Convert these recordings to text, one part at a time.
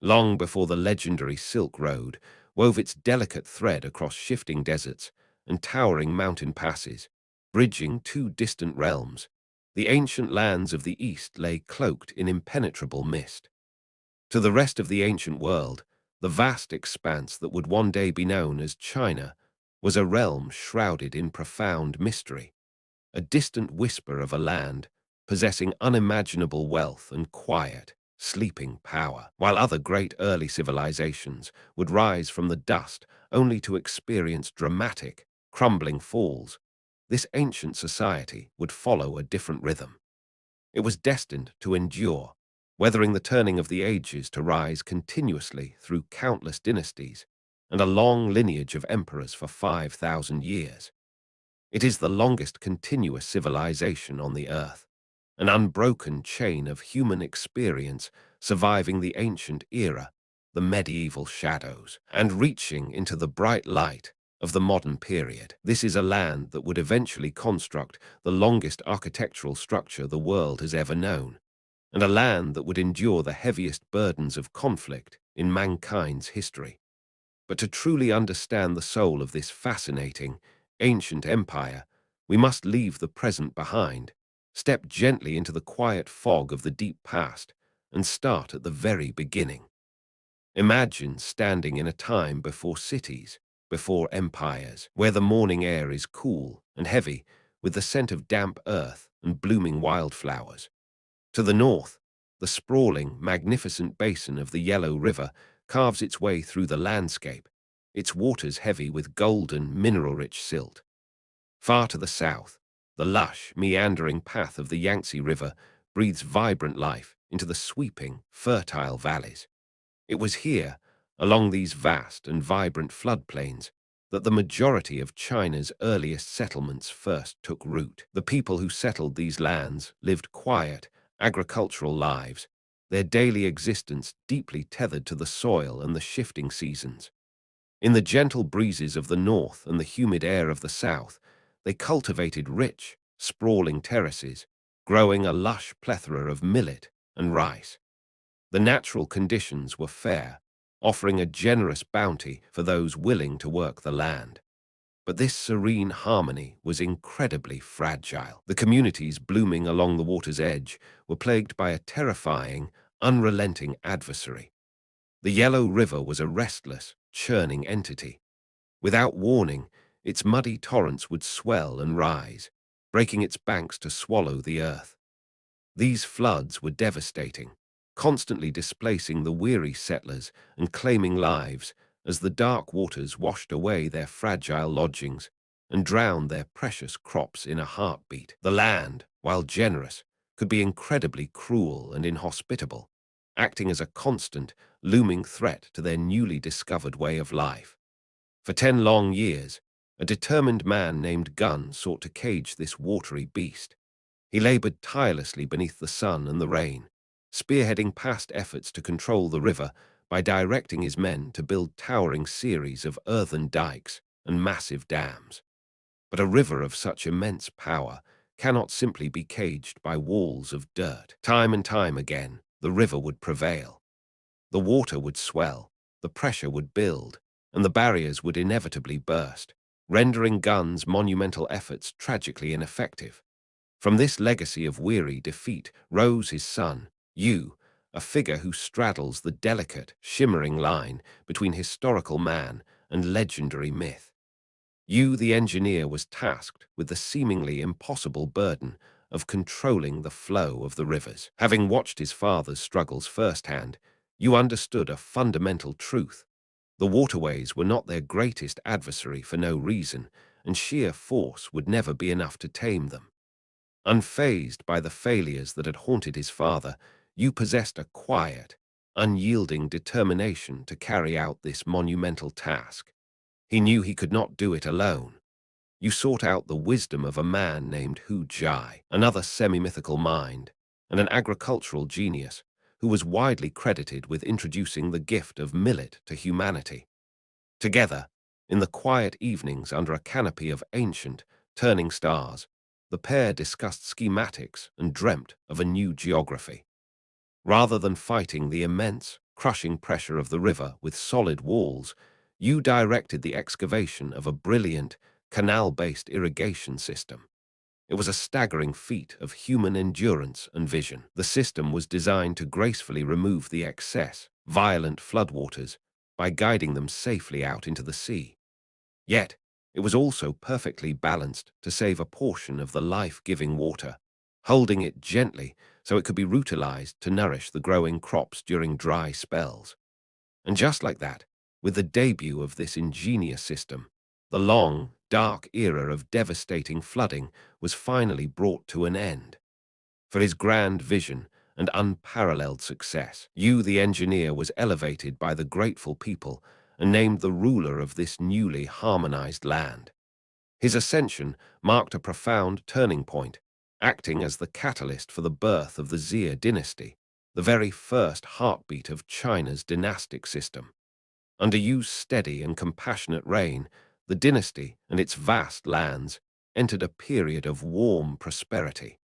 long before the legendary Silk Road wove its delicate thread across shifting deserts and towering mountain passes, bridging two distant realms. The ancient lands of the East lay cloaked in impenetrable mist. To the rest of the ancient world, the vast expanse that would one day be known as China was a realm shrouded in profound mystery, a distant whisper of a land possessing unimaginable wealth and quiet, sleeping power, while other great early civilizations would rise from the dust only to experience dramatic, crumbling falls. This ancient society would follow a different rhythm. It was destined to endure, weathering the turning of the ages to rise continuously through countless dynasties and a long lineage of emperors for 5,000 years. It is the longest continuous civilization on the earth, an unbroken chain of human experience surviving the ancient era, the medieval shadows, and reaching into the bright light of the modern period. This is a land that would eventually construct the longest architectural structure the world has ever known, and a land that would endure the heaviest burdens of conflict in mankind's history. But to truly understand the soul of this fascinating, ancient empire, we must leave the present behind, step gently into the quiet fog of the deep past, and start at the very beginning. Imagine standing in a time before cities, before empires, where the morning air is cool and heavy with the scent of damp earth and blooming wildflowers. To the north, the sprawling, magnificent basin of the Yellow River carves its way through the landscape, its waters heavy with golden, mineral-rich silt. Far to the south, the lush, meandering path of the Yangtze River breathes vibrant life into the sweeping, fertile valleys. It was here, along these vast and vibrant floodplains, that the majority of China's earliest settlements first took root. The people who settled these lands lived quiet, agricultural lives, their daily existence deeply tethered to the soil and the shifting seasons. In the gentle breezes of the north and the humid air of the south, they cultivated rich, sprawling terraces, growing a lush plethora of millet and rice. The natural conditions were fair, offering a generous bounty for those willing to work the land. But this serene harmony was incredibly fragile. The communities blooming along the water's edge were plagued by a terrifying, unrelenting adversary. The Yellow River was a restless, churning entity. Without warning, its muddy torrents would swell and rise, breaking its banks to swallow the earth. These floods were devastating, constantly displacing the weary settlers and claiming lives as the dark waters washed away their fragile lodgings and drowned their precious crops in a heartbeat. The land, while generous, could be incredibly cruel and inhospitable, acting as a constant, looming threat to their newly discovered way of life. For 10 long years, a determined man named Gun sought to cage this watery beast. He labored tirelessly beneath the sun and the rain, spearheading past efforts to control the river by directing his men to build towering series of earthen dikes and massive dams. But a river of such immense power cannot simply be caged by walls of dirt. Time and time again, the river would prevail. The water would swell, the pressure would build, and the barriers would inevitably burst, rendering Gun's monumental efforts tragically ineffective. From this legacy of weary defeat rose his son, Yu, a figure who straddles the delicate, shimmering line between historical man and legendary myth. Yu the engineer was tasked with the seemingly impossible burden of controlling the flow of the rivers. Having watched his father's struggles firsthand, Yu understood a fundamental truth. The waterways were not their greatest adversary for no reason, and sheer force would never be enough to tame them. Unfazed by the failures that had haunted his father, Yu possessed a quiet, unyielding determination to carry out this monumental task. He knew he could not do it alone. Yu sought out the wisdom of a man named Hu Jai, another semi-mythical mind, and an agricultural genius who was widely credited with introducing the gift of millet to humanity. Together, in the quiet evenings under a canopy of ancient, turning stars, the pair discussed schematics and dreamt of a new geography. Rather than fighting the immense, crushing pressure of the river with solid walls, Yu directed the excavation of a brilliant, canal-based irrigation system. It was a staggering feat of human endurance and vision. The system was designed to gracefully remove the excess, violent floodwaters by guiding them safely out into the sea. Yet, it was also perfectly balanced to save a portion of the life-giving water, holding it gently so it could be reutilized to nourish the growing crops during dry spells. And just like that, with the debut of this ingenious system, the long, dark era of devastating flooding was finally brought to an end. For his grand vision and unparalleled success, Yu the engineer was elevated by the grateful people and named the ruler of this newly harmonized land. His ascension marked a profound turning point, acting as the catalyst for the birth of the Xia dynasty, the very first heartbeat of China's dynastic system. Under Yu's steady and compassionate reign, the dynasty and its vast lands entered a period of warm prosperity.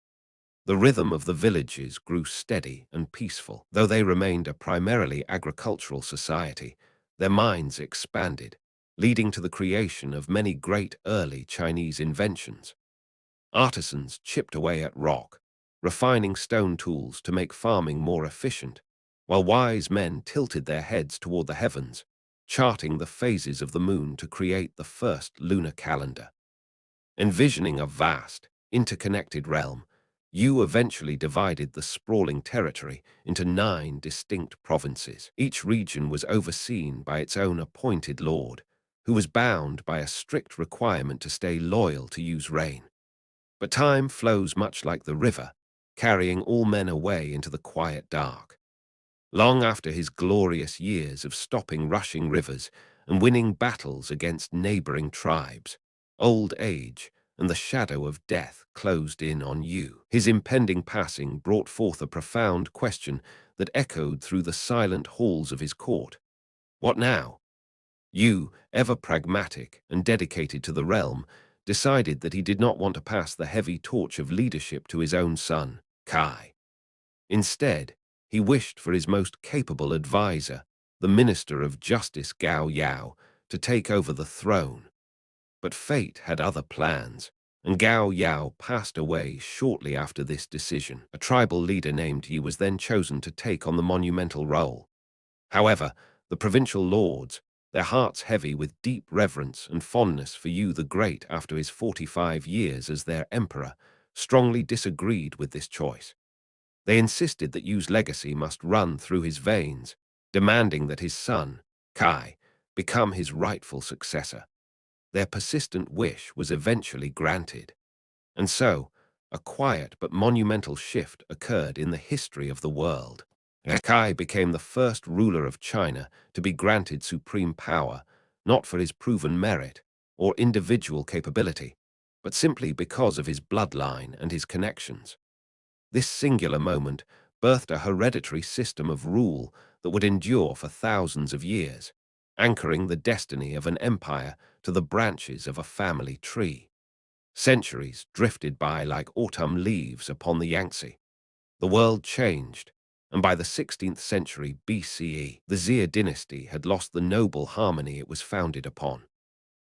The rhythm of the villages grew steady and peaceful. Though they remained a primarily agricultural society, their minds expanded, leading to the creation of many great early Chinese inventions. Artisans chipped away at rock, refining stone tools to make farming more efficient, while wise men tilted their heads toward the heavens, charting the phases of the moon to create the first lunar calendar. Envisioning a vast, interconnected realm, Yu eventually divided the sprawling territory into 9 distinct provinces. Each region was overseen by its own appointed lord, who was bound by a strict requirement to stay loyal to Yu's reign. But time flows much like the river, carrying all men away into the quiet dark. Long after his glorious years of stopping rushing rivers and winning battles against neighboring tribes, old age and the shadow of death closed in on Yu. His impending passing brought forth a profound question that echoed through the silent halls of his court. What now? Yu, ever pragmatic and dedicated to the realm, decided that he did not want to pass the heavy torch of leadership to his own son, Kai. Instead, he wished for his most capable advisor, the Minister of Justice Gao Yao, to take over the throne. But fate had other plans, and Gao Yao passed away shortly after this decision. A tribal leader named Yi was then chosen to take on the monumental role. However, the provincial lords, their hearts heavy with deep reverence and fondness for Yu the Great after his 45 years as their emperor, strongly disagreed with this choice. They insisted that Yu's legacy must run through his veins, demanding that his son, Kai, become his rightful successor. Their persistent wish was eventually granted. And so, a quiet but monumental shift occurred in the history of the world. Kai became the first ruler of China to be granted supreme power, not for his proven merit or individual capability, but simply because of his bloodline and his connections. This singular moment birthed a hereditary system of rule that would endure for thousands of years, anchoring the destiny of an empire to the branches of a family tree. Centuries drifted by like autumn leaves upon the Yangtze. The world changed, and by the 16th century BCE, the Xia dynasty had lost the noble harmony it was founded upon.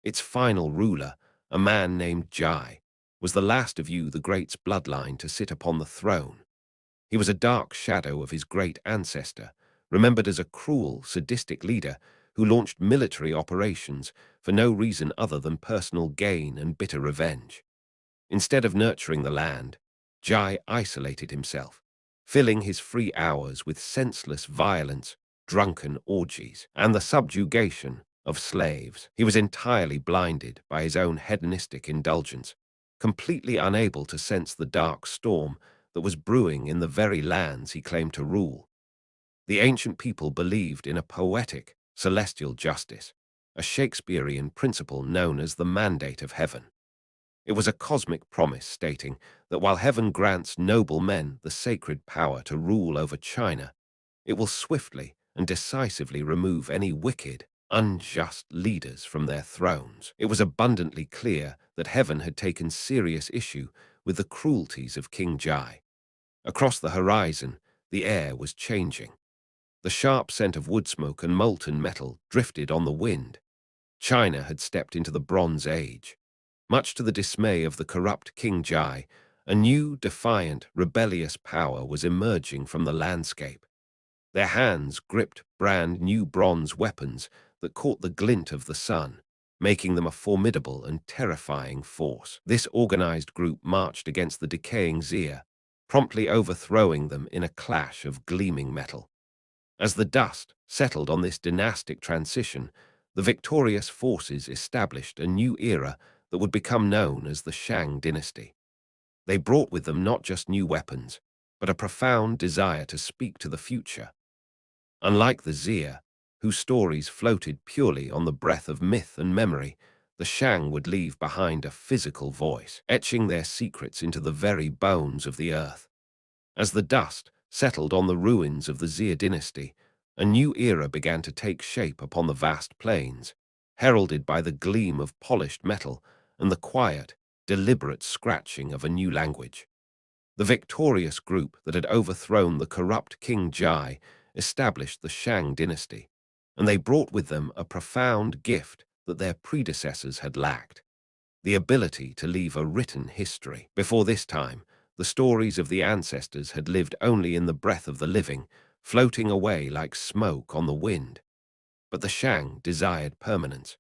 Its final ruler, a man named Jai, was the last of Yu the Great's bloodline to sit upon the throne. He was a dark shadow of his great ancestor, remembered as a cruel, sadistic leader who launched military operations for no reason other than personal gain and bitter revenge. Instead of nurturing the land, Jai isolated himself, filling his free hours with senseless violence, drunken orgies, and the subjugation of slaves. He was entirely blinded by his own hedonistic indulgence, completely unable to sense the dark storm that was brewing in the very lands he claimed to rule. The ancient people believed in a poetic, celestial justice, a Shakespearean principle known as the mandate of heaven. It was a cosmic promise stating that while heaven grants noble men the sacred power to rule over China, it will swiftly and decisively remove any wicked, unjust leaders from their thrones. It was abundantly clear that heaven had taken serious issue with the cruelties of King Jai. Across the horizon, the air was changing. The sharp scent of wood smoke and molten metal drifted on the wind. China had stepped into the Bronze Age. Much to the dismay of the corrupt King Jai, a new, defiant, rebellious power was emerging from the landscape. Their hands gripped brand new bronze weapons that caught the glint of the sun, making them a formidable and terrifying force. This organized group marched against the decaying Xia, promptly overthrowing them in a clash of gleaming metal. As the dust settled on this dynastic transition, the victorious forces established a new era that would become known as the Shang dynasty. They brought with them not just new weapons, but a profound desire to speak to the future. Unlike the Xia, whose stories floated purely on the breath of myth and memory, the Shang would leave behind a physical voice, etching their secrets into the very bones of the earth. As the dust settled on the ruins of the Xia dynasty, a new era began to take shape upon the vast plains, heralded by the gleam of polished metal and the quiet, deliberate scratching of a new language. The victorious group that had overthrown the corrupt King Jai established the Shang dynasty, and they brought with them a profound gift that their predecessors had lacked: the ability to leave a written history. Before this time, the stories of the ancestors had lived only in the breath of the living, floating away like smoke on the wind. But the Shang desired permanence.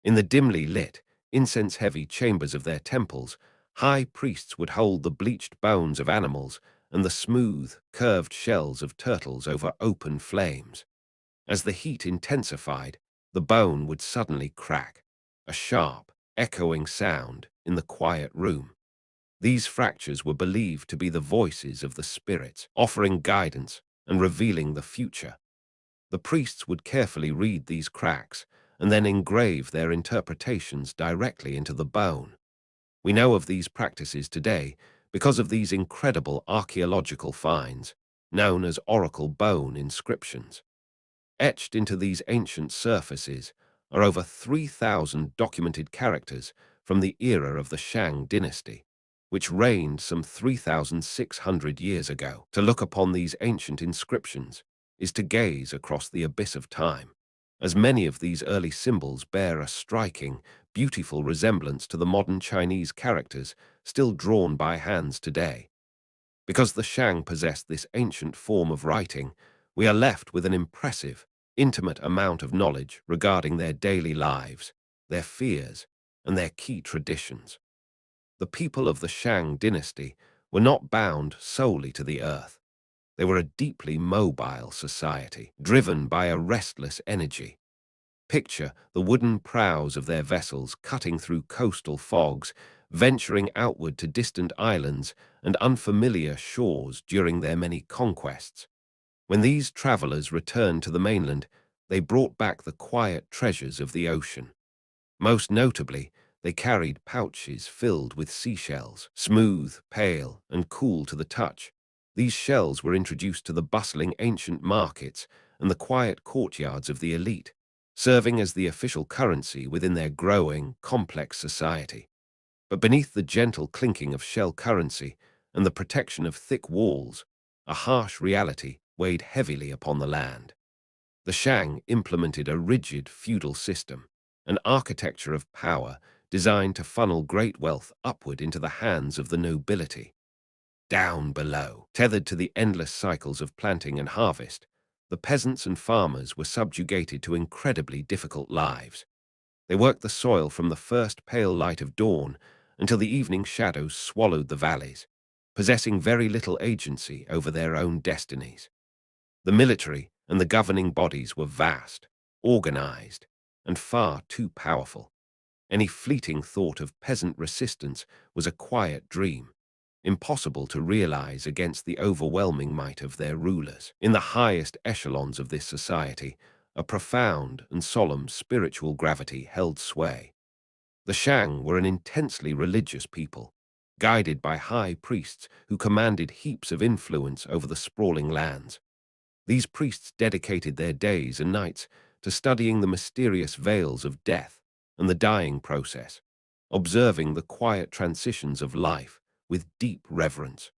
In the dimly lit, incense-heavy chambers of their temples, high priests would hold the bleached bones of animals and the smooth, curved shells of turtles over open flames. As the heat intensified, the bone would suddenly crack, a sharp, echoing sound in the quiet room. These fractures were believed to be the voices of the spirits, offering guidance and revealing the future. The priests would carefully read these cracks and then engrave their interpretations directly into the bone. We know of these practices today because of these incredible archaeological finds, known as oracle bone inscriptions. Etched into these ancient surfaces are over 3,000 documented characters from the era of the Shang dynasty, which reigned some 3,600 years ago. To look upon these ancient inscriptions is to gaze across the abyss of time, as many of these early symbols bear a striking, beautiful resemblance to the modern Chinese characters still drawn by hands today. Because the Shang possessed this ancient form of writing, we are left with an impressive, intimate amount of knowledge regarding their daily lives, their fears, and their key traditions. The people of the Shang dynasty were not bound solely to the earth. They were a deeply mobile society, driven by a restless energy. Picture the wooden prows of their vessels cutting through coastal fogs, venturing outward to distant islands and unfamiliar shores during their many conquests. When these travelers returned to the mainland, they brought back the quiet treasures of the ocean. Most notably, they carried pouches filled with seashells, smooth, pale, and cool to the touch. These shells were introduced to the bustling ancient markets and the quiet courtyards of the elite, serving as the official currency within their growing, complex society. But beneath the gentle clinking of shell currency and the protection of thick walls, a harsh reality weighed heavily upon the land. The Shang implemented a rigid feudal system, an architecture of power designed to funnel great wealth upward into the hands of the nobility. Down below, tethered to the endless cycles of planting and harvest, the peasants and farmers were subjugated to incredibly difficult lives. They worked the soil from the first pale light of dawn until the evening shadows swallowed the valleys, possessing very little agency over their own destinies. The military and the governing bodies were vast, organized, and far too powerful. Any fleeting thought of peasant resistance was a quiet dream, impossible to realize against the overwhelming might of their rulers. In the highest echelons of this society, a profound and solemn spiritual gravity held sway. The Shang were an intensely religious people, guided by high priests who commanded heaps of influence over the sprawling lands. These priests dedicated their days and nights to studying the mysterious veils of death and the dying process, observing the quiet transitions of life with deep reverence.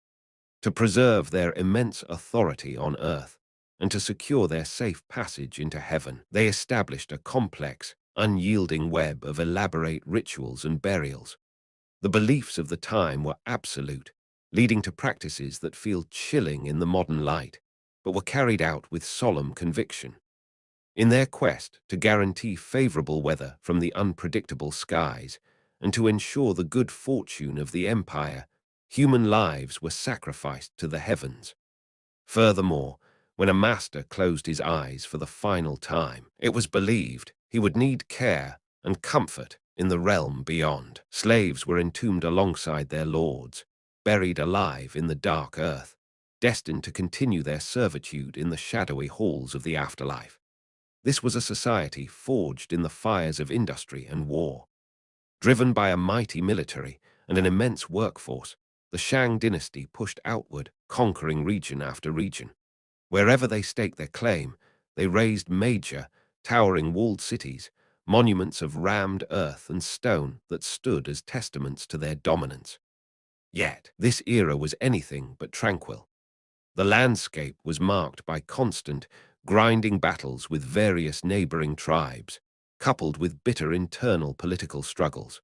To preserve their immense authority on earth, and to secure their safe passage into heaven, they established a complex, unyielding web of elaborate rituals and burials. The beliefs of the time were absolute, leading to practices that feel chilling in the modern light, but were carried out with solemn conviction. In their quest to guarantee favorable weather from the unpredictable skies and to ensure the good fortune of the empire, human lives were sacrificed to the heavens. Furthermore, when a master closed his eyes for the final time, it was believed he would need care and comfort in the realm beyond. Slaves were entombed alongside their lords, buried alive in the dark earth, destined to continue their servitude in the shadowy halls of the afterlife. This was a society forged in the fires of industry and war. Driven by a mighty military and an immense workforce, the Shang dynasty pushed outward, conquering region after region. Wherever they staked their claim, they raised major, towering walled cities, monuments of rammed earth and stone that stood as testaments to their dominance. Yet, this era was anything but tranquil. The landscape was marked by constant, grinding battles with various neighboring tribes, coupled with bitter internal political struggles.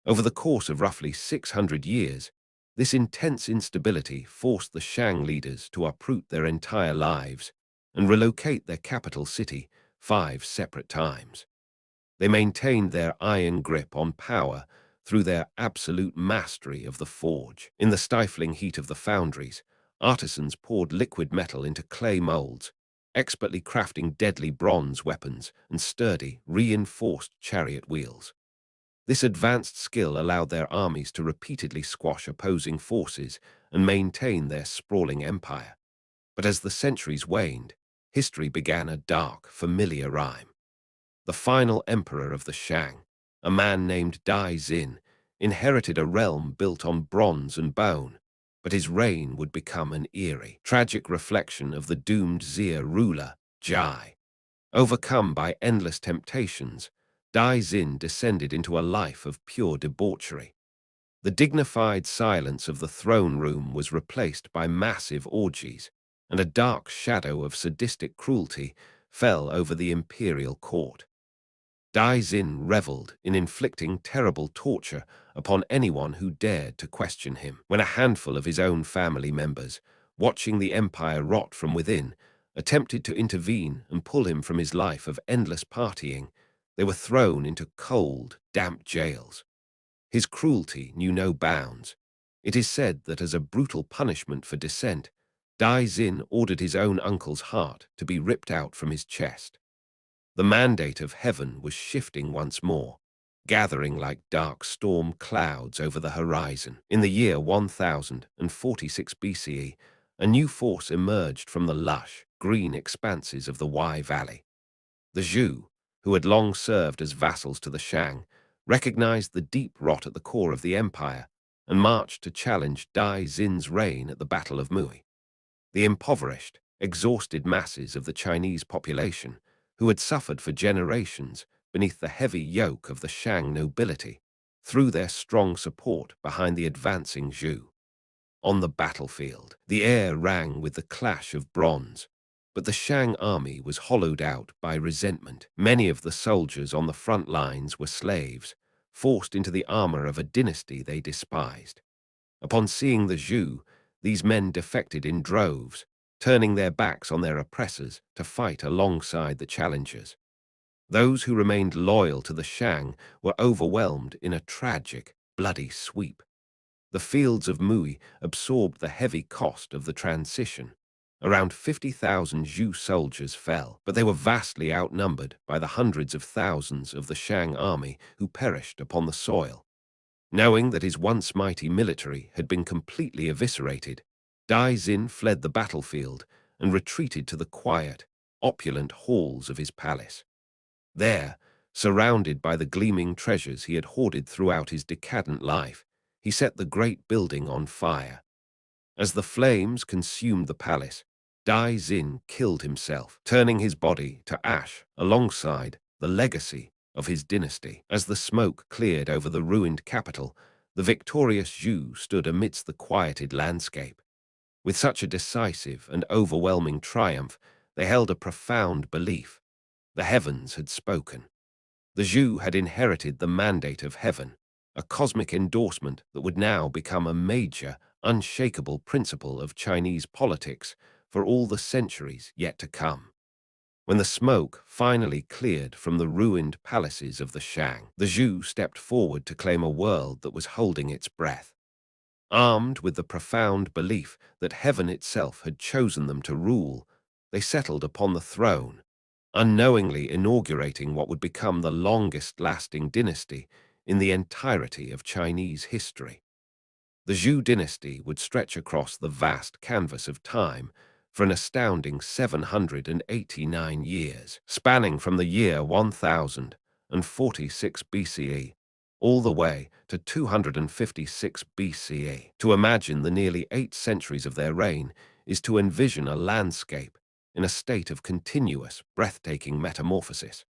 Over the course of roughly 600 years, this intense instability forced the Shang leaders to uproot their entire lives and relocate their capital city 5 separate times. They maintained their iron grip on power through their absolute mastery of the forge. In the stifling heat of the foundries, artisans poured liquid metal into clay molds, expertly crafting deadly bronze weapons and sturdy, reinforced chariot wheels. This advanced skill allowed their armies to repeatedly squash opposing forces and maintain their sprawling empire. But as the centuries waned, history began a dark, familiar rhyme. The final emperor of the Shang, a man named Dai Xin, inherited a realm built on bronze and bone, but his reign would become an eerie, tragic reflection of the doomed Xia ruler, Jai. Overcome by endless temptations, Dai Xin descended into a life of pure debauchery. The dignified silence of the throne room was replaced by massive orgies, and a dark shadow of sadistic cruelty fell over the imperial court. Dai Xin reveled in inflicting terrible torture upon anyone who dared to question him. When a handful of his own family members, watching the empire rot from within, attempted to intervene and pull him from his life of endless partying, they were thrown into cold, damp jails. His cruelty knew no bounds. It is said that as a brutal punishment for dissent, Dai Xin ordered his own uncle's heart to be ripped out from his chest. The mandate of heaven was shifting once more, gathering like dark storm clouds over the horizon. In the year 1046 BCE, a new force emerged from the lush, green expanses of the Wei Valley. The Zhou, who had long served as vassals to the Shang, recognized the deep rot at the core of the empire and marched to challenge Dai Xin's reign at the Battle of Mui. The impoverished, exhausted masses of the Chinese population, who had suffered for generations beneath the heavy yoke of the Shang nobility, threw their strong support behind the advancing Zhou. On the battlefield, the air rang with the clash of bronze, but the Shang army was hollowed out by resentment. Many of the soldiers on the front lines were slaves, forced into the armor of a dynasty they despised. Upon seeing the Zhou, these men defected in droves, turning their backs on their oppressors to fight alongside the challengers. Those who remained loyal to the Shang were overwhelmed in a tragic, bloody sweep. The fields of Mui absorbed the heavy cost of the transition. Around 50,000 Zhou soldiers fell, but they were vastly outnumbered by the hundreds of thousands of the Shang army who perished upon the soil. Knowing that his once mighty military had been completely eviscerated, Dai Xin fled the battlefield and retreated to the quiet, opulent halls of his palace. There, surrounded by the gleaming treasures he had hoarded throughout his decadent life, he set the great building on fire. As the flames consumed the palace, Dai Xin killed himself, turning his body to ash alongside the legacy of his dynasty. As the smoke cleared over the ruined capital, the victorious Zhou stood amidst the quieted landscape. With such a decisive and overwhelming triumph, They held a profound belief. The heavens had spoken. The Zhou had inherited the mandate of heaven, a cosmic endorsement that would now become a major, unshakable principle of Chinese politics for all the centuries yet to come. When the smoke finally cleared from the ruined palaces of the Shang, the Zhou stepped forward to claim a world that was holding its breath. Armed with the profound belief that heaven itself had chosen them to rule, they settled upon the throne, unknowingly inaugurating what would become the longest-lasting dynasty in the entirety of Chinese history. The Zhou dynasty would stretch across the vast canvas of time for an astounding 789 years, spanning from the year 1046 BCE all the way to 256 BCE. To imagine the nearly 8 centuries of their reign is to envision a landscape in a state of continuous, breathtaking metamorphosis.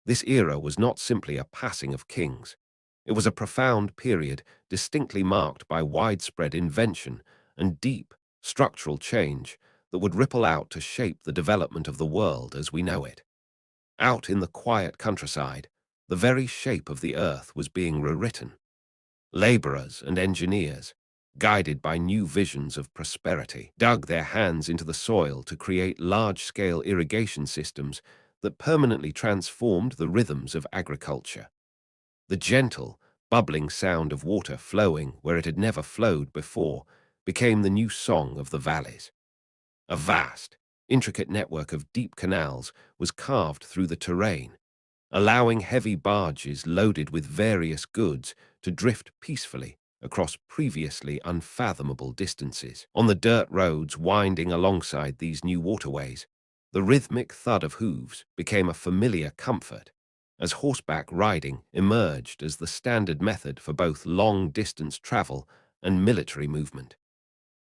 This era was not simply a passing of kings. It was a profound period distinctly marked by widespread invention and deep, structural change that would ripple out to shape the development of the world as we know it. Out in the quiet countryside, the very shape of the earth was being rewritten. Laborers and engineers, guided by new visions of prosperity, dug their hands into the soil to create large-scale irrigation systems that permanently transformed the rhythms of agriculture. The gentle, bubbling sound of water flowing where it had never flowed before became the new song of the valleys. A vast, intricate network of deep canals was carved through the terrain, allowing heavy barges loaded with various goods to drift peacefully across previously unfathomable distances. On the dirt roads winding alongside these new waterways, the rhythmic thud of hooves became a familiar comfort, as horseback riding emerged as the standard method for both long-distance travel and military movement.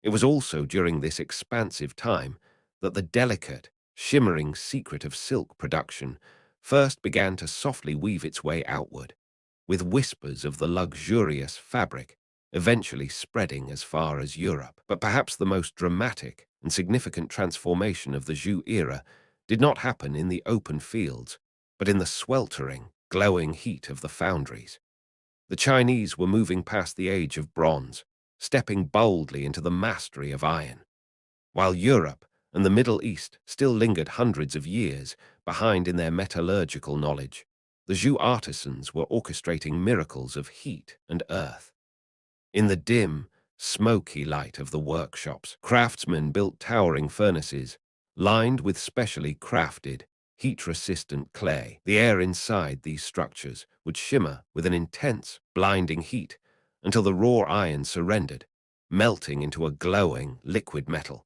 It was also during this expansive time that the delicate, shimmering secret of silk production first began to softly weave its way outward, with whispers of the luxurious fabric eventually spreading as far as Europe. But perhaps the most dramatic and significant transformation of the Zhou era did not happen in the open fields, but in the sweltering, glowing heat of the foundries. The Chinese were moving past the age of bronze, stepping boldly into the mastery of iron, while Europe and the Middle East still lingered hundreds of years behind in their metallurgical knowledge. The Zhou artisans were orchestrating miracles of heat and earth. In the dim, smoky light of the workshops, craftsmen built towering furnaces, lined with specially crafted, heat-resistant clay. The air inside these structures would shimmer with an intense, blinding heat until the raw iron surrendered, melting into a glowing, liquid metal.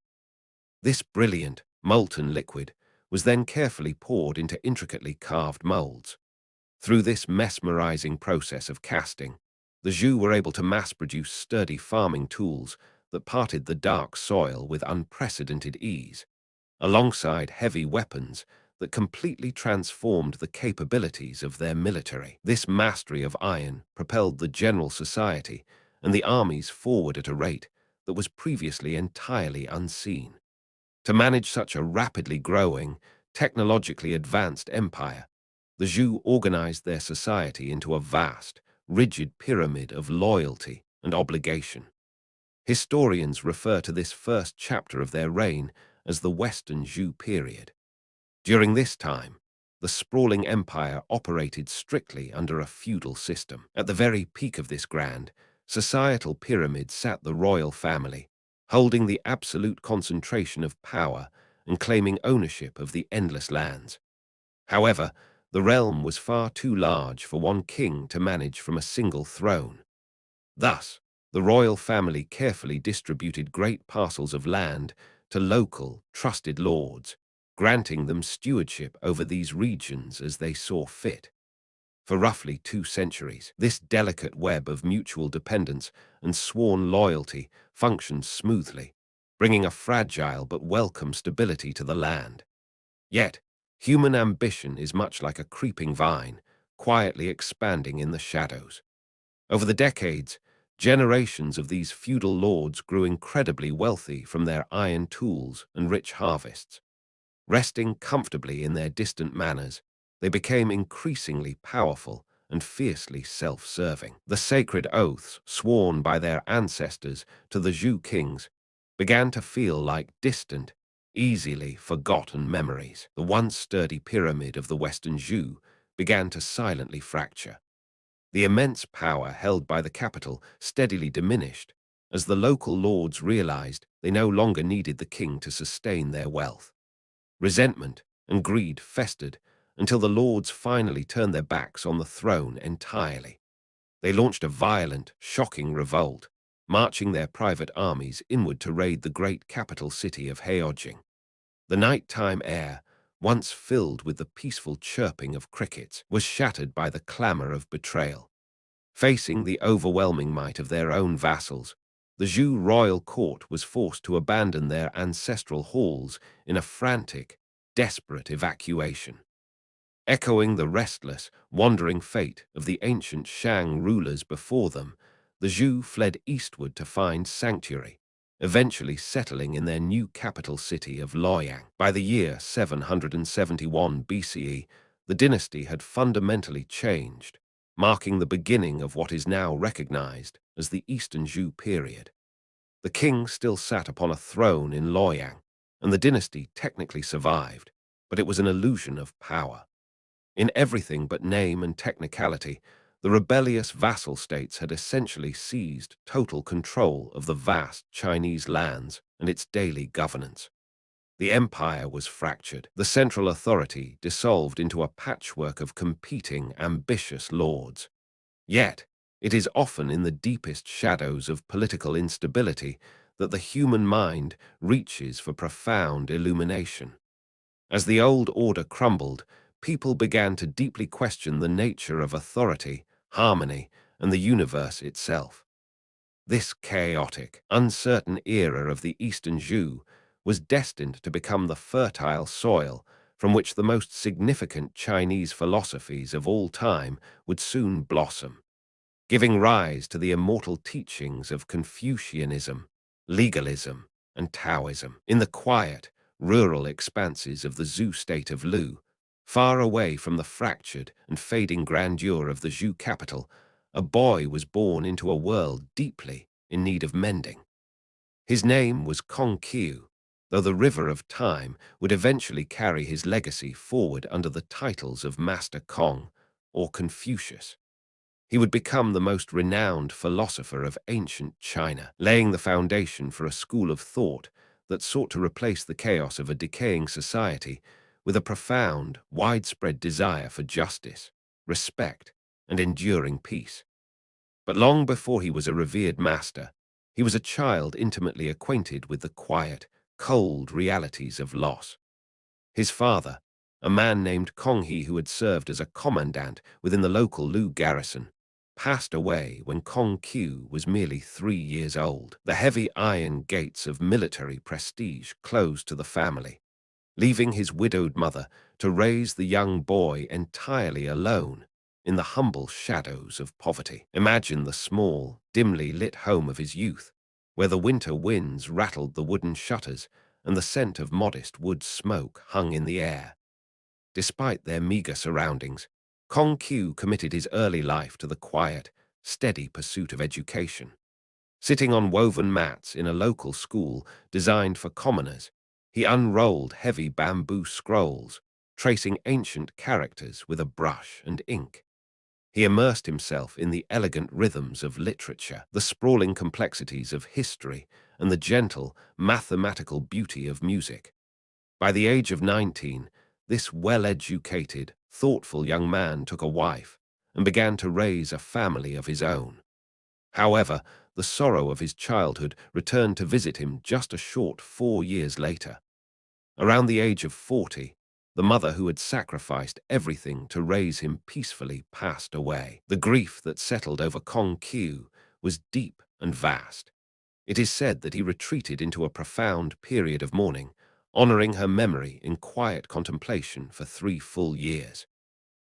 This brilliant, molten liquid was then carefully poured into intricately carved molds. Through this mesmerizing process of casting, the Zhou were able to mass-produce sturdy farming tools that parted the dark soil with unprecedented ease, alongside heavy weapons that completely transformed the capabilities of their military. This mastery of iron propelled the general society and the armies forward at a rate that was previously entirely unseen. To manage such a rapidly growing, technologically advanced empire, the Zhou organized their society into a vast, rigid pyramid of loyalty and obligation. Historians refer to this first chapter of their reign as the Western Zhou period. During this time, the sprawling empire operated strictly under a feudal system. At the very peak of this grand, societal pyramid sat the royal family, holding the absolute concentration of power and claiming ownership of the endless lands. However, the realm was far too large for one king to manage from a single throne. Thus, the royal family carefully distributed great parcels of land to local, trusted lords, granting them stewardship over these regions as they saw fit. For roughly 2 centuries, this delicate web of mutual dependence and sworn loyalty functioned smoothly, bringing a fragile but welcome stability to the land. Yet, human ambition is much like a creeping vine, quietly expanding in the shadows. Over the decades, generations of these feudal lords grew incredibly wealthy from their iron tools and rich harvests. Resting comfortably in their distant manners, they became increasingly powerful and fiercely self-serving. The sacred oaths sworn by their ancestors to the Zhou kings began to feel like distant, easily forgotten memories. The once sturdy pyramid of the Western Zhou began to silently fracture. The immense power held by the capital steadily diminished as the local lords realized they no longer needed the king to sustain their wealth. Resentment and greed festered until the lords finally turned their backs on the throne entirely. They launched a violent, shocking revolt, marching their private armies inward to raid the great capital city of Heojing. The nighttime air, once filled with the peaceful chirping of crickets, was shattered by the clamor of betrayal. Facing the overwhelming might of their own vassals, the Zhou royal court was forced to abandon their ancestral halls in a frantic, desperate evacuation. Echoing the restless, wandering fate of the ancient Shang rulers before them, the Zhou fled eastward to find sanctuary, eventually settling in their new capital city of Luoyang. By the year 771 BCE, the dynasty had fundamentally changed, marking the beginning of what is now recognized as the Eastern Zhou period. The king still sat upon a throne in Luoyang, and the dynasty technically survived, but it was an illusion of power. In everything but name and technicality, the rebellious vassal states had essentially seized total control of the vast Chinese lands and its daily governance. The empire was fractured, the central authority dissolved into a patchwork of competing, ambitious lords. Yet, it is often in the deepest shadows of political instability that the human mind reaches for profound illumination. As the old order crumbled, people began to deeply question the nature of authority, harmony, and the universe itself. This chaotic, uncertain era of the Eastern Zhou was destined to become the fertile soil from which the most significant Chinese philosophies of all time would soon blossom, giving rise to the immortal teachings of Confucianism, legalism, and Taoism. In the quiet, rural expanses of the Zhou state of Lu, far away from the fractured and fading grandeur of the Zhou capital, a boy was born into a world deeply in need of mending. His name was Kong Qiu, though the river of time would eventually carry his legacy forward under the titles of Master Kong or Confucius. He would become the most renowned philosopher of ancient China, laying the foundation for a school of thought that sought to replace the chaos of a decaying society with a profound, widespread desire for justice, respect, and enduring peace. But long before he was a revered master, he was a child intimately acquainted with the quiet, cold realities of loss. His father, a man named Kong He who had served as a commandant within the local Lu garrison, passed away when Kong Qiu was merely 3 years old. The heavy iron gates of military prestige closed to the family, leaving his widowed mother to raise the young boy entirely alone in the humble shadows of poverty. Imagine the small, dimly lit home of his youth, where the winter winds rattled the wooden shutters and the scent of modest wood smoke hung in the air. Despite their meager surroundings, Kong Qiu committed his early life to the quiet, steady pursuit of education. Sitting on woven mats in a local school designed for commoners, he unrolled heavy bamboo scrolls, tracing ancient characters with a brush and ink. He immersed himself in the elegant rhythms of literature, the sprawling complexities of history, and the gentle, mathematical beauty of music. By the age of 19, this well-educated, thoughtful young man took a wife and began to raise a family of his own. However, the sorrow of his childhood returned to visit him just a short 4 years later. Around the age of 40, the mother who had sacrificed everything to raise him peacefully passed away. The grief that settled over Kong Qiu was deep and vast. It is said that he retreated into a profound period of mourning, honoring her memory in quiet contemplation for 3 full years.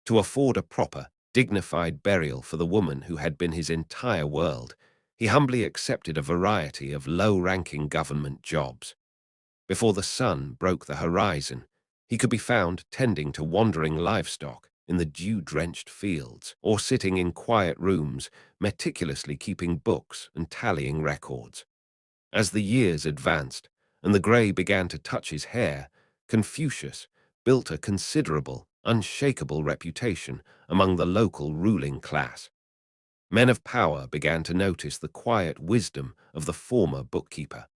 To afford a proper, dignified burial for the woman who had been his entire world, he humbly accepted a variety of low-ranking government jobs. Before the sun broke the horizon, He could be found tending to wandering livestock in the dew-drenched fields, or sitting in quiet rooms, meticulously keeping books and tallying records. As the years advanced and the grey began to touch his hair, Confucius built a considerable, unshakable reputation among the local ruling class. Men of power began to notice the quiet wisdom of the former bookkeeper.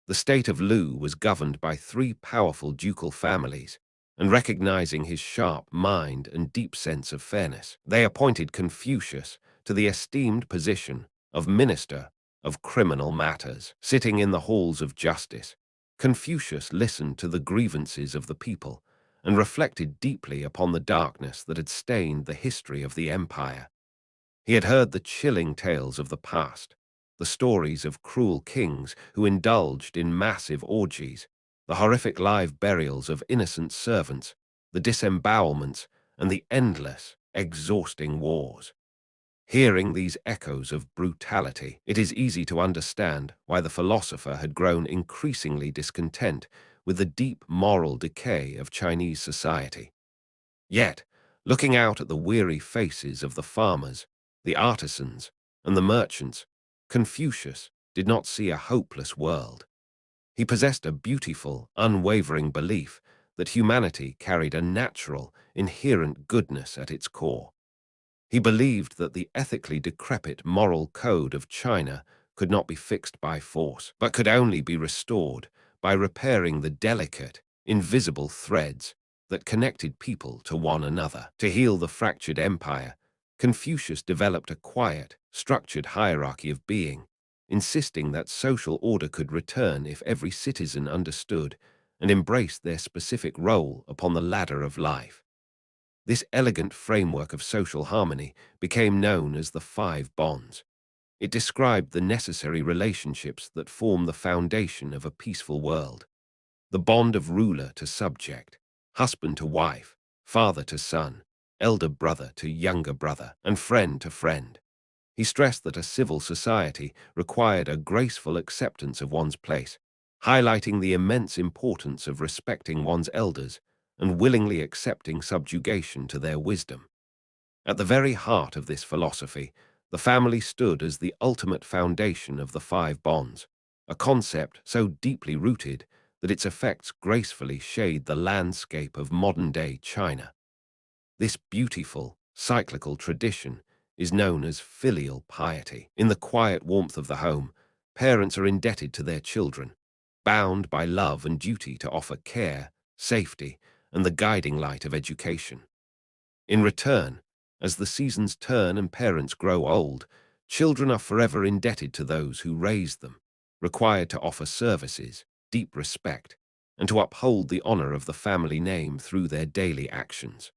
The state of Lu was governed by three powerful ducal families, and recognizing his sharp mind and deep sense of fairness, they appointed Confucius to the esteemed position of Minister of Criminal Matters. Sitting in the halls of justice, Confucius listened to the grievances of the people and reflected deeply upon the darkness that had stained the history of the empire. He had heard the chilling tales of the past, the stories of cruel kings who indulged in massive orgies, the horrific live burials of innocent servants, the disembowelments, and the endless, exhausting wars. Hearing these echoes of brutality, it is easy to understand why the philosopher had grown increasingly discontent with the deep moral decay of Chinese society. Yet, looking out at the weary faces of the farmers, the artisans, and the merchants, Confucius did not see a hopeless world. He possessed a beautiful, unwavering belief that humanity carried a natural, inherent goodness at its core. He believed that the ethically decrepit moral code of China could not be fixed by force, but could only be restored by repairing the delicate, invisible threads that connected people to one another. To heal the fractured empire, Confucius developed a quiet, structured hierarchy of being, insisting that social order could return if every citizen understood and embraced their specific role upon the ladder of life. This elegant framework of social harmony became known as the Five Bonds. It described the necessary relationships that form the foundation of a peaceful world. The bond of ruler to subject, husband to wife, father to son, elder brother to younger brother, and friend to friend. He stressed that a civil society required a graceful acceptance of one's place, highlighting the immense importance of respecting one's elders and willingly accepting subjugation to their wisdom. At the very heart of this philosophy, the family stood as the ultimate foundation of the Five Bonds, a concept so deeply rooted that its effects gracefully shade the landscape of modern-day China. This beautiful, cyclical tradition is known as filial piety. In the quiet warmth of the home, parents are indebted to their children, bound by love and duty to offer care, safety, and the guiding light of education. In return, as the seasons turn and parents grow old, children are forever indebted to those who raised them, required to offer services, deep respect, and to uphold the honor of the family name through their daily actions.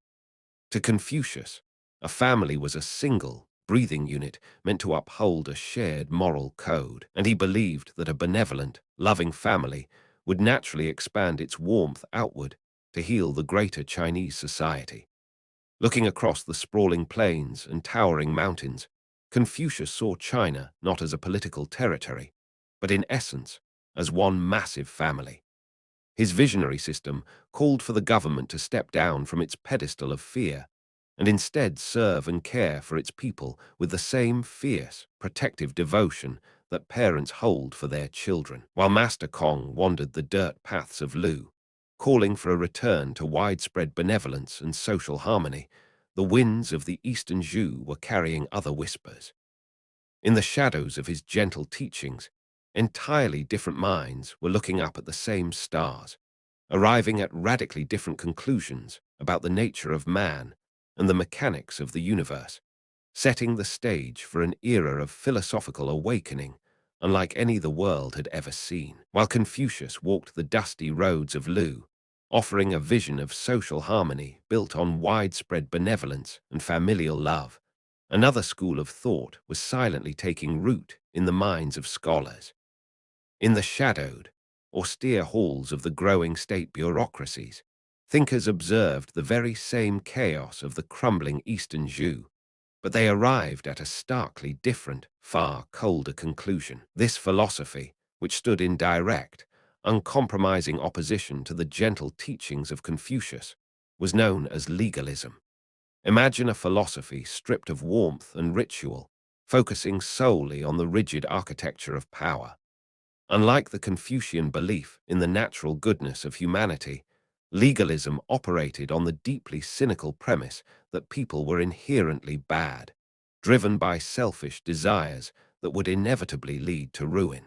To Confucius, a family was a single, breathing unit meant to uphold a shared moral code, and he believed that a benevolent, loving family would naturally expand its warmth outward to heal the greater Chinese society. Looking across the sprawling plains and towering mountains, Confucius saw China not as a political territory, but in essence as one massive family. His visionary system called for the government to step down from its pedestal of fear and instead serve and care for its people with the same fierce, protective devotion that parents hold for their children. While Master Kong wandered the dirt paths of Lu, calling for a return to widespread benevolence and social harmony, the winds of the eastern Zhu were carrying other whispers. In the shadows of his gentle teachings, entirely different minds were looking up at the same stars, arriving at radically different conclusions about the nature of man and the mechanics of the universe, setting the stage for an era of philosophical awakening unlike any the world had ever seen. While Confucius walked the dusty roads of Lu, offering a vision of social harmony built on widespread benevolence and familial love, another school of thought was silently taking root in the minds of scholars. In the shadowed, austere halls of the growing state bureaucracies, thinkers observed the very same chaos of the crumbling Eastern Zhu, but they arrived at a starkly different, far colder conclusion. This philosophy, which stood in direct, uncompromising opposition to the gentle teachings of Confucius, was known as legalism. Imagine a philosophy stripped of warmth and ritual, focusing solely on the rigid architecture of power. Unlike the Confucian belief in the natural goodness of humanity, legalism operated on the deeply cynical premise that people were inherently bad, driven by selfish desires that would inevitably lead to ruin.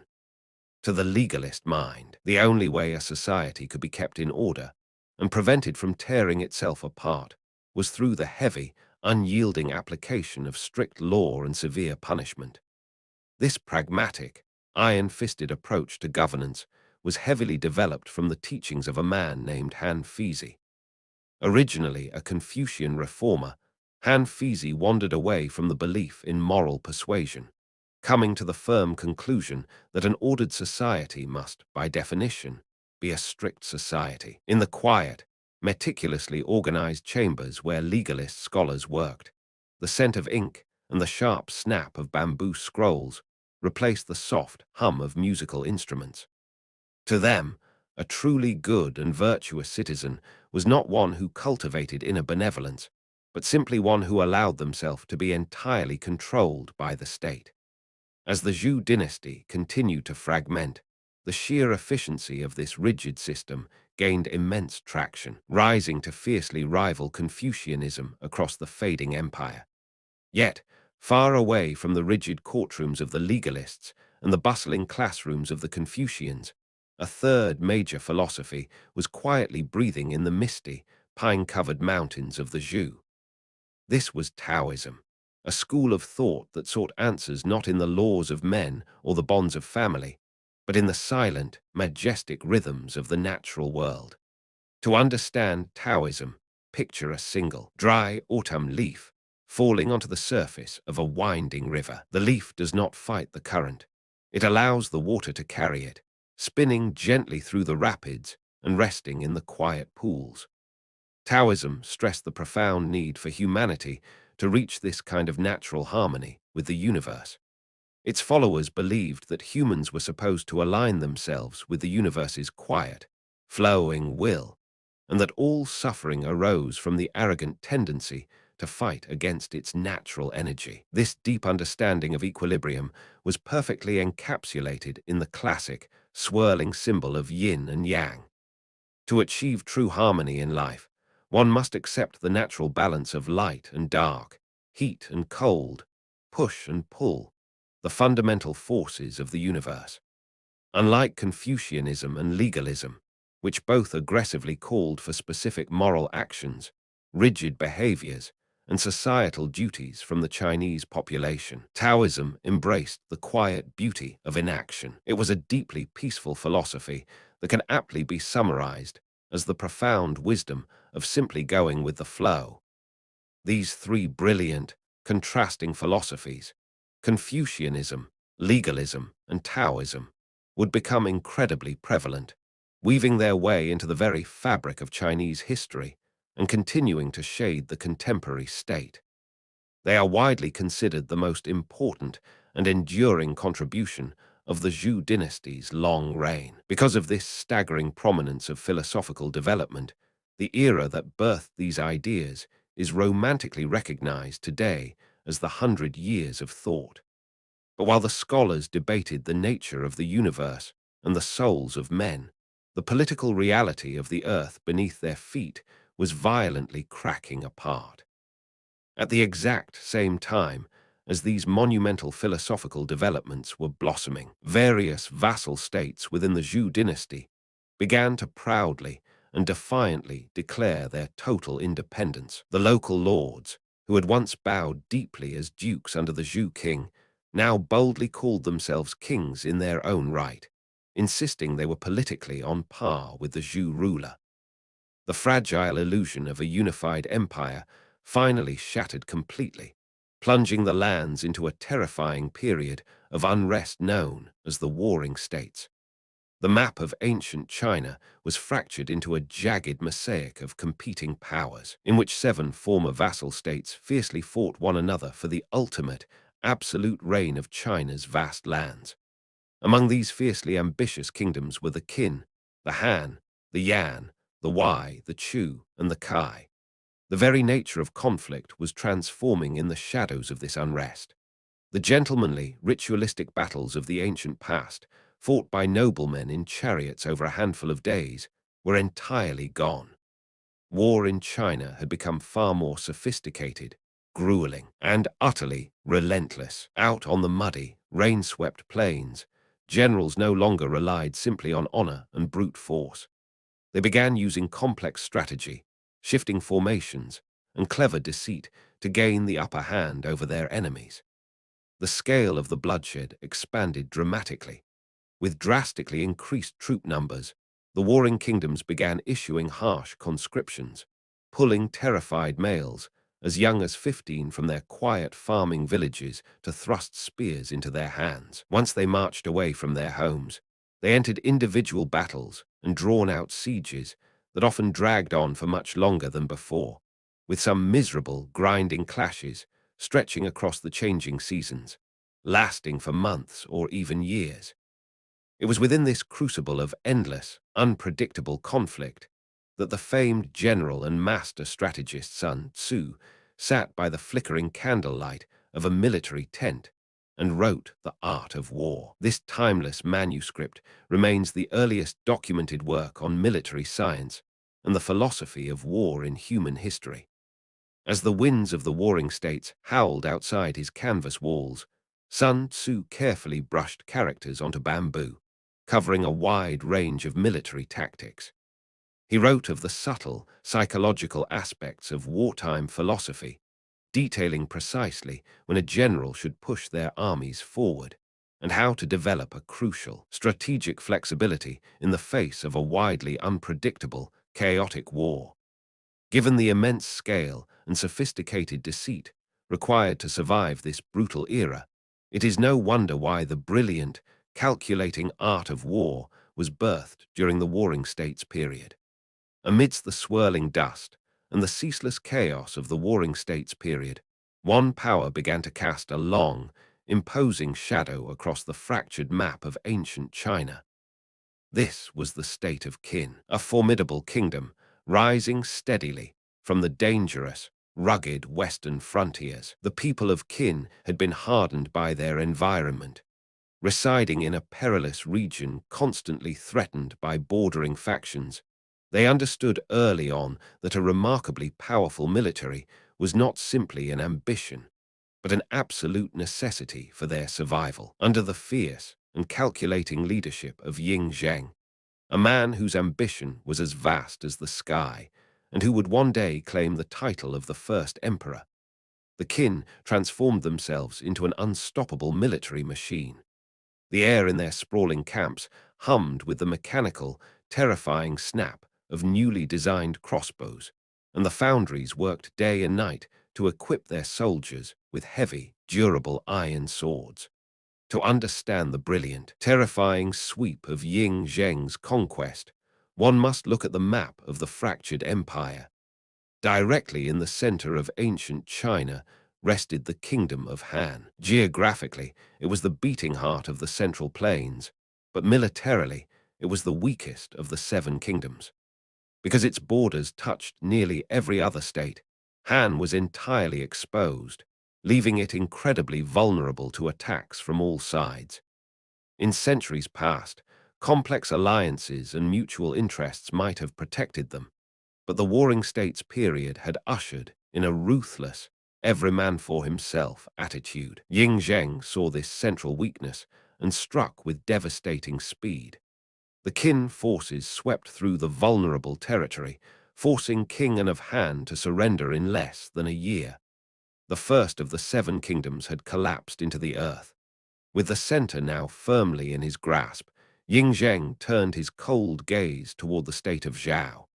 To the legalist mind, the only way a society could be kept in order and prevented from tearing itself apart was through the heavy, unyielding application of strict law and severe punishment. This pragmatic, iron-fisted approach to governance was heavily developed from the teachings of a man named Han Fizi. Originally a Confucian reformer, Han Fizi wandered away from the belief in moral persuasion, coming to the firm conclusion that an ordered society must, by definition, be a strict society. In the quiet, meticulously organized chambers where legalist scholars worked, the scent of ink and the sharp snap of bamboo scrolls replaced the soft hum of musical instruments. To them, a truly good and virtuous citizen was not one who cultivated inner benevolence, but simply one who allowed themselves to be entirely controlled by the state. As the Zhou dynasty continued to fragment, the sheer efficiency of this rigid system gained immense traction, rising to fiercely rival Confucianism across the fading empire. Yet, far away from the rigid courtrooms of the legalists and the bustling classrooms of the Confucians, a third major philosophy was quietly breathing in the misty, pine-covered mountains of the Zhou. This was Taoism, a school of thought that sought answers not in the laws of men or the bonds of family, but in the silent, majestic rhythms of the natural world. To understand Taoism, picture a single, dry autumn leaf falling onto the surface of a winding river. The leaf does not fight the current. It allows the water to carry it, spinning gently through the rapids and resting in the quiet pools. Taoism stressed the profound need for humanity to reach this kind of natural harmony with the universe. Its followers believed that humans were supposed to align themselves with the universe's quiet, flowing will, and that all suffering arose from the arrogant tendency to fight against its natural energy. This deep understanding of equilibrium was perfectly encapsulated in the classic, swirling symbol of yin and yang. To achieve true harmony in life, one must accept the natural balance of light and dark, heat and cold, push and pull, the fundamental forces of the universe. Unlike Confucianism and legalism, which both aggressively called for specific moral actions, rigid behaviors, and societal duties from the Chinese population, Taoism embraced the quiet beauty of inaction. It was a deeply peaceful philosophy that can aptly be summarized as the profound wisdom of simply going with the flow. These three brilliant, contrasting philosophies, Confucianism, legalism, and Taoism, would become incredibly prevalent, weaving their way into the very fabric of Chinese history and continuing to shade the contemporary state. They are widely considered the most important and enduring contribution of the Zhou dynasty's long reign. Because of this staggering prominence of philosophical development, the era that birthed these ideas is romantically recognized today as the 100 Years of Thought. But while the scholars debated the nature of the universe and the souls of men, the political reality of the earth beneath their feet was violently cracking apart. At the exact same time as these monumental philosophical developments were blossoming, various vassal states within the Zhou dynasty began to proudly and defiantly declare their total independence. The local lords, who had once bowed deeply as dukes under the Zhou king, now boldly called themselves kings in their own right, insisting they were politically on par with the Zhou ruler. The fragile illusion of a unified empire finally shattered completely, plunging the lands into a terrifying period of unrest known as the Warring States. The map of ancient China was fractured into a jagged mosaic of competing powers, in which 7 former vassal states fiercely fought one another for the ultimate, absolute reign of China's vast lands. Among these fiercely ambitious kingdoms were the Qin, the Han, the Yan, the Wei, the Chu, and the Kai. The very nature of conflict was transforming in the shadows of this unrest. The gentlemanly, ritualistic battles of the ancient past, fought by noblemen in chariots over a handful of days, were entirely gone. War in China had become far more sophisticated, grueling, and utterly relentless. Out on the muddy, rain-swept plains, generals no longer relied simply on honor and brute force. They began using complex strategy, shifting formations, and clever deceit to gain the upper hand over their enemies. The scale of the bloodshed expanded dramatically. With drastically increased troop numbers, the warring kingdoms began issuing harsh conscriptions, pulling terrified males as young as 15 from their quiet farming villages to thrust spears into their hands. Once they marched away from their homes, they entered individual battles and drawn-out sieges that often dragged on for much longer than before, with some miserable, grinding clashes stretching across the changing seasons, lasting for months or even years. It was within this crucible of endless, unpredictable conflict that the famed general and master strategist Sun Tzu sat by the flickering candlelight of a military tent and wrote The Art of War. This timeless manuscript remains the earliest documented work on military science and the philosophy of war in human history. As the winds of the warring states howled outside his canvas walls, Sun Tzu carefully brushed characters onto bamboo, covering a wide range of military tactics. He wrote of the subtle, psychological aspects of wartime philosophy, detailing precisely when a general should push their armies forward, and how to develop a crucial, strategic flexibility in the face of a widely unpredictable, chaotic war. Given the immense scale and sophisticated deceit required to survive this brutal era, it is no wonder why the brilliant, calculating art of war was birthed during the Warring States period. Amidst the swirling dust and the ceaseless chaos of the Warring States period, one power began to cast a long, imposing shadow across the fractured map of ancient China. This was the state of Qin, a formidable kingdom rising steadily from the dangerous, rugged western frontiers. The people of Qin had been hardened by their environment, residing in a perilous region constantly threatened by bordering factions. They understood early on that a remarkably powerful military was not simply an ambition, but an absolute necessity for their survival. Under the fierce and calculating leadership of Ying Zheng, a man whose ambition was as vast as the sky, and who would one day claim the title of the first emperor, the Qin transformed themselves into an unstoppable military machine. The air in their sprawling camps hummed with the mechanical, terrifying snap of newly designed crossbows, and the foundries worked day and night to equip their soldiers with heavy, durable iron swords. To understand the brilliant, terrifying sweep of Ying Zheng's conquest, one must look at the map of the fractured empire. Directly in the center of ancient China rested the kingdom of Han. Geographically, it was the beating heart of the Central Plains, but militarily, it was the weakest of the seven kingdoms. Because its borders touched nearly every other state, Han was entirely exposed, leaving it incredibly vulnerable to attacks from all sides. In centuries past, complex alliances and mutual interests might have protected them, but the Warring States period had ushered in a ruthless, every man for himself attitude. Ying Zheng saw this central weakness and struck with devastating speed. The Qin forces swept through the vulnerable territory, forcing King An of Han to surrender in less than a year. The first of the seven kingdoms had collapsed into the earth. With the center now firmly in his grasp, Ying Zheng turned his cold gaze toward the state of Zhao.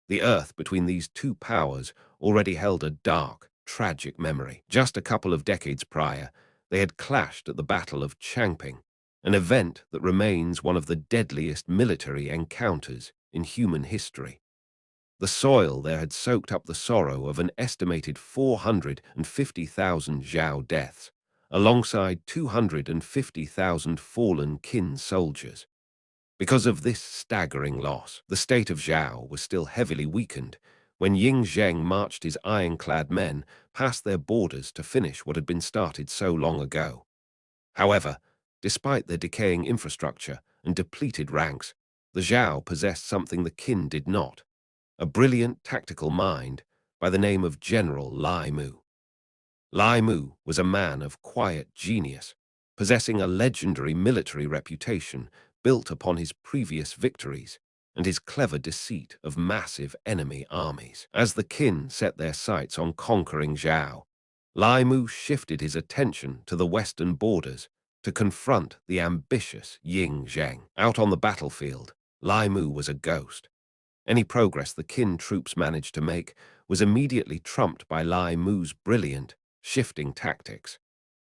The earth between these two powers already held a dark, tragic memory. Just a couple of decades prior, they had clashed at the Battle of Changping, an event that remains one of the deadliest military encounters in human history. The soil there had soaked up the sorrow of an estimated 450,000 Zhao deaths, alongside 250,000 fallen Qin soldiers. Because of this staggering loss, the state of Zhao was still heavily weakened when Ying Zheng marched his ironclad men past their borders to finish what had been started so long ago. However, despite their decaying infrastructure and depleted ranks, the Zhao possessed something the Qin did not: a brilliant tactical mind by the name of General Lai Mu. Lai Mu was a man of quiet genius, possessing a legendary military reputation built upon his previous victories and his clever deceit of massive enemy armies. As the Qin set their sights on conquering Zhao, Lai Mu shifted his attention to the western borders to confront the ambitious Ying Zheng. Out on the battlefield, Lai Mu was a ghost. Any progress the Qin troops managed to make was immediately trumped by Lai Mu's brilliant, shifting tactics.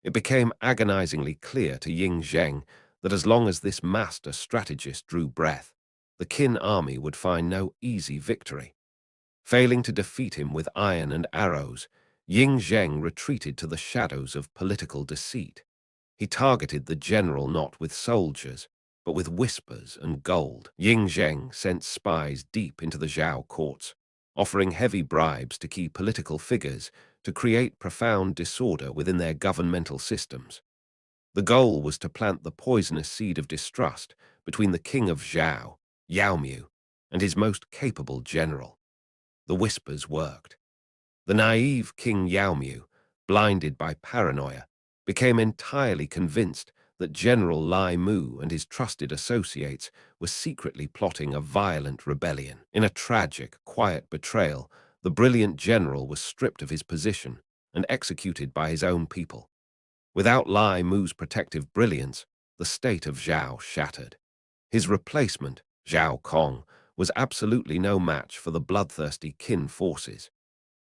It became agonizingly clear to Ying Zheng that as long as this master strategist drew breath, the Qin army would find no easy victory. Failing to defeat him with iron and arrows, Ying Zheng retreated to the shadows of political deceit. He targeted the general not with soldiers, but with whispers and gold. Ying Zheng sent spies deep into the Zhao courts, offering heavy bribes to key political figures to create profound disorder within their governmental systems. The goal was to plant the poisonous seed of distrust between the king of Zhao, Yao Mu, and his most capable general. The whispers worked. The naive King Yao Mu, blinded by paranoia, became entirely convinced that General Lai Mu and his trusted associates were secretly plotting a violent rebellion. In a tragic, quiet betrayal, the brilliant general was stripped of his position and executed by his own people. Without Lai Mu's protective brilliance, the state of Zhao shattered. His replacement, Zhao Kong, was absolutely no match for the bloodthirsty Qin forces.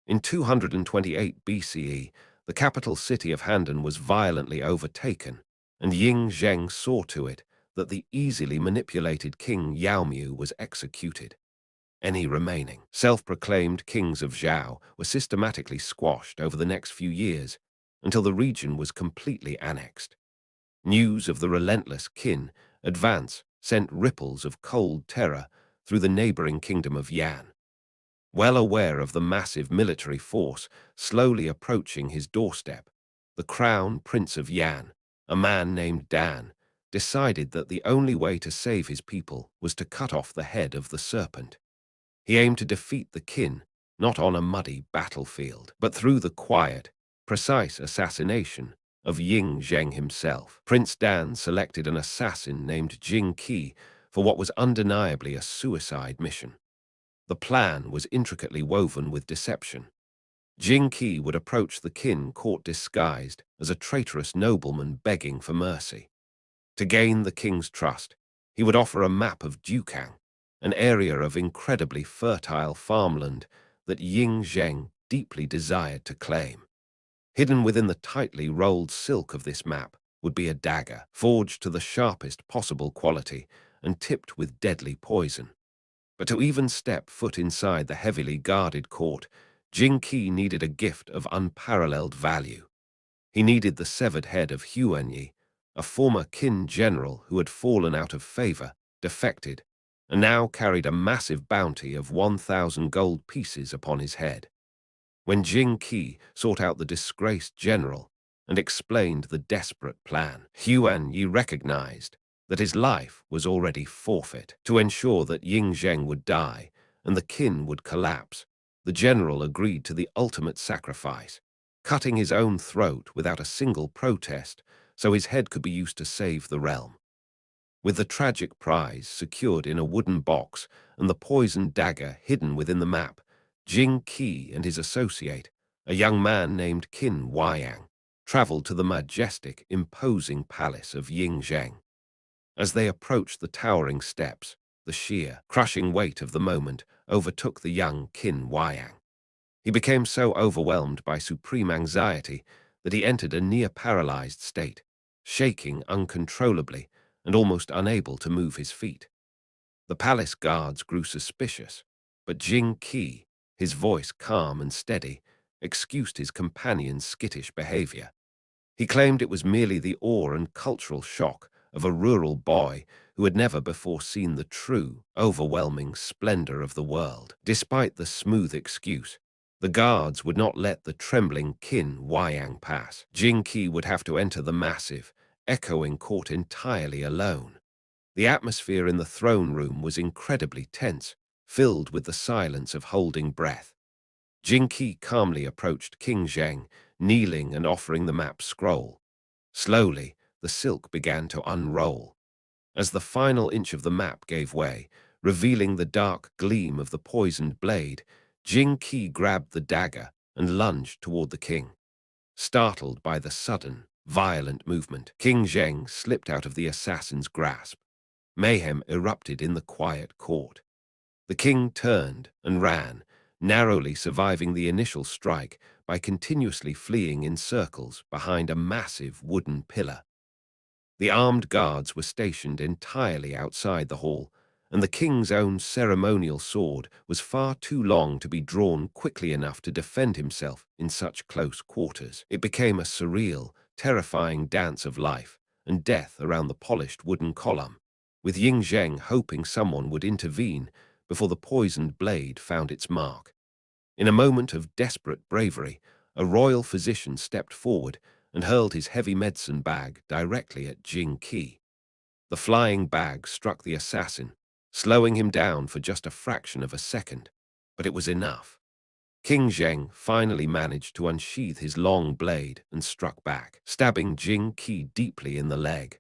In 228 BCE, the capital city of Handan was violently overtaken, and Ying Zheng saw to it that the easily manipulated King Yao Mu was executed. Any remaining self-proclaimed kings of Zhao were systematically squashed over the next few years until the region was completely annexed. News of the relentless Qin advance sent ripples of cold terror through the neighboring kingdom of Yan. Well aware of the massive military force slowly approaching his doorstep, the crown prince of Yan, a man named Dan, decided that the only way to save his people was to cut off the head of the serpent. He aimed to defeat the Qin, not on a muddy battlefield, but through the quiet, precise assassination of Ying Zheng himself. Prince Dan selected an assassin named Jing Qi for what was undeniably a suicide mission. The plan was intricately woven with deception. Jing Qi would approach the Qin court disguised as a traitorous nobleman begging for mercy. To gain the king's trust, he would offer a map of Dukang, an area of incredibly fertile farmland that Ying Zheng deeply desired to claim. Hidden within the tightly rolled silk of this map would be a dagger, forged to the sharpest possible quality and tipped with deadly poison. But to even step foot inside the heavily guarded court, Jing Qi needed a gift of unparalleled value. He needed the severed head of Huanyi, a former Qin general who had fallen out of favor, defected, and now carried a massive bounty of 1,000 gold pieces upon his head. When Jing Qi sought out the disgraced general and explained the desperate plan, Huanyi recognized that his life was already forfeit. To ensure that Ying Zheng would die and the Qin would collapse, the general agreed to the ultimate sacrifice, cutting his own throat without a single protest so his head could be used to save the realm. With the tragic prize secured in a wooden box and the poisoned dagger hidden within the map, Jing Qi and his associate, a young man named Qin Huayang, traveled to the majestic, imposing palace of Ying Zheng. As they approached the towering steps, the sheer, crushing weight of the moment overtook the young Qin Huayang. He became so overwhelmed by supreme anxiety that he entered a near-paralyzed state, shaking uncontrollably and almost unable to move his feet. The palace guards grew suspicious, but Jing Qi, his voice calm and steady, excused his companion's skittish behavior. He claimed it was merely the awe and cultural shock of a rural boy who had never before seen the true, overwhelming splendor of the world. Despite the smooth excuse, the guards would not let the trembling Qin Huayang pass. Jing Qi would have to enter the massive, echoing court entirely alone. The atmosphere in the throne room was incredibly tense, filled with the silence of holding breath. Jing Qi calmly approached King Zheng, kneeling and offering the map scroll. Slowly, the silk began to unroll. As the final inch of the map gave way, revealing the dark gleam of the poisoned blade, Jing Qi grabbed the dagger and lunged toward the king. Startled by the sudden, violent movement, King Zheng slipped out of the assassin's grasp. Mayhem erupted in the quiet court. The king turned and ran, narrowly surviving the initial strike by continuously fleeing in circles behind a massive wooden pillar. The armed guards were stationed entirely outside the hall, and the king's own ceremonial sword was far too long to be drawn quickly enough to defend himself in such close quarters. It became a surreal, terrifying dance of life and death around the polished wooden column, with Ying Zheng hoping someone would intervene before the poisoned blade found its mark. In a moment of desperate bravery, a royal physician stepped forward and hurled his heavy medicine bag directly at Jing Qi. The flying bag struck the assassin, slowing him down for just a fraction of a second, but it was enough. King Zheng finally managed to unsheath his long blade and struck back, stabbing Jing Qi deeply in the leg.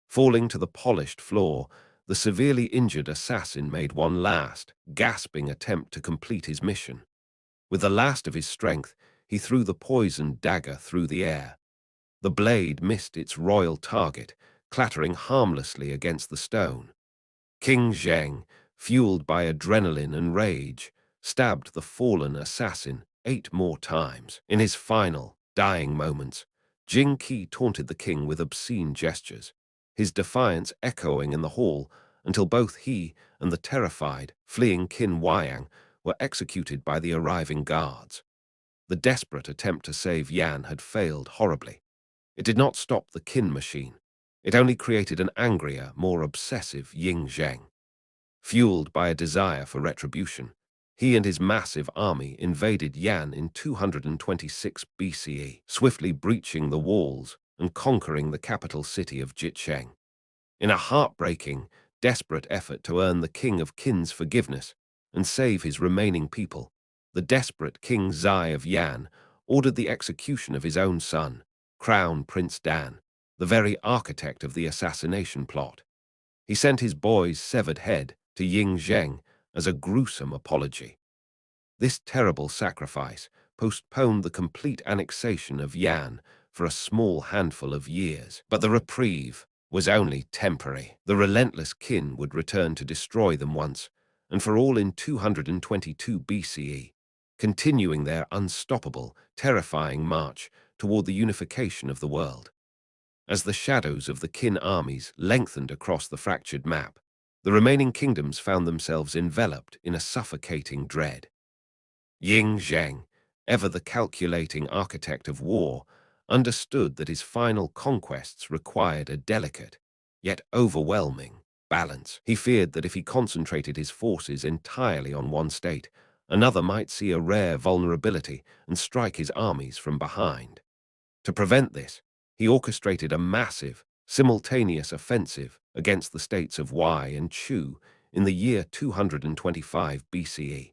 Falling to the polished floor, the severely injured assassin made one last, gasping attempt to complete his mission. With the last of his strength, he threw the poisoned dagger through the air. The blade missed its royal target, clattering harmlessly against the stone. King Zheng, fueled by adrenaline and rage, stabbed the fallen assassin 8 more times. In his final, dying moments, Jing Qi taunted the king with obscene gestures, his defiance echoing in the hall until both he and the terrified, fleeing Qin Huayang were executed by the arriving guards. The desperate attempt to save Yan had failed horribly. It did not stop the Qin machine. It only created an angrier, more obsessive Ying Zheng. Fueled by a desire for retribution, he and his massive army invaded Yan in 226 BCE, swiftly breaching the walls and conquering the capital city of Jicheng. In a heartbreaking, desperate effort to earn the king of Qin's forgiveness and save his remaining people, the desperate King Zai of Yan ordered the execution of his own son, Crown Prince Dan, the very architect of the assassination plot. He sent his boy's severed head to Ying Zheng as a gruesome apology. This terrible sacrifice postponed the complete annexation of Yan for a small handful of years, but the reprieve was only temporary. The relentless Qin would return to destroy them once and for all in 222 BCE, continuing their unstoppable, terrifying march toward the unification of the world. As the shadows of the Qin armies lengthened across the fractured map, the remaining kingdoms found themselves enveloped in a suffocating dread. Ying Zheng, ever the calculating architect of war, understood that his final conquests required a delicate, yet overwhelming, balance. He feared that if he concentrated his forces entirely on one state, another might see a rare vulnerability and strike his armies from behind. To prevent this, he orchestrated a massive, simultaneous offensive against the states of Wei and Chu in the year 225 BCE.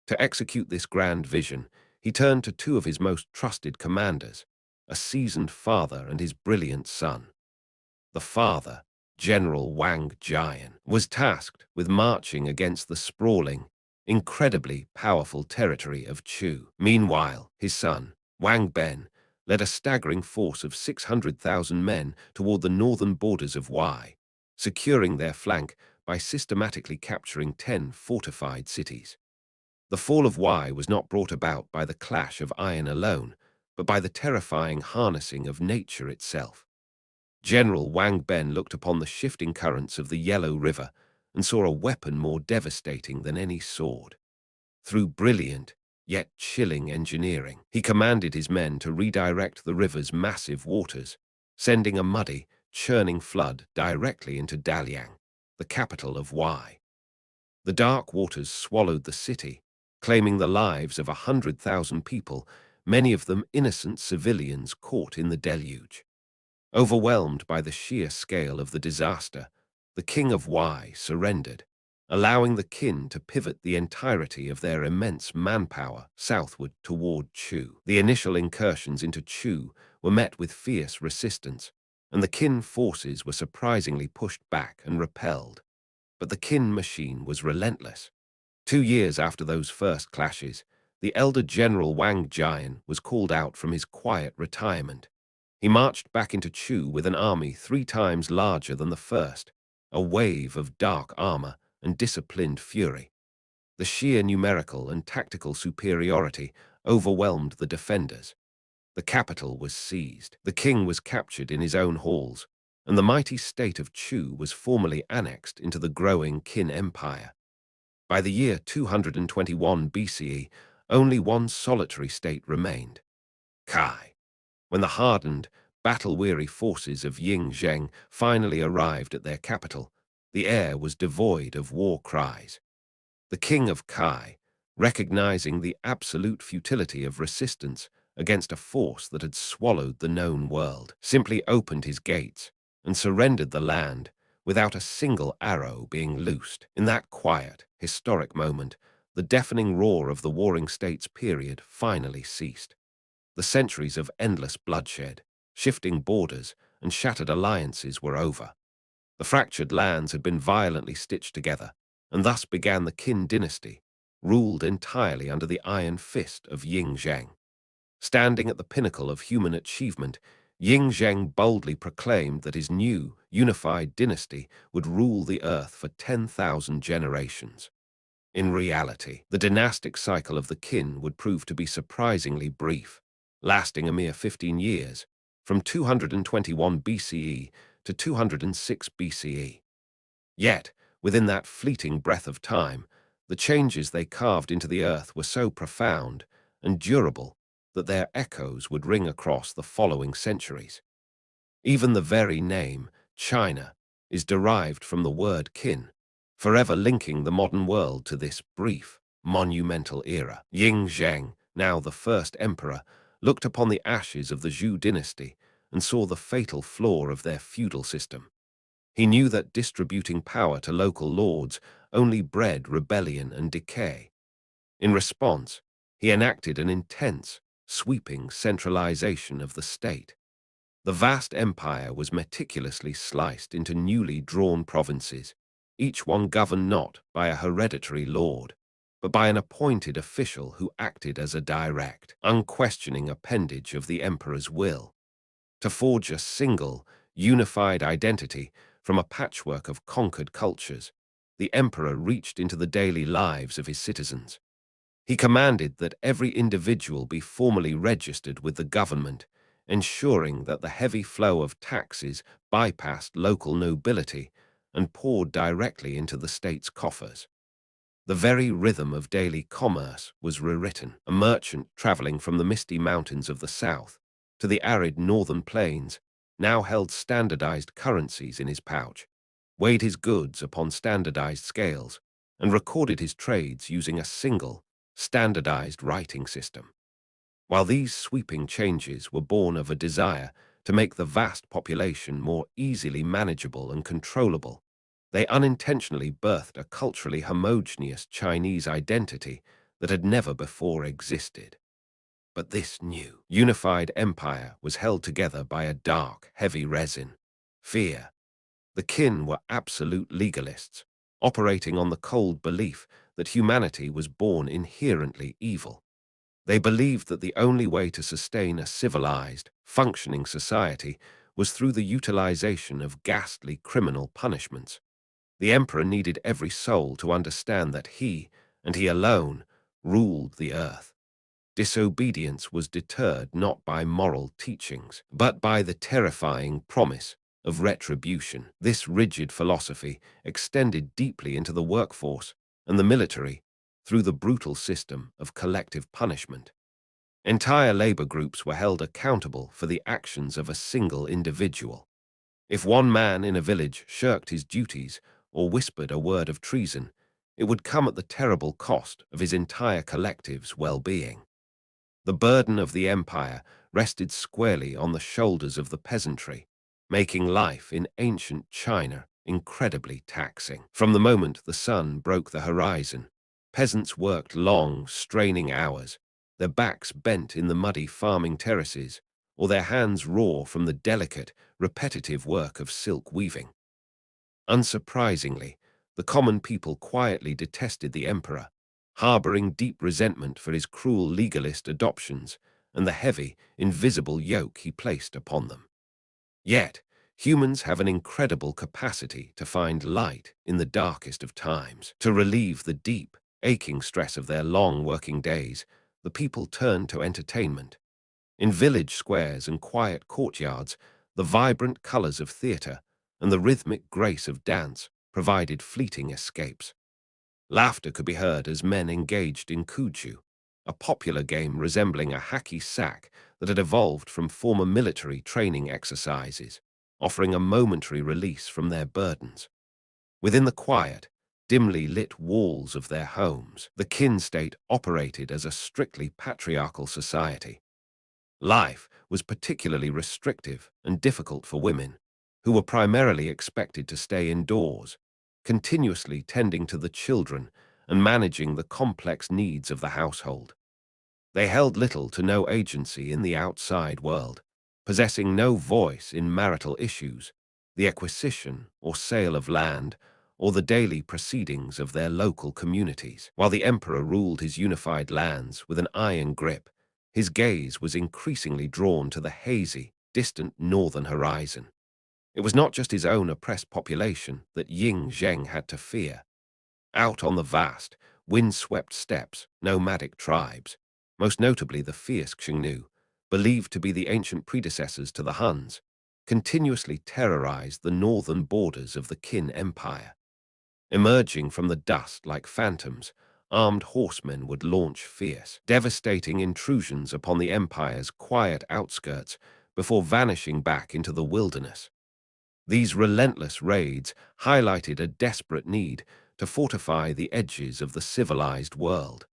To execute this grand vision, he turned to 2 of his most trusted commanders, a seasoned father and his brilliant son. The father, General Wang Jian, was tasked with marching against the sprawling, incredibly powerful territory of Chu. Meanwhile, his son, Wang Ben, led a staggering force of 600,000 men toward the northern borders of Wei, securing their flank by systematically capturing 10 fortified cities. The fall of Wei was not brought about by the clash of iron alone, but by the terrifying harnessing of nature itself. General Wang Ben looked upon the shifting currents of the Yellow River and saw a weapon more devastating than any sword. Through brilliant, yet chilling engineering, he commanded his men to redirect the river's massive waters, sending a muddy, churning flood directly into Dalian, the capital of Y. The dark waters swallowed the city, claiming the lives of 100,000 people, many of them innocent civilians caught in the deluge. Overwhelmed by the sheer scale of the disaster, the king of Y surrendered, allowing the Qin to pivot the entirety of their immense manpower southward toward Chu. The initial incursions into Chu were met with fierce resistance, and the Qin forces were surprisingly pushed back and repelled. But the Qin machine was relentless. 2 years after those first clashes, the elder General Wang Jian was called out from his quiet retirement. He marched back into Chu with an army 3 times larger than the first, a wave of dark armor and disciplined fury. The sheer numerical and tactical superiority overwhelmed the defenders. The capital was seized, the king was captured in his own halls, and the mighty state of Chu was formally annexed into the growing Qin Empire. By the year 221 BCE, only one solitary state remained: Kai. When the hardened, battle-weary forces of Ying Zheng finally arrived at their capital, the air was devoid of war cries. The king of Kai, recognizing the absolute futility of resistance against a force that had swallowed the known world, simply opened his gates and surrendered the land without a single arrow being loosed. In that quiet, historic moment, the deafening roar of the Warring States period finally ceased. The centuries of endless bloodshed, shifting borders, and shattered alliances were over. The fractured lands had been violently stitched together, and thus began the Qin dynasty, ruled entirely under the iron fist of Ying Zheng. Standing at the pinnacle of human achievement, Ying Zheng boldly proclaimed that his new, unified dynasty would rule the earth for 10,000 generations. In reality, the dynastic cycle of the Qin would prove to be surprisingly brief, lasting a mere 15 years, from 221 BCE to 206 BCE. Yet, within that fleeting breath of time, the changes they carved into the earth were so profound and durable that their echoes would ring across the following centuries. Even the very name, China, is derived from the word Qin, forever linking the modern world to this brief, monumental era. Ying Zheng, now the first emperor, looked upon the ashes of the Zhou dynasty and saw the fatal flaw of their feudal system. He knew that distributing power to local lords only bred rebellion and decay. In response, he enacted an intense, sweeping centralization of the state. The vast empire was meticulously sliced into newly drawn provinces, each one governed not by a hereditary lord, but by an appointed official who acted as a direct, unquestioning appendage of the emperor's will. To forge a single, unified identity from a patchwork of conquered cultures, the emperor reached into the daily lives of his citizens. He commanded that every individual be formally registered with the government, ensuring that the heavy flow of taxes bypassed local nobility and poured directly into the state's coffers. The very rhythm of daily commerce was rewritten. A merchant traveling from the misty mountains of the south to the arid northern plains now held standardized currencies in his pouch, weighed his goods upon standardized scales, and recorded his trades using a single, standardized writing system. While these sweeping changes were born of a desire to make the vast population more easily manageable and controllable, they unintentionally birthed a culturally homogeneous Chinese identity that had never before existed. But this new, unified empire was held together by a dark, heavy resin: fear. The Qin were absolute legalists, operating on the cold belief that humanity was born inherently evil. They believed that the only way to sustain a civilized, functioning society was through the utilization of ghastly criminal punishments. The emperor needed every soul to understand that he, and he alone, ruled the earth. Disobedience was deterred not by moral teachings, but by the terrifying promise of retribution. This rigid philosophy extended deeply into the workforce and the military through the brutal system of collective punishment. Entire labor groups were held accountable for the actions of a single individual. If one man in a village shirked his duties or whispered a word of treason, it would come at the terrible cost of his entire collective's well-being. The burden of the empire rested squarely on the shoulders of the peasantry, making life in ancient China incredibly taxing. From the moment the sun broke the horizon, peasants worked long, straining hours, their backs bent in the muddy farming terraces, or their hands raw from the delicate, repetitive work of silk weaving. Unsurprisingly, the common people quietly detested the emperor, harboring deep resentment for his cruel legalist adoptions and the heavy, invisible yoke he placed upon them. Yet, humans have an incredible capacity to find light in the darkest of times. To relieve the deep, aching stress of their long working days, the people turn to entertainment. In village squares and quiet courtyards, the vibrant colors of theater and the rhythmic grace of dance provided fleeting escapes. Laughter could be heard as men engaged in kuju, a popular game resembling a hacky sack that had evolved from former military training exercises, offering a momentary release from their burdens. Within the quiet, dimly lit walls of their homes, the kin state operated as a strictly patriarchal society. Life was particularly restrictive and difficult for women, who were primarily expected to stay indoors, continuously tending to the children and managing the complex needs of the household. They held little to no agency in the outside world, possessing no voice in marital issues, the acquisition or sale of land, or the daily proceedings of their local communities. While the emperor ruled his unified lands with an iron grip, his gaze was increasingly drawn to the hazy, distant northern horizon. It was not just his own oppressed population that Ying Zheng had to fear. Out on the vast, wind-swept steppes, nomadic tribes, most notably the fierce Xiongnu, believed to be the ancient predecessors to the Huns, continuously terrorized the northern borders of the Qin Empire. Emerging from the dust like phantoms, armed horsemen would launch fierce, devastating intrusions upon the empire's quiet outskirts before vanishing back into the wilderness. These relentless raids highlighted a desperate need to fortify the edges of the civilized world.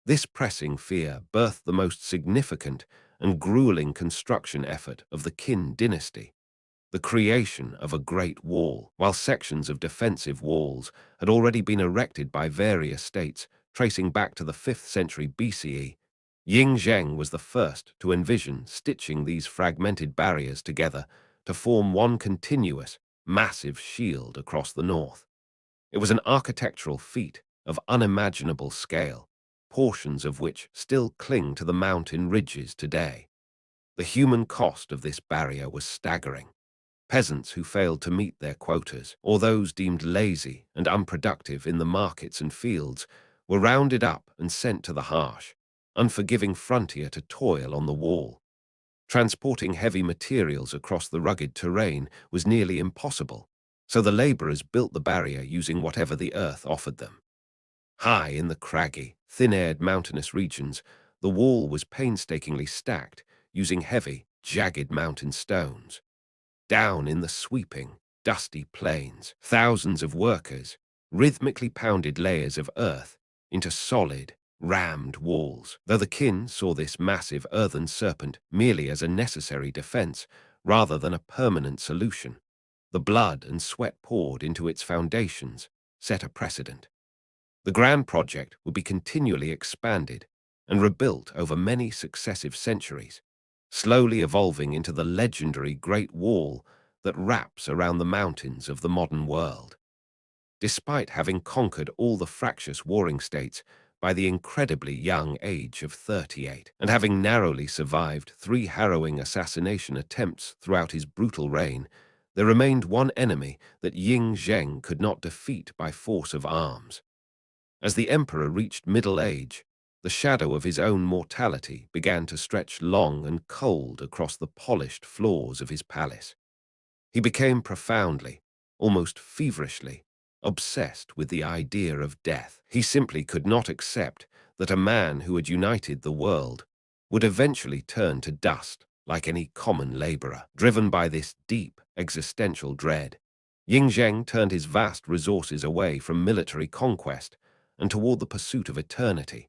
This pressing fear birthed the most significant and grueling construction effort of the Qin dynasty, the creation of a great wall. While sections of defensive walls had already been erected by various states tracing back to the 5th century BCE, Ying Zheng was the first to envision stitching these fragmented barriers together to form one continuous, massive shield across the north. It was an architectural feat of unimaginable scale, portions of which still cling to the mountain ridges today. The human cost of this barrier was staggering. Peasants who failed to meet their quotas, or those deemed lazy and unproductive in the markets and fields, were rounded up and sent to the harsh, unforgiving frontier to toil on the wall. Transporting heavy materials across the rugged terrain was nearly impossible, so the laborers built the barrier using whatever the earth offered them. High in the craggy, thin-aired mountainous regions, the wall was painstakingly stacked using heavy, jagged mountain stones. Down in the sweeping, dusty plains, thousands of workers rhythmically pounded layers of earth into solid, rammed walls. Though the Qin saw this massive earthen serpent merely as a necessary defense rather than a permanent solution, the blood and sweat poured into its foundations set a precedent. The grand project would be continually expanded and rebuilt over many successive centuries, slowly evolving into the legendary Great Wall that wraps around the mountains of the modern world. Despite having conquered all the fractious warring states by the incredibly young age of 38, and having narrowly survived 3 harrowing assassination attempts throughout his brutal reign, there remained one enemy that Ying Zheng could not defeat by force of arms. As the emperor reached middle age, the shadow of his own mortality began to stretch long and cold across the polished floors of his palace. He became profoundly, almost feverishly, obsessed with the idea of death. He simply could not accept that a man who had united the world would eventually turn to dust like any common laborer. Driven by this deep, existential dread. Ying Zheng turned his vast resources away from military conquest and toward the pursuit of eternity.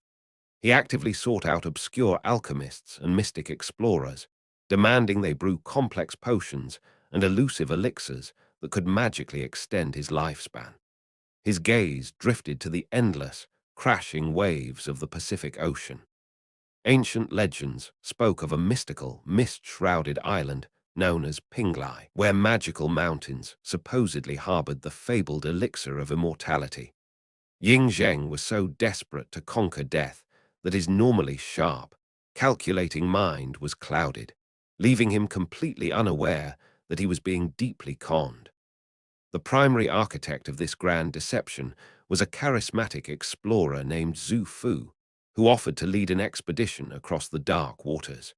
He actively sought out obscure alchemists and mystic explorers, demanding they brew complex potions and elusive elixirs that could magically extend his lifespan. His gaze drifted to the endless, crashing waves of the Pacific Ocean. Ancient legends spoke of a mystical, mist-shrouded island known as Pinglai, where magical mountains supposedly harbored the fabled elixir of immortality. Ying Zheng was so desperate to conquer death that his normally sharp, calculating mind was clouded, leaving him completely unaware that he was being deeply conned. The primary architect of this grand deception was a charismatic explorer named Zhu Fu, who offered to lead an expedition across the dark waters.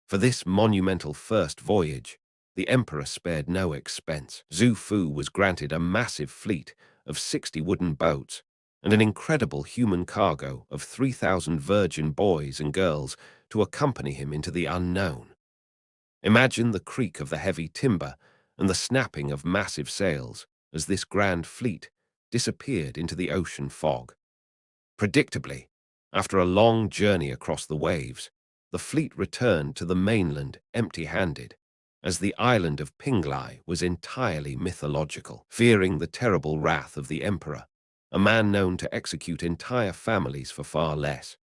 For this monumental first voyage, the emperor spared no expense. Zhu Fu was granted a massive fleet of 60 wooden boats and an incredible human cargo of 3,000 virgin boys and girls to accompany him into the unknown. Imagine the creak of the heavy timber and the snapping of massive sails as this grand fleet disappeared into the ocean fog. Predictably, after a long journey across the waves, the fleet returned to the mainland empty-handed, as the island of Pinglai was entirely mythological. Fearing the terrible wrath of the emperor, a man known to execute entire families for far less,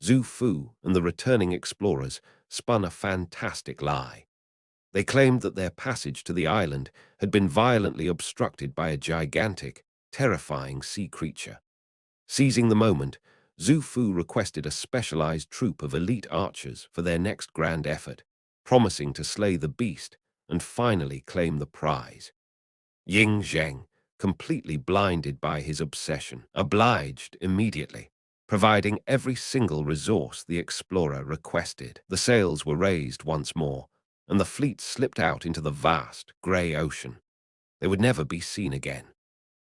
Zhu Fu and the returning explorers spun a fantastic lie. They claimed that their passage to the island had been violently obstructed by a gigantic, terrifying sea creature. Seizing the moment, Zhu Fu requested a specialized troop of elite archers for their next grand effort, promising to slay the beast and finally claim the prize. Ying Zheng, completely blinded by his obsession, obliged immediately, providing every single resource the explorer requested. The sails were raised once more, and the fleet slipped out into the vast, grey ocean. They would never be seen again.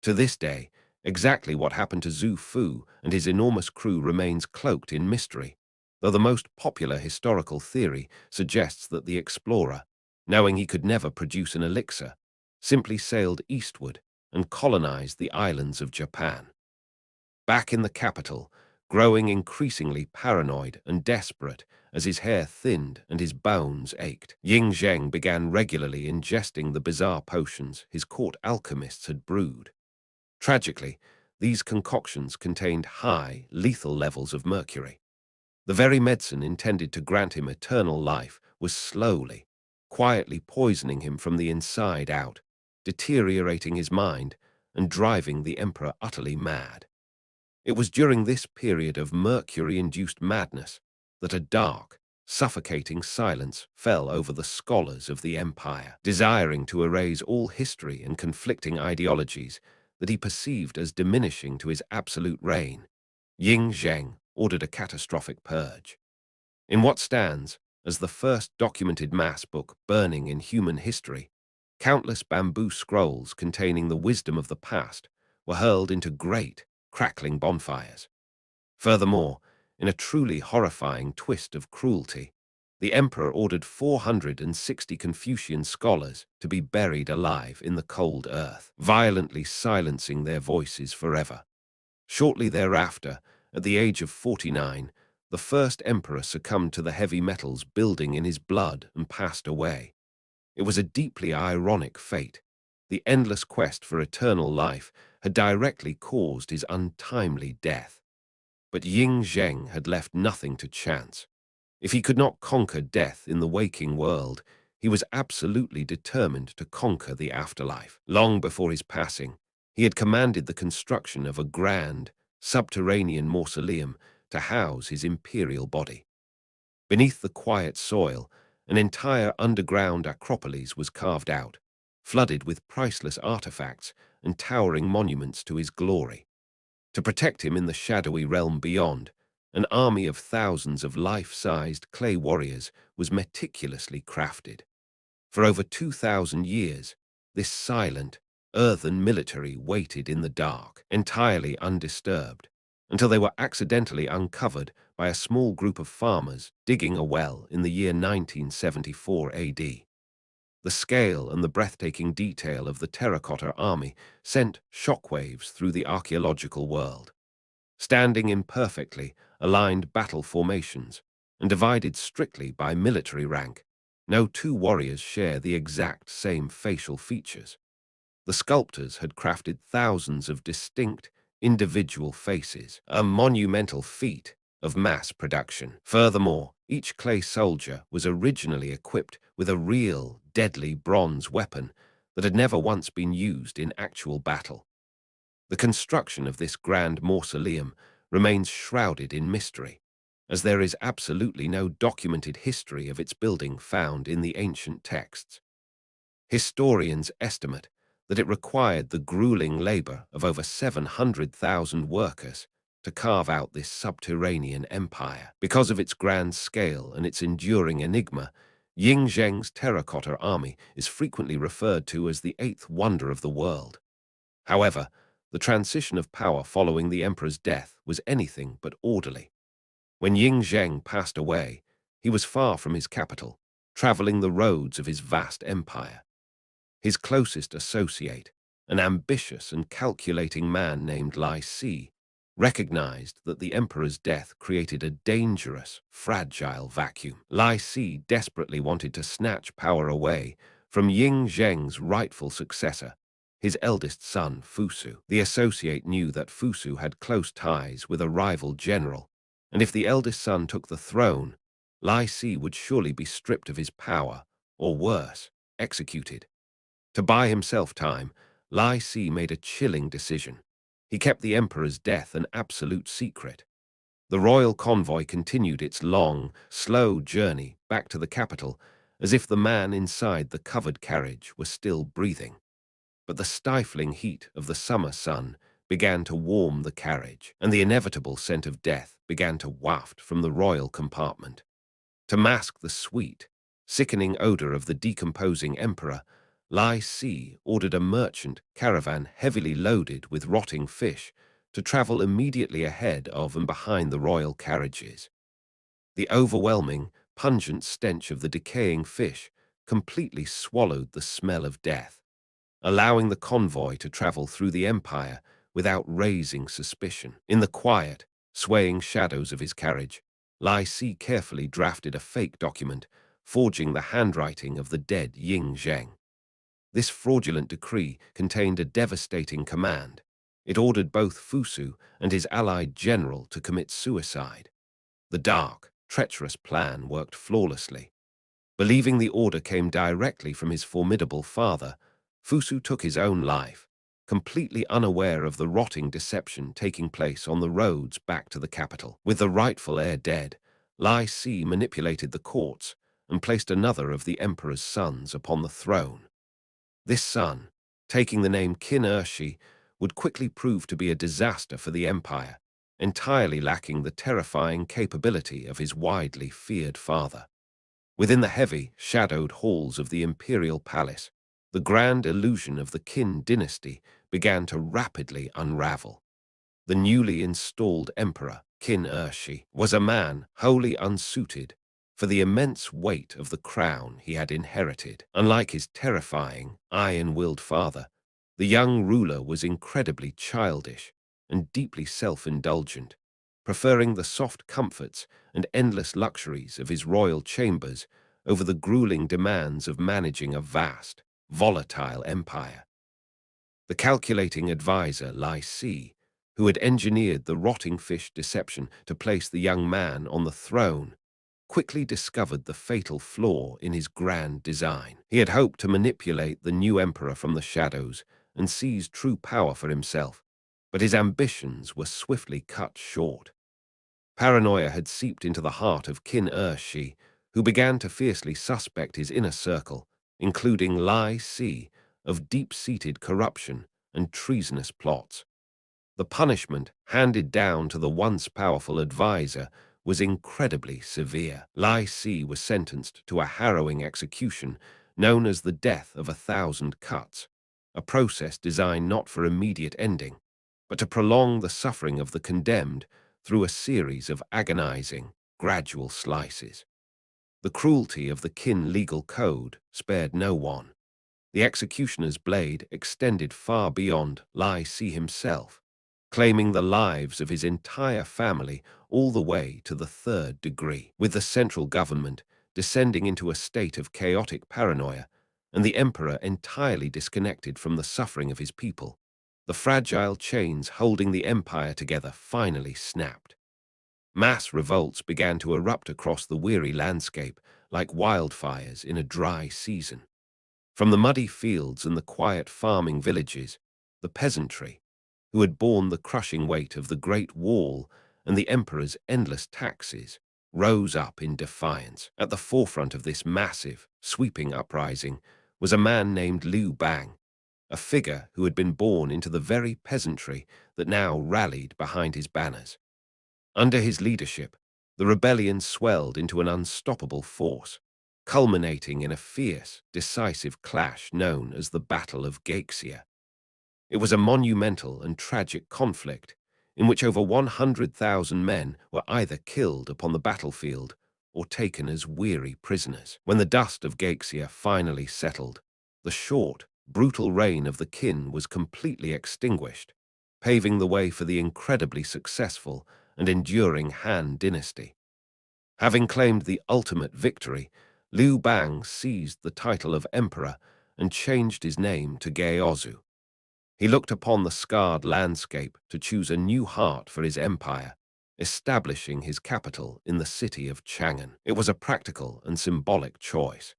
To this day, exactly what happened to Zhu Fu and his enormous crew remains cloaked in mystery, though the most popular historical theory suggests that the explorer, knowing he could never produce an elixir, simply sailed eastward and colonized the islands of Japan. Back in the capital, growing increasingly paranoid and desperate as his hair thinned and his bones ached, Ying Zheng began regularly ingesting the bizarre potions his court alchemists had brewed. Tragically, these concoctions contained high, lethal levels of mercury. The very medicine intended to grant him eternal life was slowly, quietly poisoning him from the inside out, deteriorating his mind and driving the emperor utterly mad. It was during this period of mercury-induced madness that a dark, suffocating silence fell over the scholars of the empire, desiring to erase all history and conflicting ideologies that he perceived as diminishing to his absolute reign. Ying Zheng ordered a catastrophic purge. In what stands as the first documented mass book burning in human history, countless bamboo scrolls containing the wisdom of the past were hurled into great, crackling bonfires. Furthermore, in a truly horrifying twist of cruelty, the emperor ordered 460 Confucian scholars to be buried alive in the cold earth, violently silencing their voices forever. Shortly thereafter, at the age of 49, the first emperor succumbed to the heavy metals building in his blood and passed away. It was a deeply ironic fate. The endless quest for eternal life had directly caused his untimely death. But Ying Zheng had left nothing to chance. If he could not conquer death in the waking world, he was absolutely determined to conquer the afterlife. Long before his passing, he had commanded the construction of a grand, subterranean mausoleum to house his imperial body. Beneath the quiet soil, an entire underground acropolis was carved out, flooded with priceless artifacts and towering monuments to his glory. To protect him in the shadowy realm beyond, an army of thousands of life-sized clay warriors was meticulously crafted. For over 2,000 years, this silent, earthen military waited in the dark, entirely undisturbed, until they were accidentally uncovered by a small group of farmers digging a well in the year 1974 AD. The scale and the breathtaking detail of the terracotta army sent shockwaves through the archaeological world. Standing in perfectly aligned battle formations and divided strictly by military rank, no two warriors share the exact same facial features. The sculptors had crafted thousands of distinct, individual faces, a monumental feat of mass production. Furthermore, each clay soldier was originally equipped with a real, deadly bronze weapon that had never once been used in actual battle. The construction of this grand mausoleum remains shrouded in mystery, as there is absolutely no documented history of its building found in the ancient texts. Historians estimate that it required the grueling labor of over 700,000 workers to carve out this subterranean empire. Because of its grand scale and its enduring enigma, Ying Zheng's terracotta army is frequently referred to as the eighth wonder of the world. However, the transition of power following the emperor's death was anything but orderly. When Ying Zheng passed away, he was far from his capital, traveling the roads of his vast empire. His closest associate, an ambitious and calculating man named Lai Si, recognized that the emperor's death created a dangerous, fragile vacuum. Lai Si desperately wanted to snatch power away from Ying Zheng's rightful successor, his eldest son, Fusu. The associate knew that Fusu had close ties with a rival general, and if the eldest son took the throne, Lai Si would surely be stripped of his power, or worse, executed. To buy himself time, Lai Si made a chilling decision. He kept the emperor's death an absolute secret. The royal convoy continued its long, slow journey back to the capital as if the man inside the covered carriage was still breathing. But the stifling heat of the summer sun began to warm the carriage, and the inevitable scent of death began to waft from the royal compartment. To mask the sweet, sickening odor of the decomposing emperor, Lai Si ordered a merchant caravan heavily loaded with rotting fish to travel immediately ahead of and behind the royal carriages. The overwhelming, pungent stench of the decaying fish completely swallowed the smell of death, allowing the convoy to travel through the empire without raising suspicion. In the quiet, swaying shadows of his carriage, Lai Si carefully drafted a fake document, forging the handwriting of the dead Ying Zheng. This fraudulent decree contained a devastating command. It ordered both Fusu and his allied general to commit suicide. The dark, treacherous plan worked flawlessly. Believing the order came directly from his formidable father, Fusu took his own life, completely unaware of the rotting deception taking place on the roads back to the capital. With the rightful heir dead, Lai Si manipulated the courts and placed another of the emperor's sons upon the throne. This son, taking the name Qin Ershi, would quickly prove to be a disaster for the empire, entirely lacking the terrifying capability of his widely feared father. Within the heavy, shadowed halls of the imperial palace, the grand illusion of the Qin dynasty began to rapidly unravel. The newly installed emperor, Qin Ershi, was a man wholly unsuited for the immense weight of the crown he had inherited. Unlike his terrifying, iron-willed father, the young ruler was incredibly childish and deeply self-indulgent, preferring the soft comforts and endless luxuries of his royal chambers over the grueling demands of managing a vast, volatile empire. The calculating advisor, Lai Si, who had engineered the rotting fish deception to place the young man on the throne, quickly discovered the fatal flaw in his grand design. He had hoped to manipulate the new emperor from the shadows and seize true power for himself, but his ambitions were swiftly cut short. Paranoia had seeped into the heart of Qin Ershi, who began to fiercely suspect his inner circle, including Lai Si, of deep-seated corruption and treasonous plots. The punishment handed down to the once powerful advisor was incredibly severe. Lai Si was sentenced to a harrowing execution known as the death of 1,000 cuts, a process designed not for immediate ending, but to prolong the suffering of the condemned through a series of agonizing, gradual slices. The cruelty of the Qin legal code spared no one. The executioner's blade extended far beyond Lai Si himself, claiming the lives of his entire family all the way to the third degree, with the central government descending into a state of chaotic paranoia and the emperor entirely disconnected from the suffering of his people. The fragile chains holding the empire together finally snapped. Mass revolts began to erupt across the weary landscape like wildfires in a dry season. From the muddy fields and the quiet farming villages, the peasantry, who had borne the crushing weight of the Great Wall and the emperor's endless taxes, rose up in defiance. At the forefront of this massive, sweeping uprising was a man named Liu Bang, a figure who had been born into the very peasantry that now rallied behind his banners. Under his leadership, the rebellion swelled into an unstoppable force, culminating in a fierce, decisive clash known as the Battle of Gaixia. It was a monumental and tragic conflict in which over 100,000 men were either killed upon the battlefield or taken as weary prisoners. When the dust of Gaixia finally settled, the short, brutal reign of the Qin was completely extinguished, paving the way for the incredibly successful and enduring Han dynasty. Having claimed the ultimate victory, Liu Bang seized the title of emperor and changed his name to Gaozu. He looked upon the scarred landscape to choose a new heart for his empire, establishing his capital in the city of Chang'an. It was a practical and symbolic choice.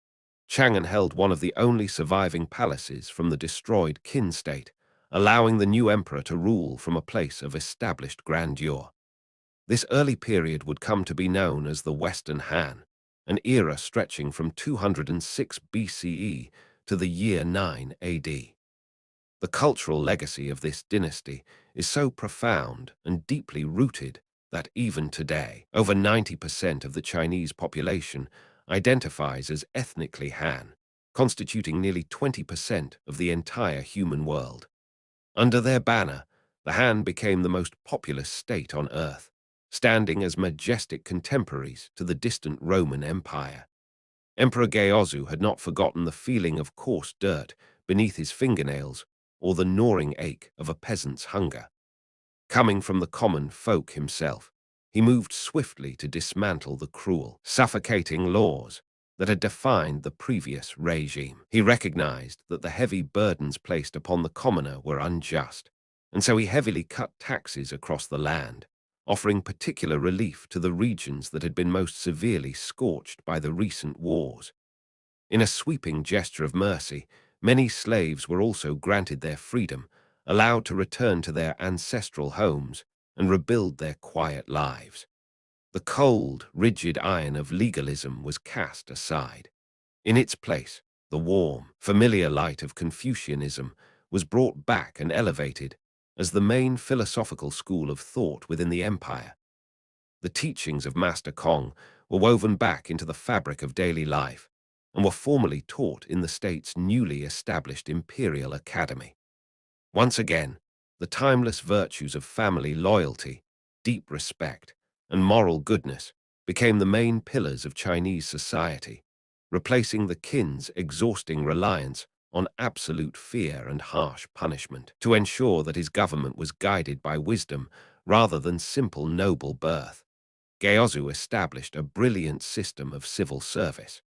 Chang'an held one of the only surviving palaces from the destroyed Qin state, allowing the new emperor to rule from a place of established grandeur. This early period would come to be known as the Western Han, an era stretching from 206 BCE to the year 9 AD. The cultural legacy of this dynasty is so profound and deeply rooted that even today, over 90% of the Chinese population identifies as ethnically Han, constituting nearly 20% of the entire human world. Under their banner, the Han became the most populous state on earth, standing as majestic contemporaries to the distant Roman Empire. Emperor Gaozu had not forgotten the feeling of coarse dirt beneath his fingernails or the gnawing ache of a peasant's hunger. Coming from the common folk himself, he moved swiftly to dismantle the cruel, suffocating laws that had defined the previous regime. He recognized that the heavy burdens placed upon the commoner were unjust, and so he heavily cut taxes across the land, offering particular relief to the regions that had been most severely scorched by the recent wars. In a sweeping gesture of mercy, many slaves were also granted their freedom, allowed to return to their ancestral homes and rebuild their quiet lives. The cold, rigid iron of legalism was cast aside. In its place, the warm, familiar light of Confucianism was brought back and elevated as the main philosophical school of thought within the empire. The teachings of Master Kong were woven back into the fabric of daily life and were formally taught in the state's newly established Imperial Academy. Once again, the timeless virtues of family loyalty, deep respect, and moral goodness became the main pillars of Chinese society, replacing the Qin's exhausting reliance on absolute fear and harsh punishment. To ensure that his government was guided by wisdom rather than simple noble birth, Gaozu established a brilliant system of civil service.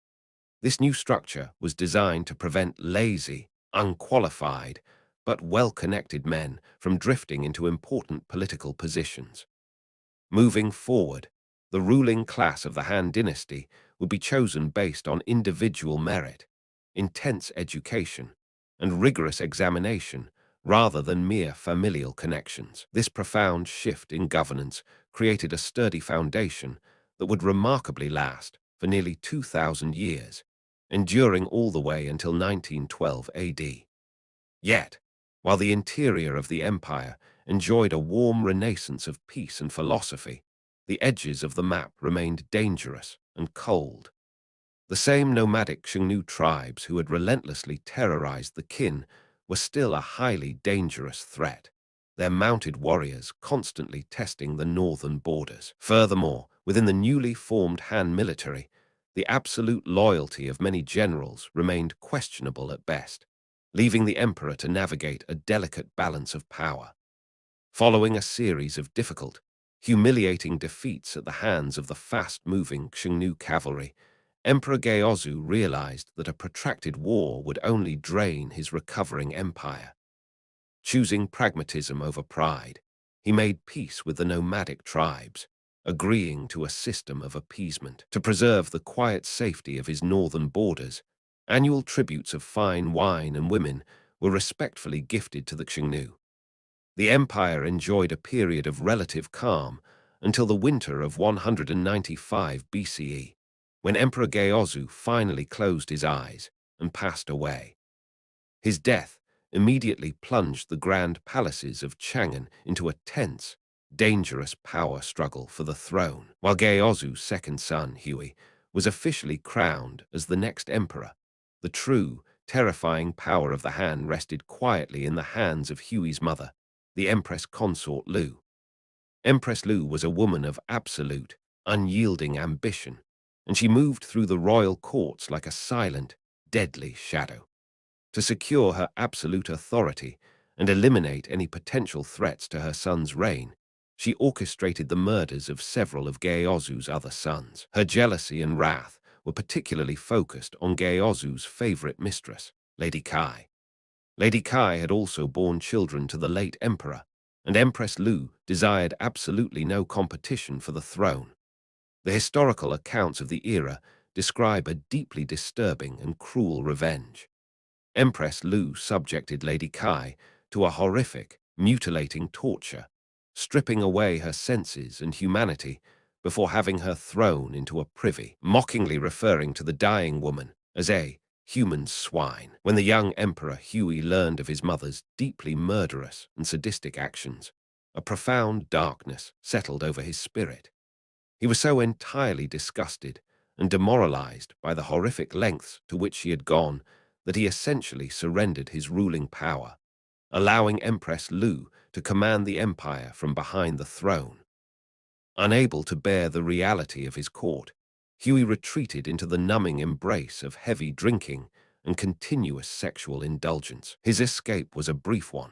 This new structure was designed to prevent lazy, unqualified, but well-connected men from drifting into important political positions. Moving forward, the ruling class of the Han dynasty would be chosen based on individual merit, intense education, and rigorous examination rather than mere familial connections. This profound shift in governance created a sturdy foundation that would remarkably last for nearly 2,000 years, enduring all the way until 1912 AD. Yet, while the interior of the empire enjoyed a warm renaissance of peace and philosophy, the edges of the map remained dangerous and cold. The same nomadic Xiongnu tribes who had relentlessly terrorized the Qin were still a highly dangerous threat, their mounted warriors constantly testing the northern borders. Furthermore, within the newly formed Han military, the absolute loyalty of many generals remained questionable at best, leaving the emperor to navigate a delicate balance of power. Following a series of difficult, humiliating defeats at the hands of the fast-moving Xiongnu cavalry, Emperor Gaozu realized that a protracted war would only drain his recovering empire. Choosing pragmatism over pride, he made peace with the nomadic tribes, agreeing to a system of appeasement. To preserve the quiet safety of his northern borders, annual tributes of fine wine and women were respectfully gifted to the Xiongnu. The empire enjoyed a period of relative calm until the winter of 195 BCE, when Emperor Gaozu finally closed his eyes and passed away. His death immediately plunged the grand palaces of Chang'an into a tense, dangerous power struggle for the throne, while Gaozu's second son, Hui, was officially crowned as the next emperor. The true, terrifying power of the Han rested quietly in the hands of Hui's mother, the Empress Consort Lu. Empress Lu was a woman of absolute, unyielding ambition, and she moved through the royal courts like a silent, deadly shadow. To secure her absolute authority and eliminate any potential threats to her son's reign, she orchestrated the murders of several of Gaozu's other sons. Her jealousy and wrath were particularly focused on Gaozu's favorite mistress, Lady Kai. Lady Kai had also borne children to the late emperor, and Empress Lu desired absolutely no competition for the throne. The historical accounts of the era describe a deeply disturbing and cruel revenge. Empress Lu subjected Lady Kai to a horrific, mutilating torture, stripping away her senses and humanity before having her thrown into a privy, mockingly referring to the dying woman as a human swine. When the young Emperor Hui learned of his mother's deeply murderous and sadistic actions, a profound darkness settled over his spirit. He was so entirely disgusted and demoralized by the horrific lengths to which she had gone that he essentially surrendered his ruling power, allowing Empress Lu to command the empire from behind the throne. Unable to bear the reality of his court, Huey retreated into the numbing embrace of heavy drinking and continuous sexual indulgence. His escape was a brief one.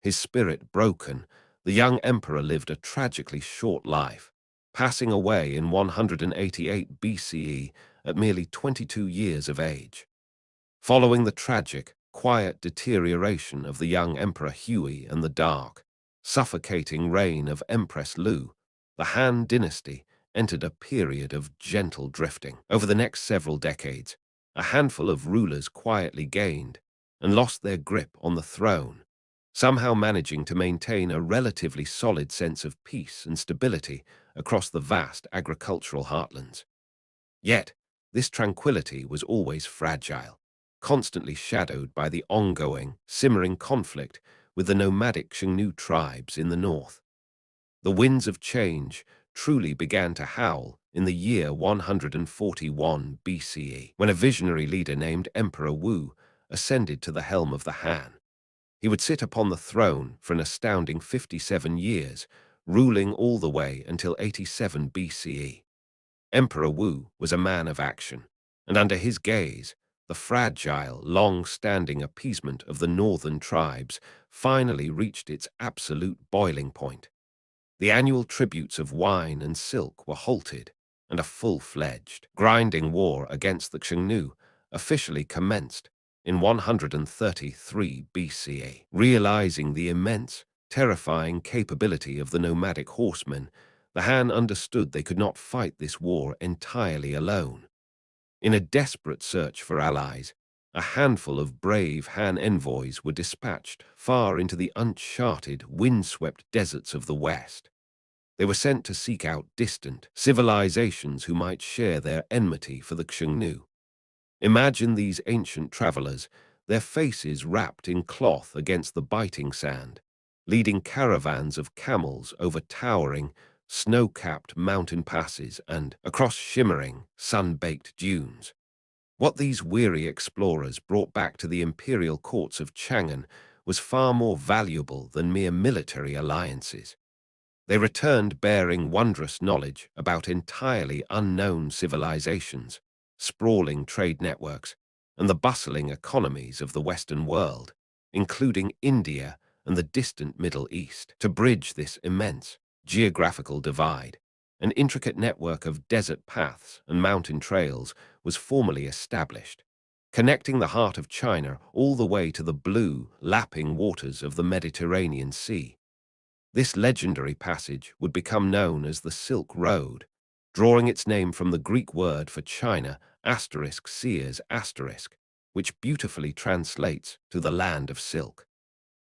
His spirit broken, the young emperor lived a tragically short life, passing away in 188 BCE at merely 22 years of age. Following the tragic, quiet deterioration of the young Emperor Hui and the dark, suffocating reign of Empress Lu, the Han dynasty entered a period of gentle drifting. Over the next several decades, a handful of rulers quietly gained and lost their grip on the throne, somehow managing to maintain a relatively solid sense of peace and stability across the vast agricultural heartlands. Yet, this tranquility was always fragile, constantly shadowed by the ongoing, simmering conflict with the nomadic Xiongnu tribes in the north. The winds of change truly began to howl in the year 141 BCE, when a visionary leader named Emperor Wu ascended to the helm of the Han. He would sit upon the throne for an astounding 57 years, ruling all the way until 87 BCE. Emperor Wu was a man of action, and under his gaze, the fragile, long-standing appeasement of the northern tribes finally reached its absolute boiling point. The annual tributes of wine and silk were halted, and a full-fledged, grinding war against the Xiongnu officially commenced in 133 BCE. Realizing the immense, terrifying capability of the nomadic horsemen, the Han understood they could not fight this war entirely alone. In a desperate search for allies, a handful of brave Han envoys were dispatched far into the uncharted, windswept deserts of the West. They were sent to seek out distant civilizations who might share their enmity for the Xiongnu. Imagine these ancient travelers, their faces wrapped in cloth against the biting sand, leading caravans of camels over towering, snow-capped mountain passes and across shimmering, sun-baked dunes. What these weary explorers brought back to the imperial courts of Chang'an was far more valuable than mere military alliances. They returned bearing wondrous knowledge about entirely unknown civilizations, sprawling trade networks, and the bustling economies of the Western world, including India and the distant Middle East. To bridge this immense geographical divide, an intricate network of desert paths and mountain trails was formally established, connecting the heart of China all the way to the blue, lapping waters of the Mediterranean Sea. This legendary passage would become known as the Silk Road, drawing its name from the Greek word for China, *Sears*, which beautifully translates to the land of silk.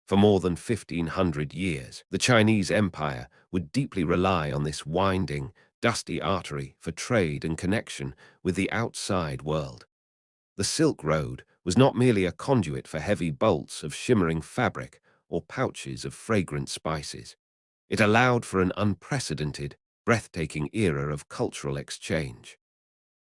For more than 1,500 years, the Chinese Empire would deeply rely on this winding, dusty artery for trade and connection with the outside world. The Silk Road was not merely a conduit for heavy bolts of shimmering fabric or pouches of fragrant spices. It allowed for an unprecedented, breathtaking era of cultural exchange.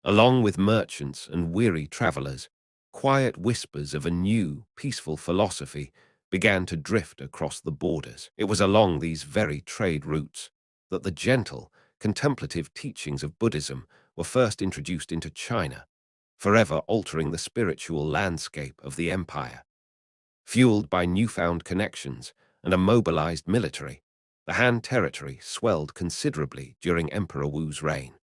Along with merchants and weary travelers, quiet whispers of a new, peaceful philosophy began to drift across the borders. It was along these very trade routes that the gentle, contemplative teachings of Buddhism were first introduced into China, forever altering the spiritual landscape of the empire. Fueled by newfound connections and a mobilized military, the Han territory swelled considerably during Emperor Wu's reign.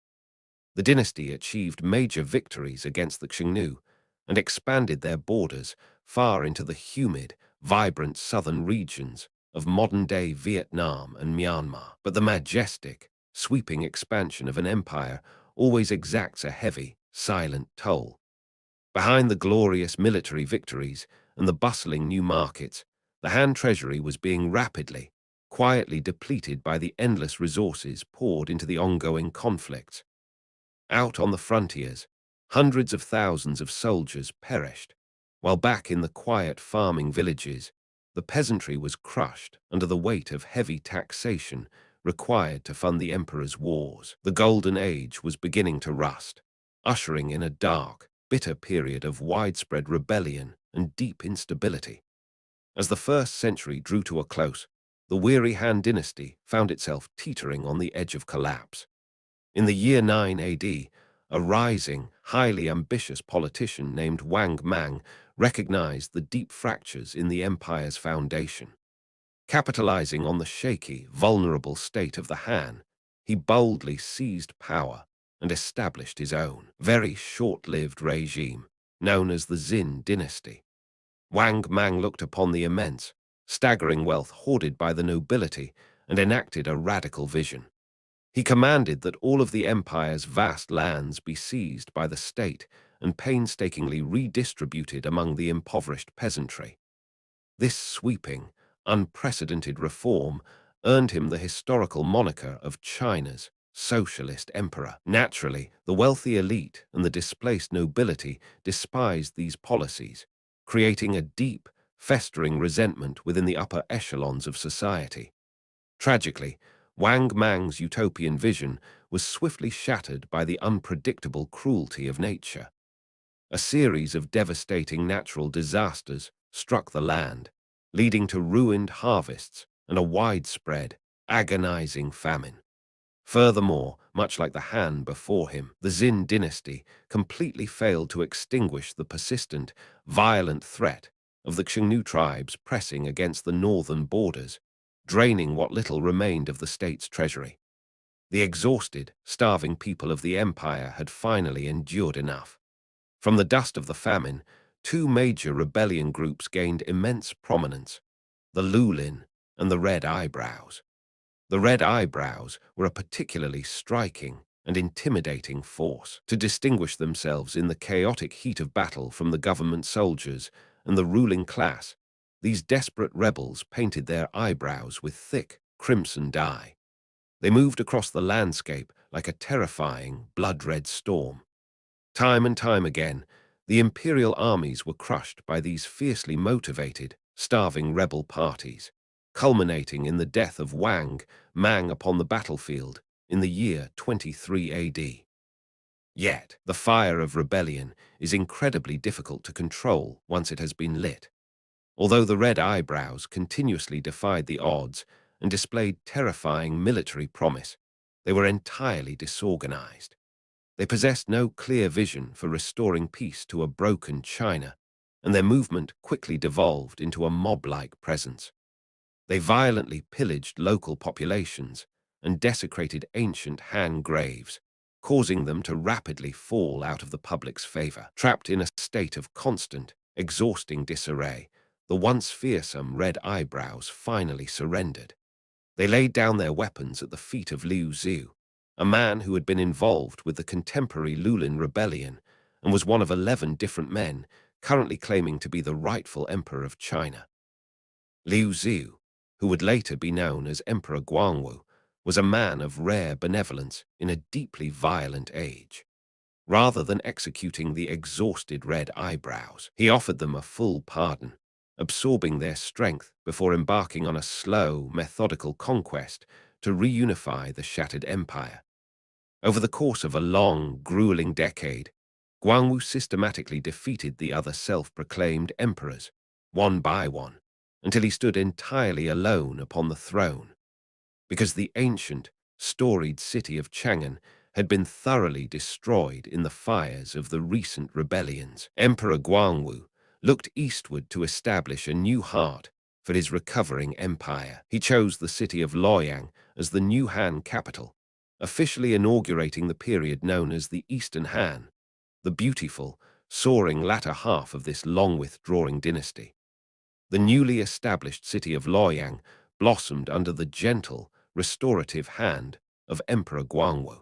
The dynasty achieved major victories against the Xiongnu and expanded their borders far into the humid, vibrant southern regions of modern-day Vietnam and Myanmar. But the majestic, sweeping expansion of an empire always exacts a heavy, silent toll. Behind the glorious military victories and the bustling new markets, the Han treasury was being rapidly, quietly depleted by the endless resources poured into the ongoing conflicts. Out on the frontiers, hundreds of thousands of soldiers perished, while back in the quiet farming villages, the peasantry was crushed under the weight of heavy taxation required to fund the emperor's wars. The Golden Age was beginning to rust, ushering in a dark, bitter period of widespread rebellion and deep instability. As the first century drew to a close, the weary Han dynasty found itself teetering on the edge of collapse. In the year 9 AD, a rising, highly ambitious politician named Wang Mang recognized the deep fractures in the empire's foundation. Capitalizing on the shaky, vulnerable state of the Han, he boldly seized power and established his own, very short-lived regime, known as the Xin dynasty. Wang Mang looked upon the immense, staggering wealth hoarded by the nobility and enacted a radical vision. He commanded that all of the empire's vast lands be seized by the state and painstakingly redistributed among the impoverished peasantry. This sweeping, unprecedented reform earned him the historical moniker of China's socialist emperor. Naturally, the wealthy elite and the displaced nobility despised these policies, creating a deep, festering resentment within the upper echelons of society. Tragically, Wang Mang's utopian vision was swiftly shattered by the unpredictable cruelty of nature. A series of devastating natural disasters struck the land, leading to ruined harvests and a widespread, agonizing famine. Furthermore, much like the Han before him, the Xin dynasty completely failed to extinguish the persistent, violent threat of the Xiongnu tribes pressing against the northern borders, draining what little remained of the state's treasury. The exhausted, starving people of the empire had finally endured enough. From the dust of the famine, two major rebellion groups gained immense prominence: the Lulin and the Red Eyebrows. The Red Eyebrows were a particularly striking and intimidating force. To distinguish themselves in the chaotic heat of battle from the government soldiers and the ruling class, these desperate rebels painted their eyebrows with thick, crimson dye. They moved across the landscape like a terrifying, blood-red storm. Time and time again, the imperial armies were crushed by these fiercely motivated, starving rebel parties, culminating in the death of Wang Mang upon the battlefield in the year 23 AD. Yet, the fire of rebellion is incredibly difficult to control once it has been lit. Although the Red Eyebrows continuously defied the odds and displayed terrifying military promise, they were entirely disorganized. They possessed no clear vision for restoring peace to a broken China, and their movement quickly devolved into a mob-like presence. They violently pillaged local populations and desecrated ancient Han graves, causing them to rapidly fall out of the public's favor. Trapped in a state of constant, exhausting disarray, the once fearsome Red Eyebrows finally surrendered. They laid down their weapons at the feet of Liu Ziu, a man who had been involved with the contemporary Lulin rebellion and was one of 11 different men currently claiming to be the rightful emperor of China. Liu Ziu, who would later be known as Emperor Guangwu, was a man of rare benevolence in a deeply violent age. Rather than executing the exhausted Red Eyebrows, he offered them a full pardon, absorbing their strength before embarking on a slow, methodical conquest to reunify the shattered empire. Over the course of a long, grueling decade, Guangwu systematically defeated the other self-proclaimed emperors, one by one, until he stood entirely alone upon the throne. Because the ancient, storied city of Chang'an had been thoroughly destroyed in the fires of the recent rebellions, Emperor Guangwu looked eastward to establish a new heart for his recovering empire. He chose the city of Luoyang as the new Han capital, officially inaugurating the period known as the Eastern Han, the beautiful, soaring latter half of this long-withdrawing dynasty. The newly established city of Luoyang blossomed under the gentle, restorative hand of Emperor Guangwu.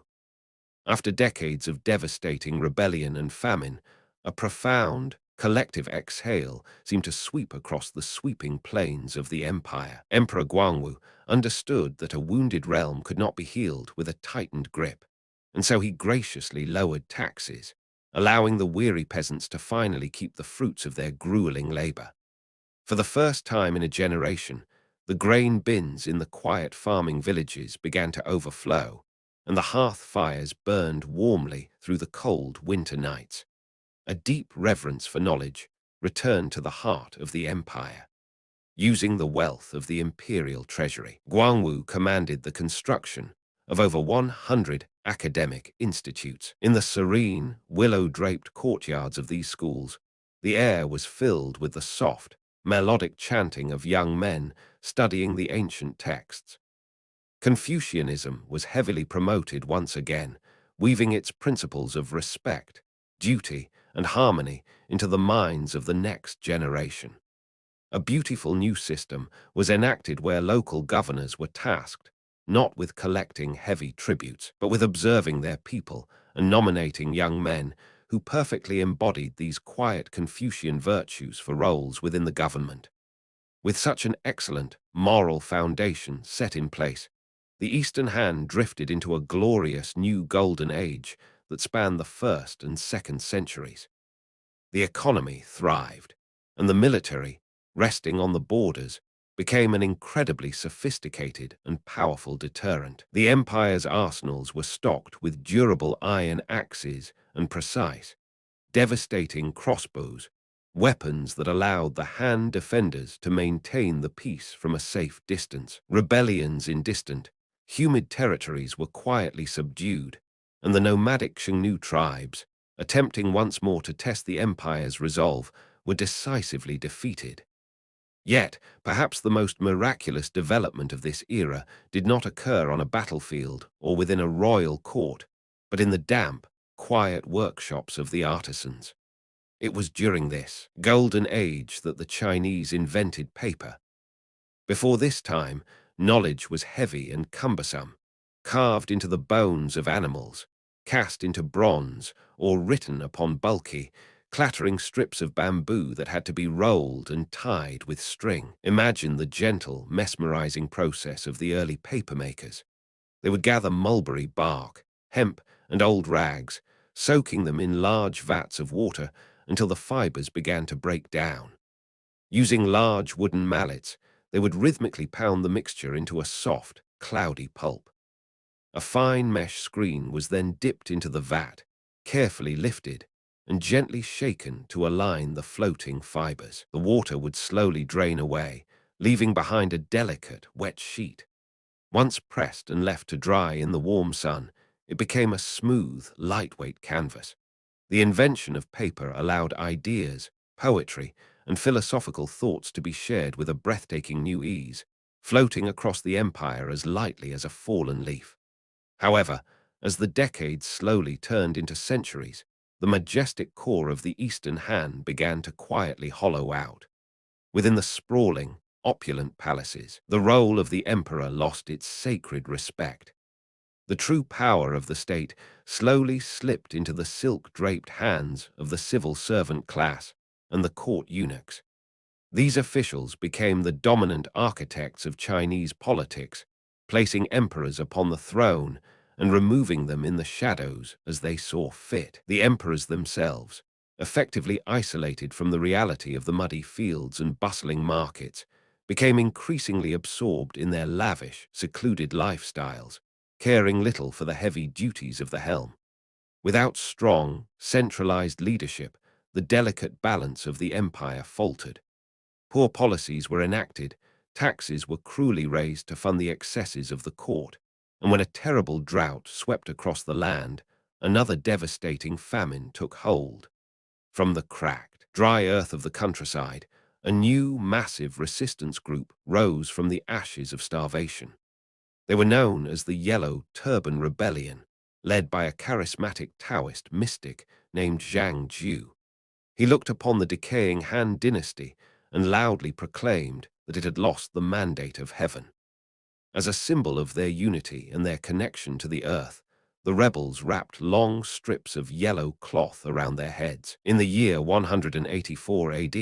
After decades of devastating rebellion and famine, a profound, collective exhale seemed to sweep across the sweeping plains of the empire. Emperor Guangwu understood that a wounded realm could not be healed with a tightened grip, and so he graciously lowered taxes, allowing the weary peasants to finally keep the fruits of their grueling labor. For the first time in a generation, the grain bins in the quiet farming villages began to overflow, and the hearth fires burned warmly through the cold winter nights. A deep reverence for knowledge returned to the heart of the empire. Using the wealth of the imperial treasury, Guangwu commanded the construction of over 100 academic institutes. In the serene, willow-draped courtyards of these schools, the air was filled with the soft, melodic chanting of young men studying the ancient texts. Confucianism was heavily promoted once again, weaving its principles of respect, duty, and harmony into the minds of the next generation. A beautiful new system was enacted where local governors were tasked not with collecting heavy tributes, but with observing their people and nominating young men who perfectly embodied these quiet Confucian virtues for roles within the government. With such an excellent moral foundation set in place, the Eastern Han drifted into a glorious new golden age that spanned the 1st and 2nd centuries. The economy thrived, and the military, resting on the borders, became an incredibly sophisticated and powerful deterrent. The empire's arsenals were stocked with durable iron axes and precise, devastating crossbows, weapons that allowed the Han defenders to maintain the peace from a safe distance. Rebellions in distant, humid territories were quietly subdued, and the nomadic Xiongnu tribes, attempting once more to test the empire's resolve, were decisively defeated. Yet, perhaps the most miraculous development of this era did not occur on a battlefield or within a royal court, but in the damp, quiet workshops of the artisans. It was during this golden age that the Chinese invented paper. Before this time, knowledge was heavy and cumbersome, carved into the bones of animals, cast into bronze, or written upon bulky, clattering strips of bamboo that had to be rolled and tied with string. Imagine the gentle, mesmerizing process of the early papermakers. They would gather mulberry bark, hemp, and old rags, soaking them in large vats of water until the fibers began to break down. Using large wooden mallets, they would rhythmically pound the mixture into a soft, cloudy pulp. A fine mesh screen was then dipped into the vat, carefully lifted, and gently shaken to align the floating fibers. The water would slowly drain away, leaving behind a delicate, wet sheet. Once pressed and left to dry in the warm sun, it became a smooth, lightweight canvas. The invention of paper allowed ideas, poetry, and philosophical thoughts to be shared with a breathtaking new ease, floating across the empire as lightly as a fallen leaf. However, as the decades slowly turned into centuries, the majestic core of the Eastern Han began to quietly hollow out. Within the sprawling, opulent palaces, the role of the emperor lost its sacred respect. The true power of the state slowly slipped into the silk-draped hands of the civil servant class and the court eunuchs. These officials became the dominant architects of Chinese politics, placing emperors upon the throne and removing them in the shadows as they saw fit. The emperors themselves, effectively isolated from the reality of the muddy fields and bustling markets, became increasingly absorbed in their lavish, secluded lifestyles, caring little for the heavy duties of the helm. Without strong, centralized leadership, the delicate balance of the empire faltered. Poor policies were enacted, taxes were cruelly raised to fund the excesses of the court, and when a terrible drought swept across the land, another devastating famine took hold. From the cracked, dry earth of the countryside, a new, massive resistance group rose from the ashes of starvation. They were known as the Yellow Turban Rebellion, led by a charismatic Taoist mystic named Zhang Ju. He looked upon the decaying Han dynasty and loudly proclaimed that it had lost the mandate of heaven. As a symbol of their unity and their connection to the earth, the rebels wrapped long strips of yellow cloth around their heads. In the year 184 AD,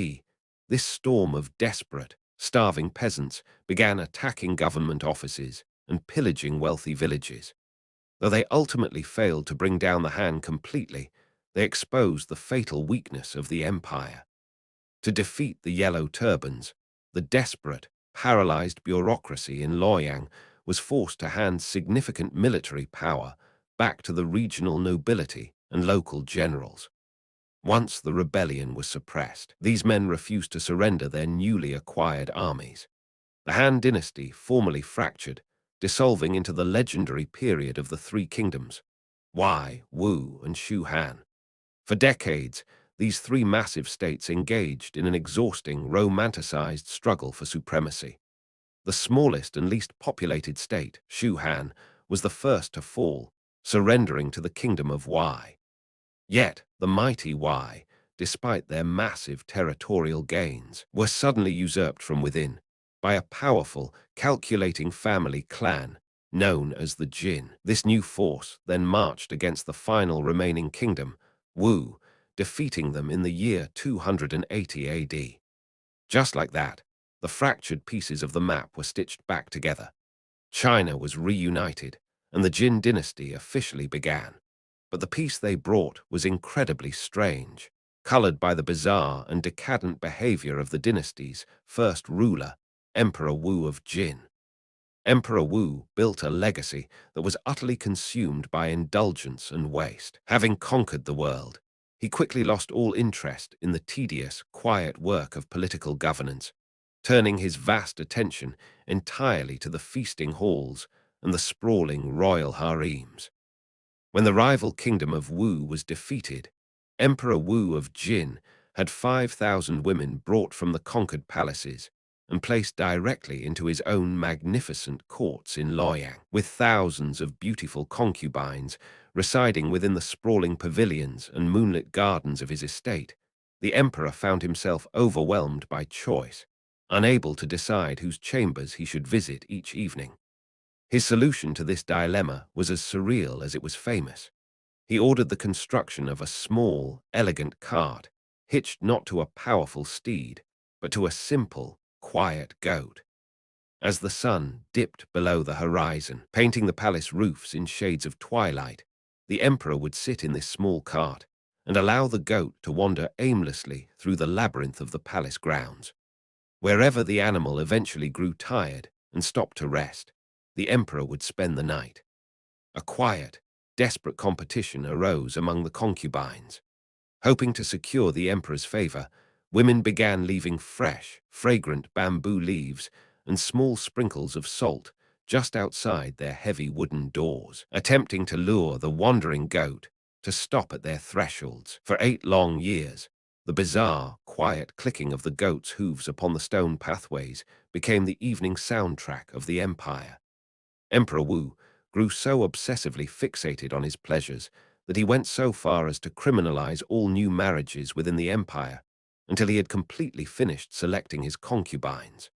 this storm of desperate, starving peasants began attacking government offices and pillaging wealthy villages. Though they ultimately failed to bring down the Han completely, they exposed the fatal weakness of the empire. To defeat the Yellow Turbans, the desperate, paralyzed bureaucracy in Luoyang was forced to hand significant military power back to the regional nobility and local generals. Once the rebellion was suppressed, these men refused to surrender their newly acquired armies. The Han dynasty formally fractured, dissolving into the legendary period of the Three Kingdoms, Wei, Wu, and Shu Han. For decades, these three massive states engaged in an exhausting, romanticized struggle for supremacy. The smallest and least populated state, Shu Han, was the first to fall, surrendering to the kingdom of Wei. Yet, the mighty Wei, despite their massive territorial gains, were suddenly usurped from within by a powerful, calculating family clan known as the Jin. This new force then marched against the final remaining kingdom, Wu, defeating them in the year 280 AD. Just like that, the fractured pieces of the map were stitched back together. China was reunited, and the Jin dynasty officially began. But the peace they brought was incredibly strange, colored by the bizarre and decadent behavior of the dynasty's first ruler, Emperor Wu of Jin. Emperor Wu built a legacy that was utterly consumed by indulgence and waste. Having conquered the world, he quickly lost all interest in the tedious, quiet work of political governance, turning his vast attention entirely to the feasting halls and the sprawling royal harems. When the rival kingdom of Wu was defeated, Emperor Wu of Jin had 5,000 women brought from the conquered palaces and placed directly into his own magnificent courts in Luoyang, with thousands of beautiful concubines residing within the sprawling pavilions and moonlit gardens of his estate. The emperor found himself overwhelmed by choice, unable to decide whose chambers he should visit each evening. His solution to this dilemma was as surreal as it was famous. He ordered the construction of a small, elegant cart, hitched not to a powerful steed, but to a simple, quiet goat. As the sun dipped below the horizon, painting the palace roofs in shades of twilight, the emperor would sit in this small cart and allow the goat to wander aimlessly through the labyrinth of the palace grounds. Wherever the animal eventually grew tired and stopped to rest, the emperor would spend the night. A quiet, desperate competition arose among the concubines. Hoping to secure the emperor's favor, women began leaving fresh, fragrant bamboo leaves and small sprinkles of salt just outside their heavy wooden doors, attempting to lure the wandering goat to stop at their thresholds. For 8 long years, the bizarre, quiet clicking of the goat's hooves upon the stone pathways became the evening soundtrack of the empire. Emperor Wu grew so obsessively fixated on his pleasures that he went so far as to criminalize all new marriages within the empire until he had completely finished selecting his concubines.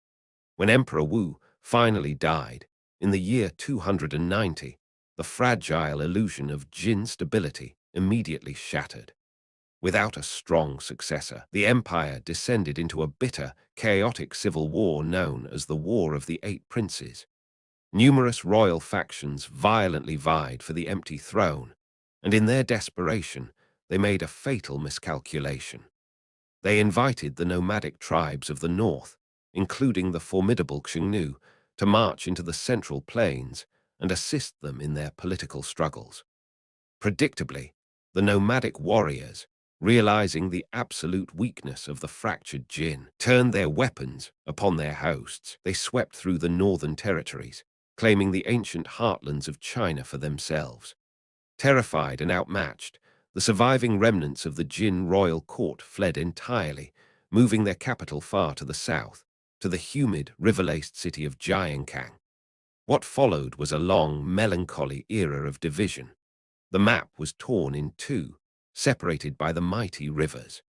When Emperor Wu finally died, in the year 290, the fragile illusion of Jin stability immediately shattered. Without a strong successor, the empire descended into a bitter, chaotic civil war known as the War of the Eight Princes. Numerous royal factions violently vied for the empty throne, and in their desperation, they made a fatal miscalculation. They invited the nomadic tribes of the north, including the formidable Xiongnu, to march into the central plains and assist them in their political struggles. Predictably, the nomadic warriors, realizing the absolute weakness of the fractured Jin, turned their weapons upon their hosts. They swept through the northern territories, claiming the ancient heartlands of China for themselves. Terrified and outmatched, the surviving remnants of the Jin royal court fled entirely, moving their capital far to the south, to the humid, river-laced city of Jiankang. What followed was a long, melancholy era of division. The map was torn in two, separated by the mighty rivers.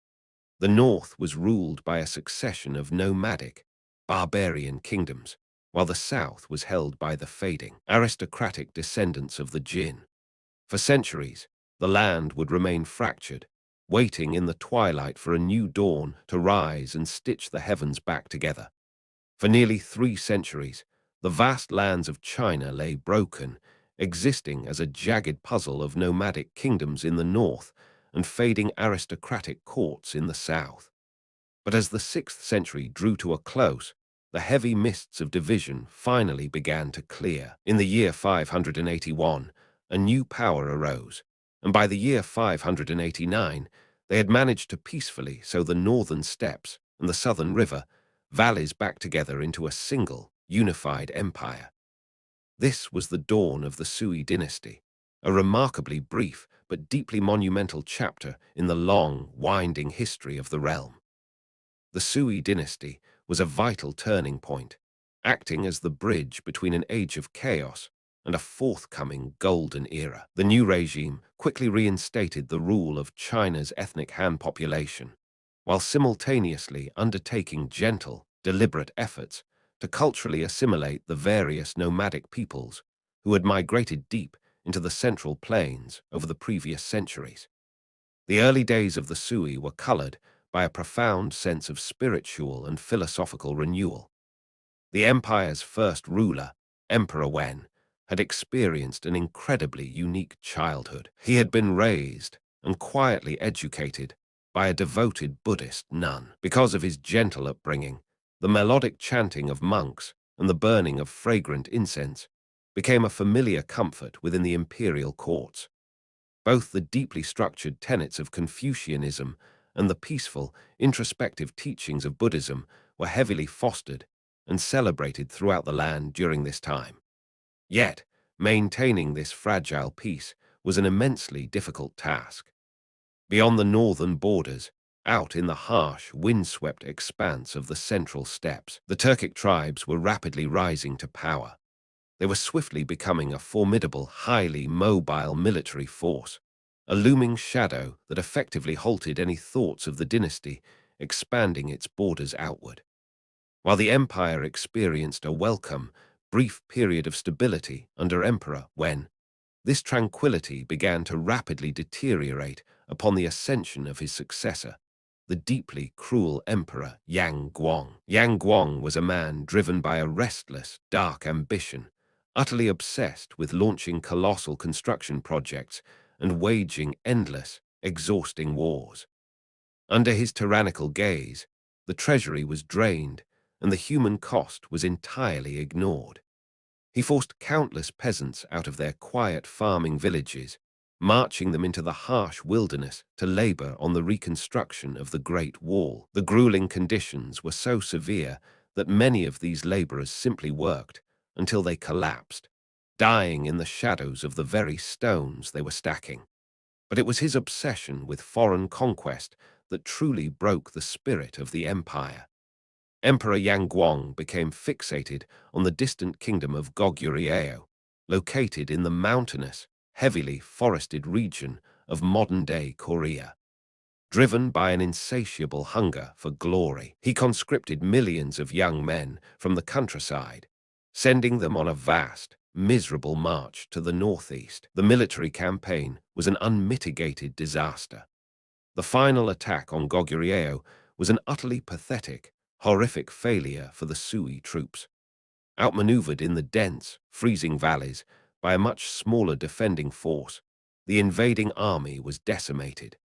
The north was ruled by a succession of nomadic, barbarian kingdoms, while the south was held by the fading, aristocratic descendants of the Jin. For centuries, the land would remain fractured, waiting in the twilight for a new dawn to rise and stitch the heavens back together. For nearly 3 centuries, the vast lands of China lay broken, existing as a jagged puzzle of nomadic kingdoms in the north and fading aristocratic courts in the south. But as the 6th century drew to a close, the heavy mists of division finally began to clear. In the year 581, a new power arose, and by the year 589, they had managed to peacefully sow the northern steppes and the southern river valleys back together into a single, unified empire. This was the dawn of the Sui dynasty, a remarkably brief but deeply monumental chapter in the long, winding history of the realm. The Sui dynasty was a vital turning point, acting as the bridge between an age of chaos and a forthcoming golden era. The new regime quickly reinstated the rule of China's ethnic Han population, while simultaneously undertaking gentle, deliberate efforts to culturally assimilate the various nomadic peoples who had migrated deep into the central plains over the previous centuries. The early days of the Sui were colored by a profound sense of spiritual and philosophical renewal. The empire's first ruler, Emperor Wen, had experienced an incredibly unique childhood. He had been raised and quietly educated by a devoted Buddhist nun. Because of his gentle upbringing, the melodic chanting of monks and the burning of fragrant incense became a familiar comfort within the imperial courts. Both the deeply structured tenets of Confucianism and the peaceful, introspective teachings of Buddhism were heavily fostered and celebrated throughout the land during this time. Yet, maintaining this fragile peace was an immensely difficult task. Beyond the northern borders, out in the harsh, windswept expanse of the central steppes, the Turkic tribes were rapidly rising to power. They were swiftly becoming a formidable, highly mobile military force, a looming shadow that effectively halted any thoughts of the dynasty expanding its borders outward. While the empire experienced a welcome, brief period of stability under Emperor Wen, this tranquility began to rapidly deteriorate upon the ascension of his successor, the deeply cruel Emperor Yang Guang. Yang Guang was a man driven by a restless, dark ambition, utterly obsessed with launching colossal construction projects and waging endless, exhausting wars. Under his tyrannical gaze, the treasury was drained and the human cost was entirely ignored. He forced countless peasants out of their quiet farming villages, marching them into the harsh wilderness to labor on the reconstruction of the Great Wall. The grueling conditions were so severe that many of these laborers simply worked until they collapsed, dying in the shadows of the very stones they were stacking. But it was his obsession with foreign conquest that truly broke the spirit of the empire. Emperor Yangguang became fixated on the distant kingdom of Goguryeo, located in the mountainous, heavily forested region of modern-day Korea. Driven by an insatiable hunger for glory, he conscripted millions of young men from the countryside, sending them on a vast, miserable march to the northeast. The military campaign was an unmitigated disaster. The final attack on Goguryeo was an utterly pathetic, horrific failure for the Sui troops. Outmaneuvered in the dense, freezing valleys by a much smaller defending force, the invading army was decimated.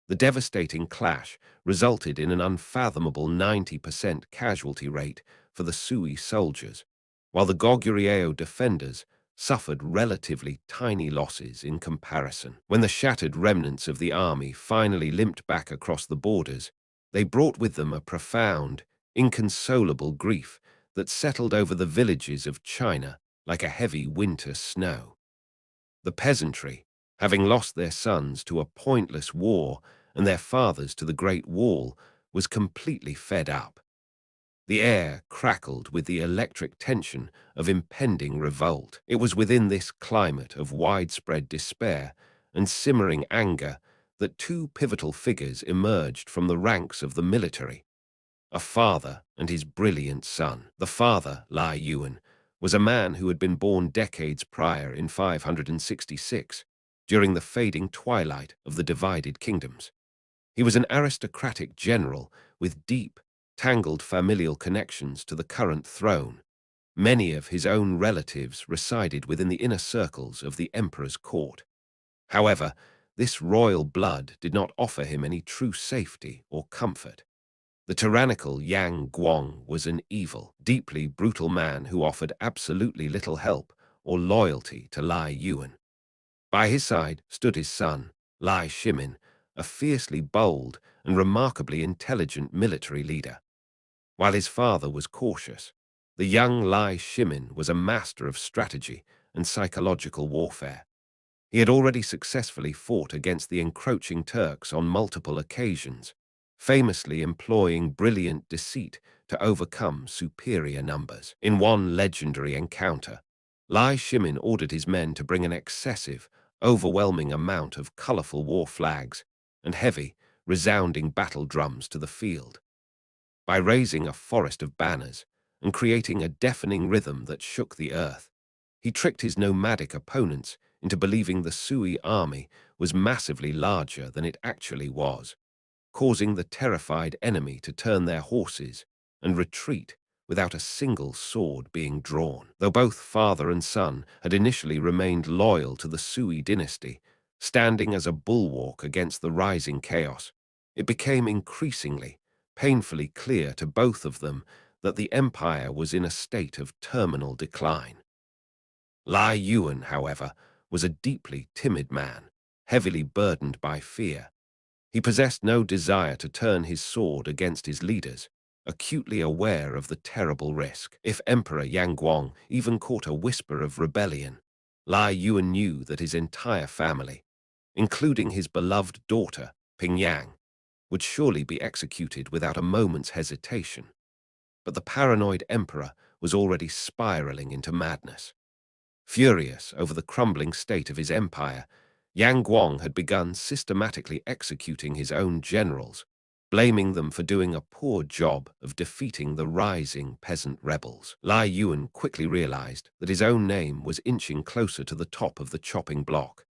The devastating clash resulted in an unfathomable 90% casualty rate for the Sui soldiers, while the Goguryeo defenders suffered relatively tiny losses in comparison. When the shattered remnants of the army finally limped back across the borders, they brought with them a profound, inconsolable grief that settled over the villages of China like a heavy winter snow. The peasantry, having lost their sons to a pointless war and their fathers to the Great Wall, was completely fed up. The air crackled with the electric tension of impending revolt. It was within this climate of widespread despair and simmering anger that two pivotal figures emerged from the ranks of the military: a father and his brilliant son. The father, Lai Yuan, was a man who had been born decades prior in 566, during the fading twilight of the divided kingdoms. He was an aristocratic general with deep, tangled familial connections to the current throne. Many of his own relatives resided within the inner circles of the emperor's court. However, this royal blood did not offer him any true safety or comfort. The tyrannical Yang Guang was an evil, deeply brutal man who offered absolutely little help or loyalty to Lai Yuan. By his side stood his son, Lai Shimin, a fiercely bold and remarkably intelligent military leader. While his father was cautious, the young Lai Shimin was a master of strategy and psychological warfare. He had already successfully fought against the encroaching Turks on multiple occasions, famously employing brilliant deceit to overcome superior numbers. In one legendary encounter, Lai Shimin ordered his men to bring an excessive, overwhelming amount of colorful war flags and heavy, resounding battle drums to the field. By raising a forest of banners and creating a deafening rhythm that shook the earth, he tricked his nomadic opponents into believing the Sui army was massively larger than it actually was, causing the terrified enemy to turn their horses and retreat without a single sword being drawn. Though both father and son had initially remained loyal to the Sui dynasty, standing as a bulwark against the rising chaos, it became increasingly, painfully clear to both of them that the empire was in a state of terminal decline. Lai Yuan, however, was a deeply timid man, heavily burdened by fear. He possessed no desire to turn his sword against his leaders, acutely aware of the terrible risk. If Emperor Yangguang even caught a whisper of rebellion, Lai Yuan knew that his entire family, including his beloved daughter, Pingyang, would surely be executed without a moment's hesitation. But the paranoid emperor was already spiraling into madness. Furious over the crumbling state of his empire, Yang Guang had begun systematically executing his own generals, blaming them for doing a poor job of defeating the rising peasant rebels. Lai Yuan quickly realized that his own name was inching closer to the top of the chopping block.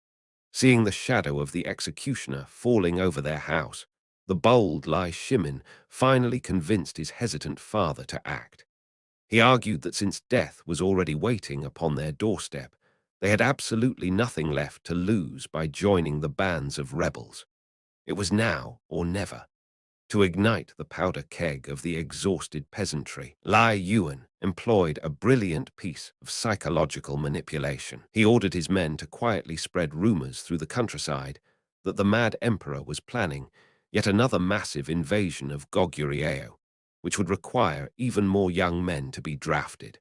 Seeing the shadow of the executioner falling over their house, the bold Lai Shimin finally convinced his hesitant father to act. He argued that since death was already waiting upon their doorstep, they had absolutely nothing left to lose by joining the bands of rebels. It was now or never. To ignite the powder keg of the exhausted peasantry, Lai Yuan employed a brilliant piece of psychological manipulation. He ordered his men to quietly spread rumors through the countryside that the mad emperor was planning yet another massive invasion of Goguryeo, which would require even more young men to be drafted.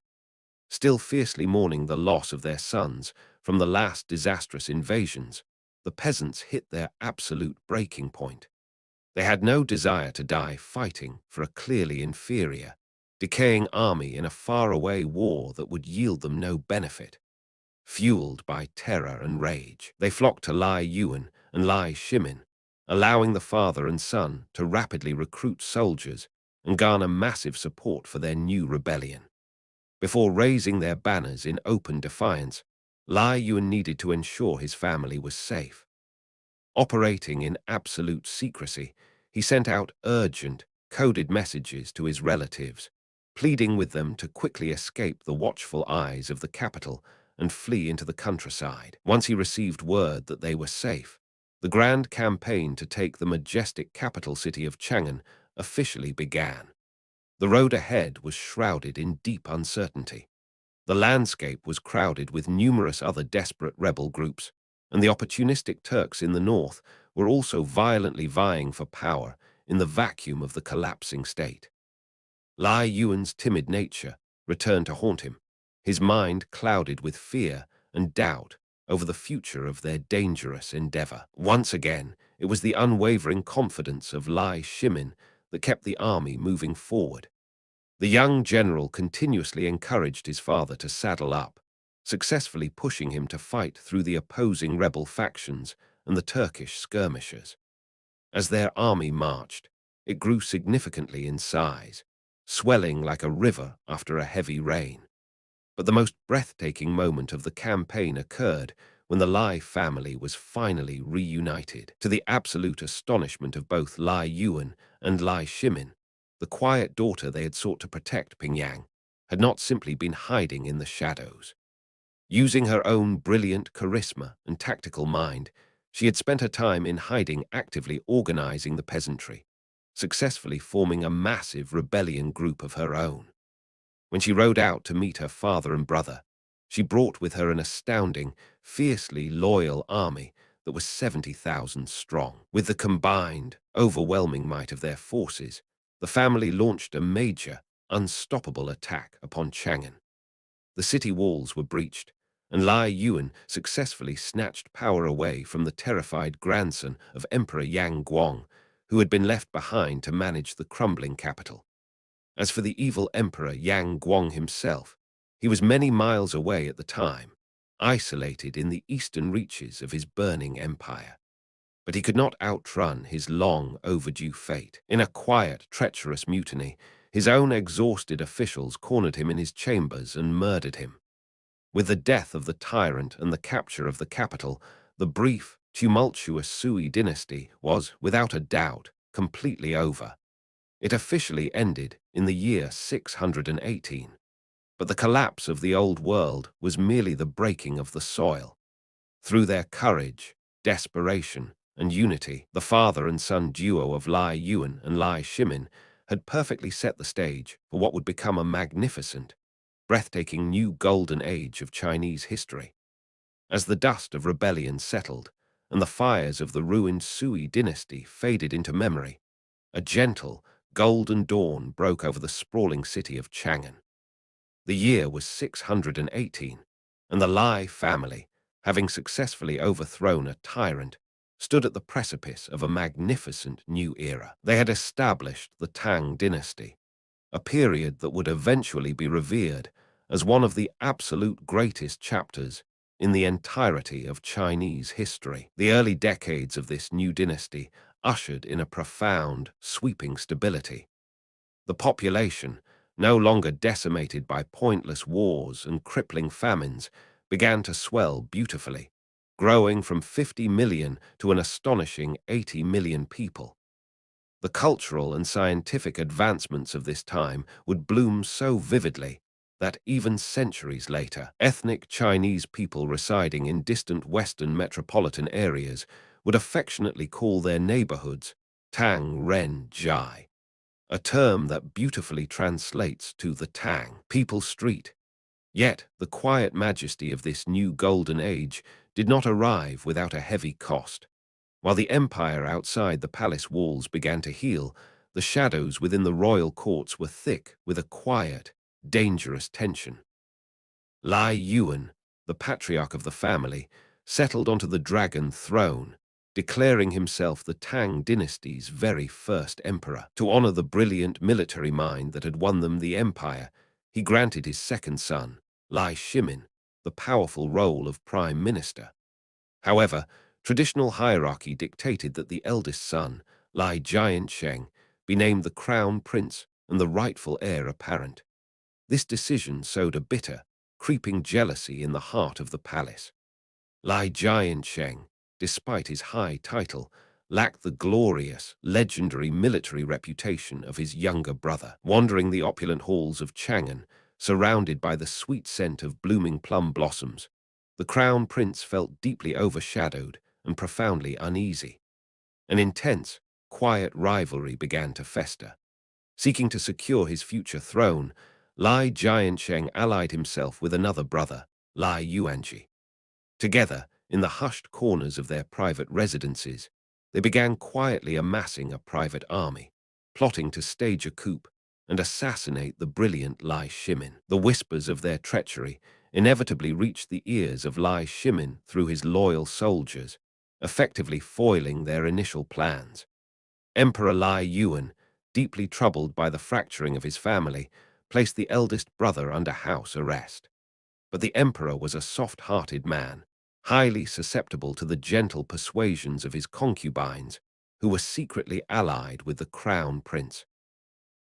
Still fiercely mourning the loss of their sons from the last disastrous invasions, the peasants hit their absolute breaking point. They had no desire to die fighting for a clearly inferior, decaying army in a faraway war that would yield them no benefit. Fueled by terror and rage, they flocked to Lai Yuan and Lai Shimin, allowing the father and son to rapidly recruit soldiers and garner massive support for their new rebellion. Before raising their banners in open defiance, Lai Yuan needed to ensure his family was safe. Operating in absolute secrecy, he sent out urgent, coded messages to his relatives, pleading with them to quickly escape the watchful eyes of the capital and flee into the countryside. Once he received word that they were safe, the grand campaign to take the majestic capital city of Chang'an officially began. The road ahead was shrouded in deep uncertainty. The landscape was crowded with numerous other desperate rebel groups, and the opportunistic Turks in the north were also violently vying for power in the vacuum of the collapsing state. Lai Yuan's timid nature returned to haunt him, his mind clouded with fear and doubt over the future of their dangerous endeavor. Once again, it was the unwavering confidence of Lai Shimin that kept the army moving forward. The young general continuously encouraged his father to saddle up, successfully pushing him to fight through the opposing rebel factions and the Turkish skirmishers. As their army marched, it grew significantly in size, swelling like a river after a heavy rain. But the most breathtaking moment of the campaign occurred when the Lai family was finally reunited. To the absolute astonishment of both Lai Yuan and Lai Shimin, the quiet daughter they had sought to protect, Pingyang, had not simply been hiding in the shadows. Using her own brilliant charisma and tactical mind, she had spent her time in hiding, actively organizing the peasantry, successfully forming a massive rebellion group of her own. When she rode out to meet her father and brother, she brought with her an astounding, fiercely loyal army that was 70,000 strong. With the combined, overwhelming might of their forces, the family launched a major, unstoppable attack upon Chang'an. The city walls were breached, and Lai Yuan successfully snatched power away from the terrified grandson of Emperor Yang Guang, who had been left behind to manage the crumbling capital. As for the evil Emperor Yang Guang himself, he was many miles away at the time, isolated in the eastern reaches of his burning empire. But he could not outrun his long overdue fate. In a quiet, treacherous mutiny, his own exhausted officials cornered him in his chambers and murdered him. With the death of the tyrant and the capture of the capital, the brief, tumultuous Sui dynasty was, without a doubt, completely over. It officially ended in the year 618. But the collapse of the old world was merely the breaking of the soil. Through their courage, desperation, and unity, the father and son duo of Lai Yuan and Lai Shimin had perfectly set the stage for what would become a magnificent, breathtaking new golden age of Chinese history. As the dust of rebellion settled and the fires of the ruined Sui dynasty faded into memory, a gentle, golden dawn broke over the sprawling city of Chang'an. The year was 618, and the Lai family, having successfully overthrown a tyrant, stood at the precipice of a magnificent new era. They had established the Tang dynasty, a period that would eventually be revered as one of the absolute greatest chapters in the entirety of Chinese history. The early decades of this new dynasty ushered in a profound, sweeping stability. The population, no longer decimated by pointless wars and crippling famines, began to swell beautifully, growing from 50 million to an astonishing 80 million people. The cultural and scientific advancements of this time would bloom so vividly that even centuries later, ethnic Chinese people residing in distant Western metropolitan areas would affectionately call their neighborhoods Tang Ren Jai, a term that beautifully translates to the Tang, People Street. Yet the quiet majesty of this new golden age did not arrive without a heavy cost. While the empire outside the palace walls began to heal, the shadows within the royal courts were thick with a quiet, dangerous tension. Lai Yuan, the patriarch of the family, settled onto the dragon throne, declaring himself the Tang dynasty's very first emperor. To honor the brilliant military mind that had won them the empire, he granted his second son, Lai Shimin, the powerful role of prime minister. However, traditional hierarchy dictated that the eldest son, Lai Jiansheng, be named the crown prince and the rightful heir apparent. This decision sowed a bitter, creeping jealousy in the heart of the palace. Lai Jiansheng, despite his high title, lacked the glorious, legendary military reputation of his younger brother. Wandering the opulent halls of Chang'an, surrounded by the sweet scent of blooming plum blossoms, the crown prince felt deeply overshadowed and profoundly uneasy. An intense, quiet rivalry began to fester. Seeking to secure his future throne, Lai Jiansheng allied himself with another brother, Lai Yuanji. Together, in the hushed corners of their private residences, they began quietly amassing a private army, plotting to stage a coup and assassinate the brilliant Lai Shimin. The whispers of their treachery inevitably reached the ears of Lai Shimin through his loyal soldiers, effectively foiling their initial plans. Emperor Lai Yuan, deeply troubled by the fracturing of his family, placed the eldest brother under house arrest. But the emperor was a soft-hearted man, highly susceptible to the gentle persuasions of his concubines, who were secretly allied with the crown prince.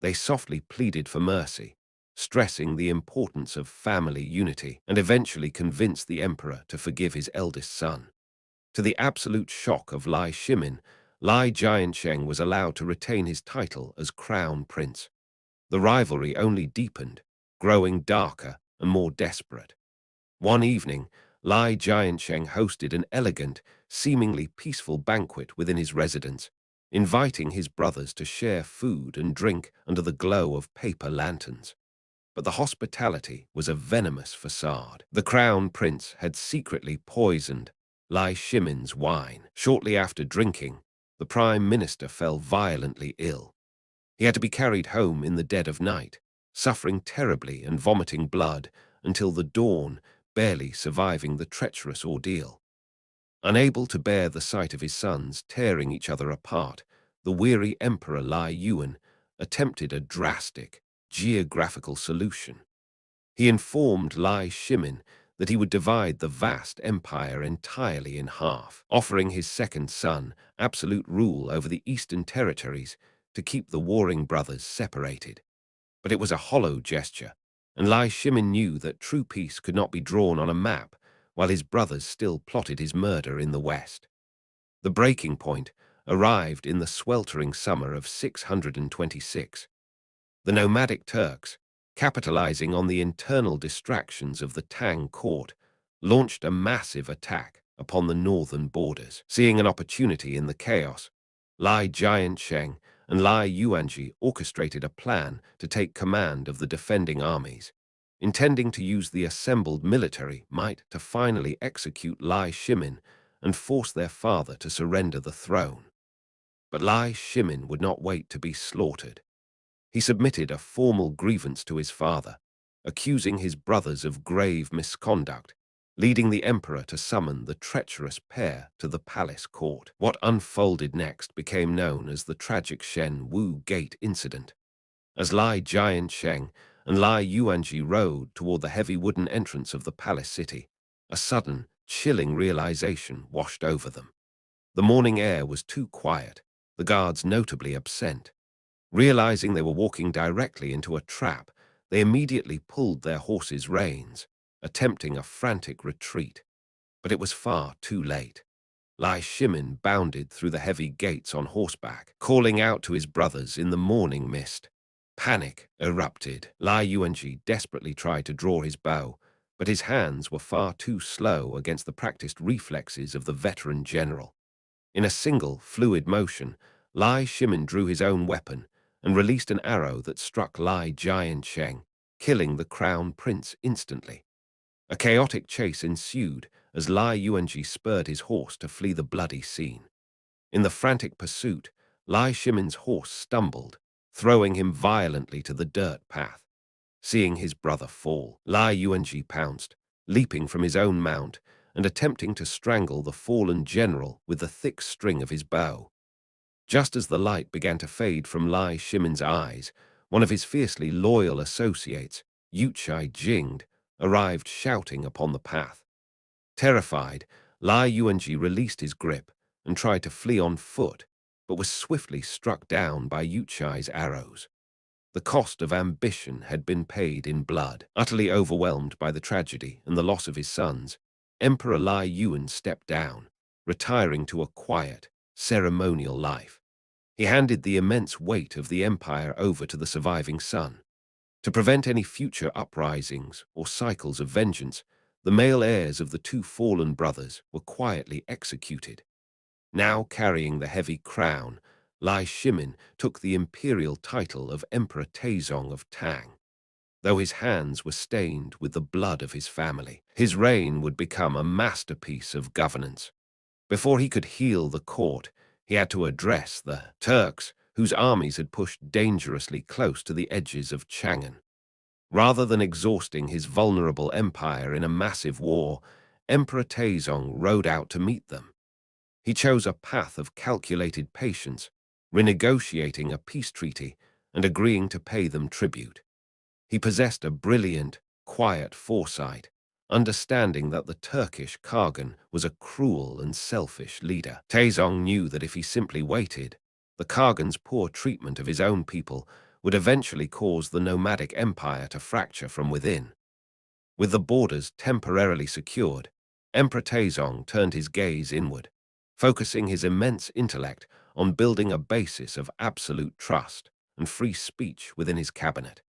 They softly pleaded for mercy, stressing the importance of family unity, and eventually convinced the emperor to forgive his eldest son. To the absolute shock of Lai Shimin, Lai Jiansheng was allowed to retain his title as crown prince. The rivalry only deepened, growing darker and more desperate. One evening, Lai Jiansheng hosted an elegant, seemingly peaceful banquet within his residence, inviting his brothers to share food and drink under the glow of paper lanterns. But the hospitality was a venomous facade. The crown prince had secretly poisoned Lai Shimin's wine. Shortly after drinking, the prime minister fell violently ill. He had to be carried home in the dead of night, suffering terribly and vomiting blood until the dawn, barely surviving the treacherous ordeal. Unable to bear the sight of his sons tearing each other apart, the weary Emperor Lai Yuan attempted a drastic, geographical solution. He informed Lai Shimin that he would divide the vast empire entirely in half, offering his second son absolute rule over the eastern territories to keep the warring brothers separated. But it was a hollow gesture, and Lai Shimin knew that true peace could not be drawn on a map while his brothers still plotted his murder in the west. The breaking point arrived in the sweltering summer of 626. The nomadic Turks, capitalizing on the internal distractions of the Tang court, launched a massive attack upon the northern borders. Seeing an opportunity in the chaos, Lai Jiansheng and Lai Yuanji orchestrated a plan to take command of the defending armies, intending to use the assembled military might to finally execute Lai Shimin and force their father to surrender the throne. But Lai Shimin would not wait to be slaughtered. He submitted a formal grievance to his father, accusing his brothers of grave misconduct, leading the emperor to summon the treacherous pair to the palace court. What unfolded next became known as the tragic Shen Wu Gate incident. As Lai Jiansheng and Lai Yuanji rode toward the heavy wooden entrance of the palace city, a sudden, chilling realization washed over them. The morning air was too quiet, the guards notably absent. Realizing they were walking directly into a trap, they immediately pulled their horses' reins, attempting a frantic retreat. But it was far too late. Lai Shimin bounded through the heavy gates on horseback, calling out to his brothers in the morning mist. Panic erupted. Lai Yuanji desperately tried to draw his bow, but his hands were far too slow against the practiced reflexes of the veteran general. In a single, fluid motion, Lai Shimin drew his own weapon and released an arrow that struck Lai Jiansheng, killing the crown prince instantly. A chaotic chase ensued as Lai Yuanji spurred his horse to flee the bloody scene. In the frantic pursuit, Lai Shimin's horse stumbled, throwing him violently to the dirt path. Seeing his brother fall, Lai Yuanji pounced, leaping from his own mount and attempting to strangle the fallen general with the thick string of his bow. Just as the light began to fade from Lai Shimin's eyes, one of his fiercely loyal associates, Yuchai Jinged, arrived shouting upon the path. Terrified, Lai Yuanji released his grip and tried to flee on foot, but was swiftly struck down by Yuchai's arrows. The cost of ambition had been paid in blood. Utterly overwhelmed by the tragedy and the loss of his sons, Emperor Lai Yuan stepped down, retiring to a quiet, ceremonial life. He handed the immense weight of the empire over to the surviving son. To prevent any future uprisings or cycles of vengeance, the male heirs of the two fallen brothers were quietly executed. Now carrying the heavy crown, Lai Shimin took the imperial title of Emperor Taizong of Tang. Though his hands were stained with the blood of his family, his reign would become a masterpiece of governance. Before he could heal the court, he had to address the Turks, whose armies had pushed dangerously close to the edges of Chang'an. Rather than exhausting his vulnerable empire in a massive war, Emperor Taizong rode out to meet them. He chose a path of calculated patience, renegotiating a peace treaty and agreeing to pay them tribute. He possessed a brilliant, quiet foresight, understanding that the Turkish Khagan was a cruel and selfish leader. Taizong knew that if he simply waited, the Khagan's poor treatment of his own people would eventually cause the nomadic empire to fracture from within. With the borders temporarily secured, Emperor Taizong turned his gaze inward, focusing his immense intellect on building a basis of absolute trust and free speech within his cabinet.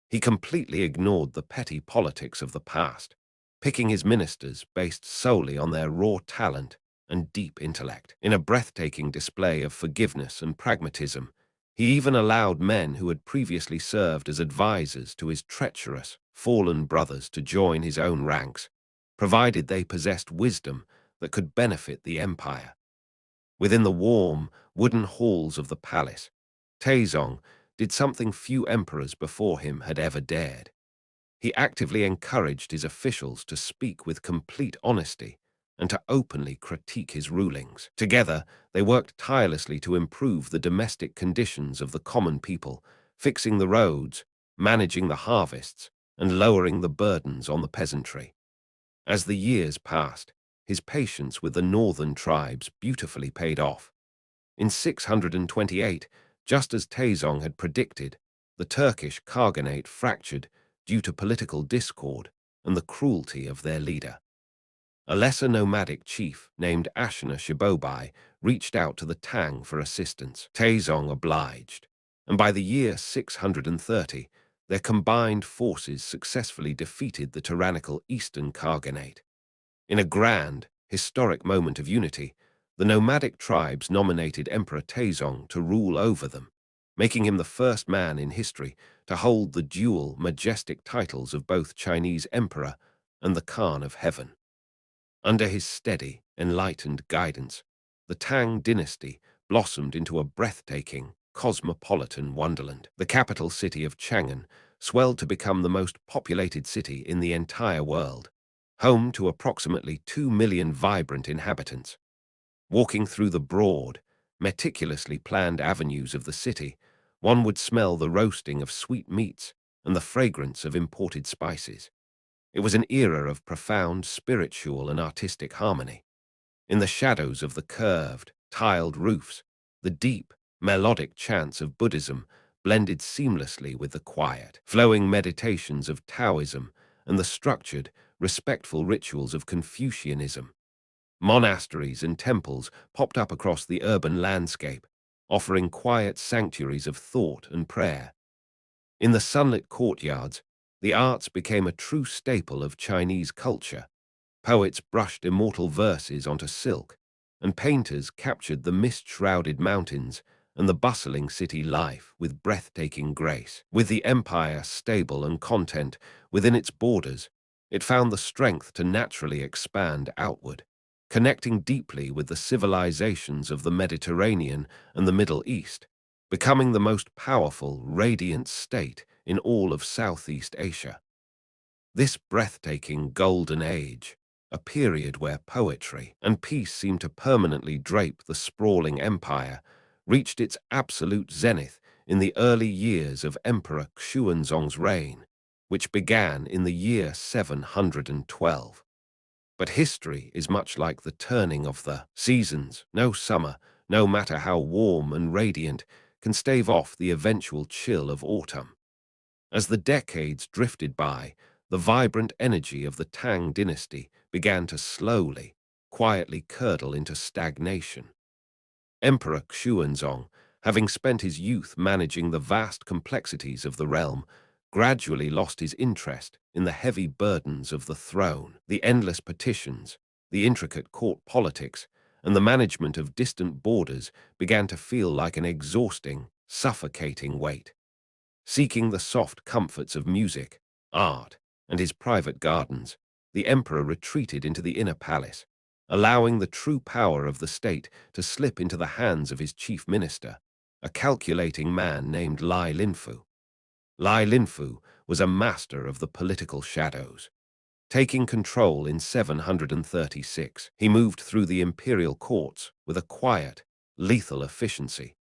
He completely ignored the petty politics of the past, picking his ministers based solely on their raw talent and deep intellect. In a breathtaking display of forgiveness and pragmatism, he even allowed men who had previously served as advisors to his treacherous, fallen brothers to join his own ranks, provided they possessed wisdom that could benefit the empire. Within the warm, wooden halls of the palace, Taizong did something few emperors before him had ever dared. He actively encouraged his officials to speak with complete honesty and to openly critique his rulings. Together, they worked tirelessly to improve the domestic conditions of the common people, fixing the roads, managing the harvests, and lowering the burdens on the peasantry. As the years passed, his patience with the northern tribes beautifully paid off. In 628, just as Taizong had predicted, the Turkish Khaganate fractured due to political discord and the cruelty of their leader. A lesser nomadic chief named Ashina Shibobai reached out to the Tang for assistance. Taizong obliged, and by the year 630, their combined forces successfully defeated the tyrannical Eastern Khaganate. In a grand, historic moment of unity, the nomadic tribes nominated Emperor Taizong to rule over them, making him the first man in history to hold the dual, majestic titles of both Chinese emperor and the Khan of Heaven. Under his steady, enlightened guidance, the Tang dynasty blossomed into a breathtaking, cosmopolitan wonderland. The capital city of Chang'an swelled to become the most populated city in the entire world, home to approximately 2 million vibrant inhabitants. Walking through the broad, meticulously planned avenues of the city, one would smell the roasting of sweet meats and the fragrance of imported spices. It was an era of profound spiritual and artistic harmony. In the shadows of the curved, tiled roofs, the deep, melodic chants of Buddhism blended seamlessly with the quiet, flowing meditations of Taoism and the structured, respectful rituals of Confucianism. Monasteries and temples popped up across the urban landscape, offering quiet sanctuaries of thought and prayer. In the sunlit courtyards, the arts became a true staple of Chinese culture. Poets brushed immortal verses onto silk, and painters captured the mist-shrouded mountains and the bustling city life with breathtaking grace. With the empire stable and content within its borders, it found the strength to naturally expand outward, connecting deeply with the civilizations of the Mediterranean and the Middle East, becoming the most powerful, radiant state in all of Southeast Asia. This breathtaking golden age, a period where poetry and peace seemed to permanently drape the sprawling empire, reached its absolute zenith in the early years of Emperor Xuanzong's reign, which began in the year 712. But history is much like the turning of the seasons. No summer, no matter how warm and radiant, can stave off the eventual chill of autumn. As the decades drifted by, the vibrant energy of the Tang dynasty began to slowly, quietly curdle into stagnation. Emperor Xuanzong, having spent his youth managing the vast complexities of the realm, gradually lost his interest in the heavy burdens of the throne, the endless petitions, the intricate court politics, and the management of distant borders began to feel like an exhausting, suffocating weight. Seeking the soft comforts of music, art, and his private gardens, the emperor retreated into the inner palace, allowing the true power of the state to slip into the hands of his chief minister, a calculating man named Lai Linfu. Lai Linfu was a master of the political shadows. Taking control in 736, he moved through the imperial courts with a quiet, lethal efficiency,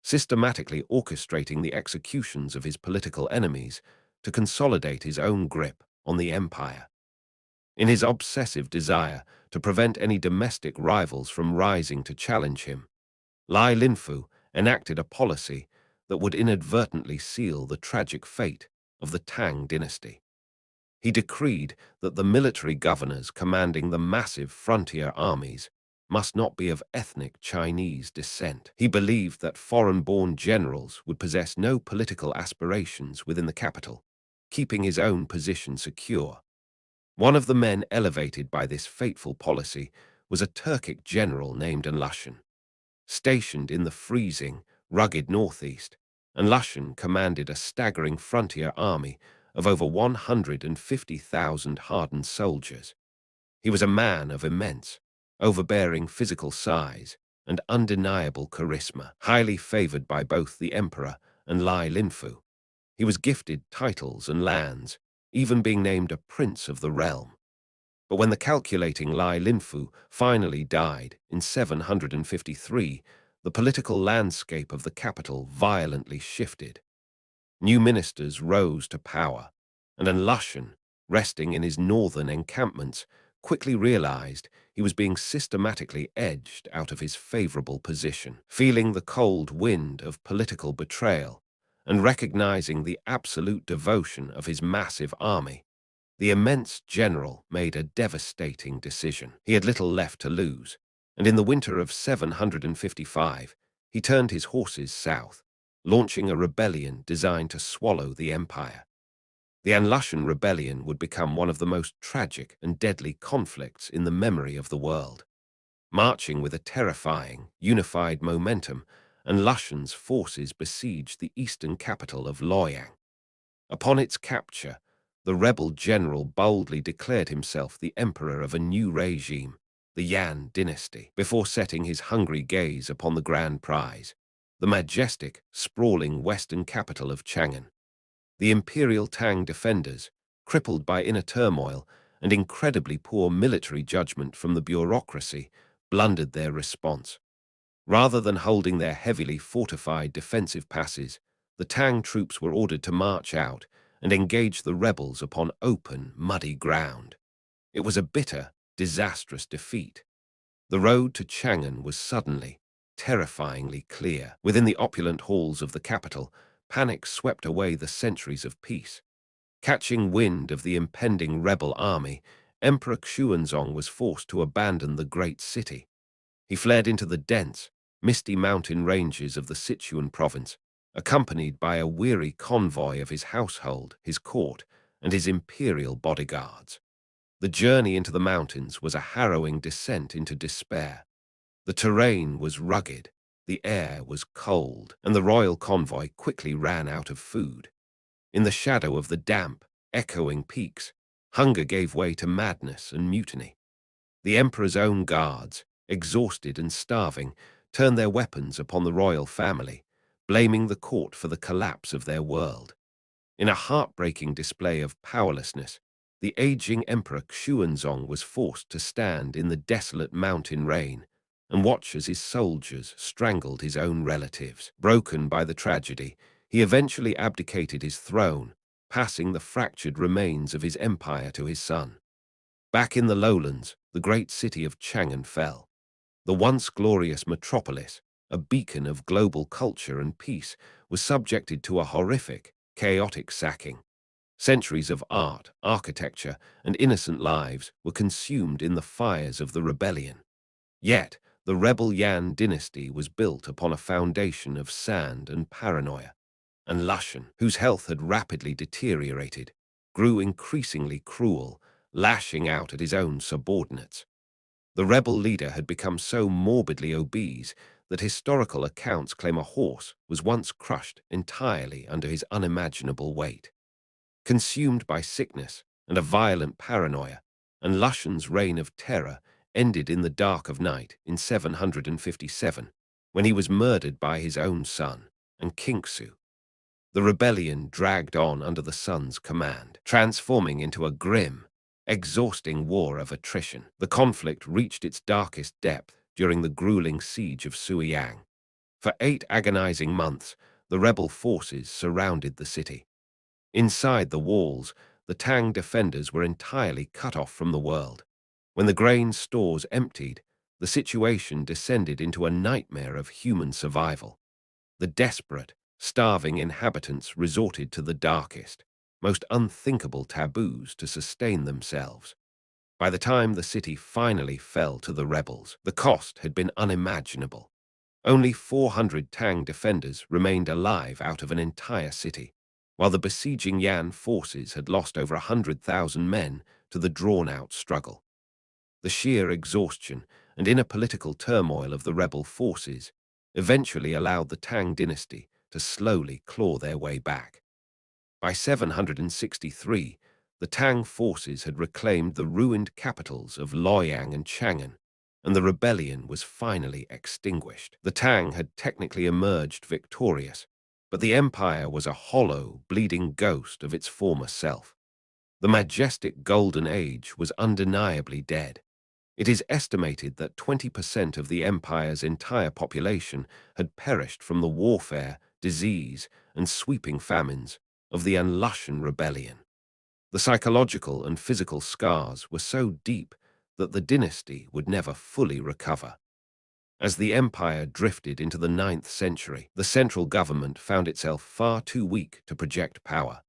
systematically orchestrating the executions of his political enemies to consolidate his own grip on the empire. In his obsessive desire to prevent any domestic rivals from rising to challenge him, Lai Linfu enacted a policy that would inadvertently seal the tragic fate of the Tang dynasty. He decreed that the military governors commanding the massive frontier armies must not be of ethnic Chinese descent. He believed that foreign-born generals would possess no political aspirations within the capital, keeping his own position secure. One of the men elevated by this fateful policy was a Turkic general named Lushan. Stationed in the freezing, rugged northeast, Lushan commanded a staggering frontier army of over 150,000 hardened soldiers. He was a man of immense, overbearing physical size and undeniable charisma, highly favored by both the emperor and Lai Linfu. He was gifted titles and lands, even being named a prince of the realm. But when the calculating Lai Linfu finally died in 753, the political landscape of the capital violently shifted. New ministers rose to power, and Lushan, resting in his northern encampments, quickly realized he was being systematically edged out of his favorable position. Feeling the cold wind of political betrayal and recognizing the absolute devotion of his massive army, the immense general made a devastating decision. He had little left to lose, and in the winter of 755, he turned his horses south, launching a rebellion designed to swallow the empire. The Anlushan rebellion would become one of the most tragic and deadly conflicts in the memory of the world. Marching with a terrifying, unified momentum, Anlushan's forces besieged the eastern capital of Luoyang. Upon its capture, the rebel general boldly declared himself the emperor of a new regime, the Yan dynasty, before setting his hungry gaze upon the grand prize, the majestic, sprawling western capital of Chang'an. The imperial Tang defenders, crippled by inner turmoil and incredibly poor military judgment from the bureaucracy, blundered their response. Rather than holding their heavily fortified defensive passes, the Tang troops were ordered to march out and engage the rebels upon open, muddy ground. It was a bitter, disastrous defeat. The road to Chang'an was suddenly, terrifyingly clear. Within the opulent halls of the capital, panic swept away the centuries of peace. Catching wind of the impending rebel army, Emperor Xuanzong was forced to abandon the great city. He fled into the dense, misty mountain ranges of the Sichuan province, accompanied by a weary convoy of his household, his court, and his imperial bodyguards. The journey into the mountains was a harrowing descent into despair. The terrain was rugged, the air was cold, and the royal convoy quickly ran out of food. In the shadow of the damp, echoing peaks, hunger gave way to madness and mutiny. The emperor's own guards, exhausted and starving, turned their weapons upon the royal family, blaming the court for the collapse of their world. In a heartbreaking display of powerlessness, the aging Emperor Xuanzong was forced to stand in the desolate mountain rain and watch as his soldiers strangled his own relatives. Broken by the tragedy, he eventually abdicated his throne, passing the fractured remains of his empire to his son. Back in the lowlands, the great city of Chang'an fell. The once glorious metropolis, a beacon of global culture and peace, was subjected to a horrific, chaotic sacking. Centuries of art, architecture, and innocent lives were consumed in the fires of the rebellion. Yet, the rebel Yan dynasty was built upon a foundation of sand and paranoia, and Lushan, whose health had rapidly deteriorated, grew increasingly cruel, lashing out at his own subordinates. The rebel leader had become so morbidly obese that historical accounts claim a horse was once crushed entirely under his unimaginable weight. Consumed by sickness and a violent paranoia, and Lushan's reign of terror ended in the dark of night in 757, when he was murdered by his own son, and Kingsu. The rebellion dragged on under the sun's command, transforming into a grim, exhausting war of attrition. The conflict reached its darkest depth during the grueling siege of Suiyang. For 8 agonizing months, the rebel forces surrounded the city. Inside the walls, the Tang defenders were entirely cut off from the world. When the grain stores emptied, the situation descended into a nightmare of human survival. The desperate, starving inhabitants resorted to the darkest, most unthinkable taboos to sustain themselves. By the time the city finally fell to the rebels, the cost had been unimaginable. Only 400 Tang defenders remained alive out of an entire city, while the besieging Yan forces had lost over 100,000 men to the drawn-out struggle. The sheer exhaustion and inner political turmoil of the rebel forces eventually allowed the Tang dynasty to slowly claw their way back. By 763, the Tang forces had reclaimed the ruined capitals of Luoyang and Chang'an, and the rebellion was finally extinguished. The Tang had technically emerged victorious, but the empire was a hollow, bleeding ghost of its former self. The majestic Golden Age was undeniably dead. It is estimated that 20% of the empire's entire population had perished from the warfare, disease, and sweeping famines of the Anlushan rebellion. The psychological and physical scars were so deep that the dynasty would never fully recover. As the empire drifted into the 9th century, the central government found itself far too weak to project power.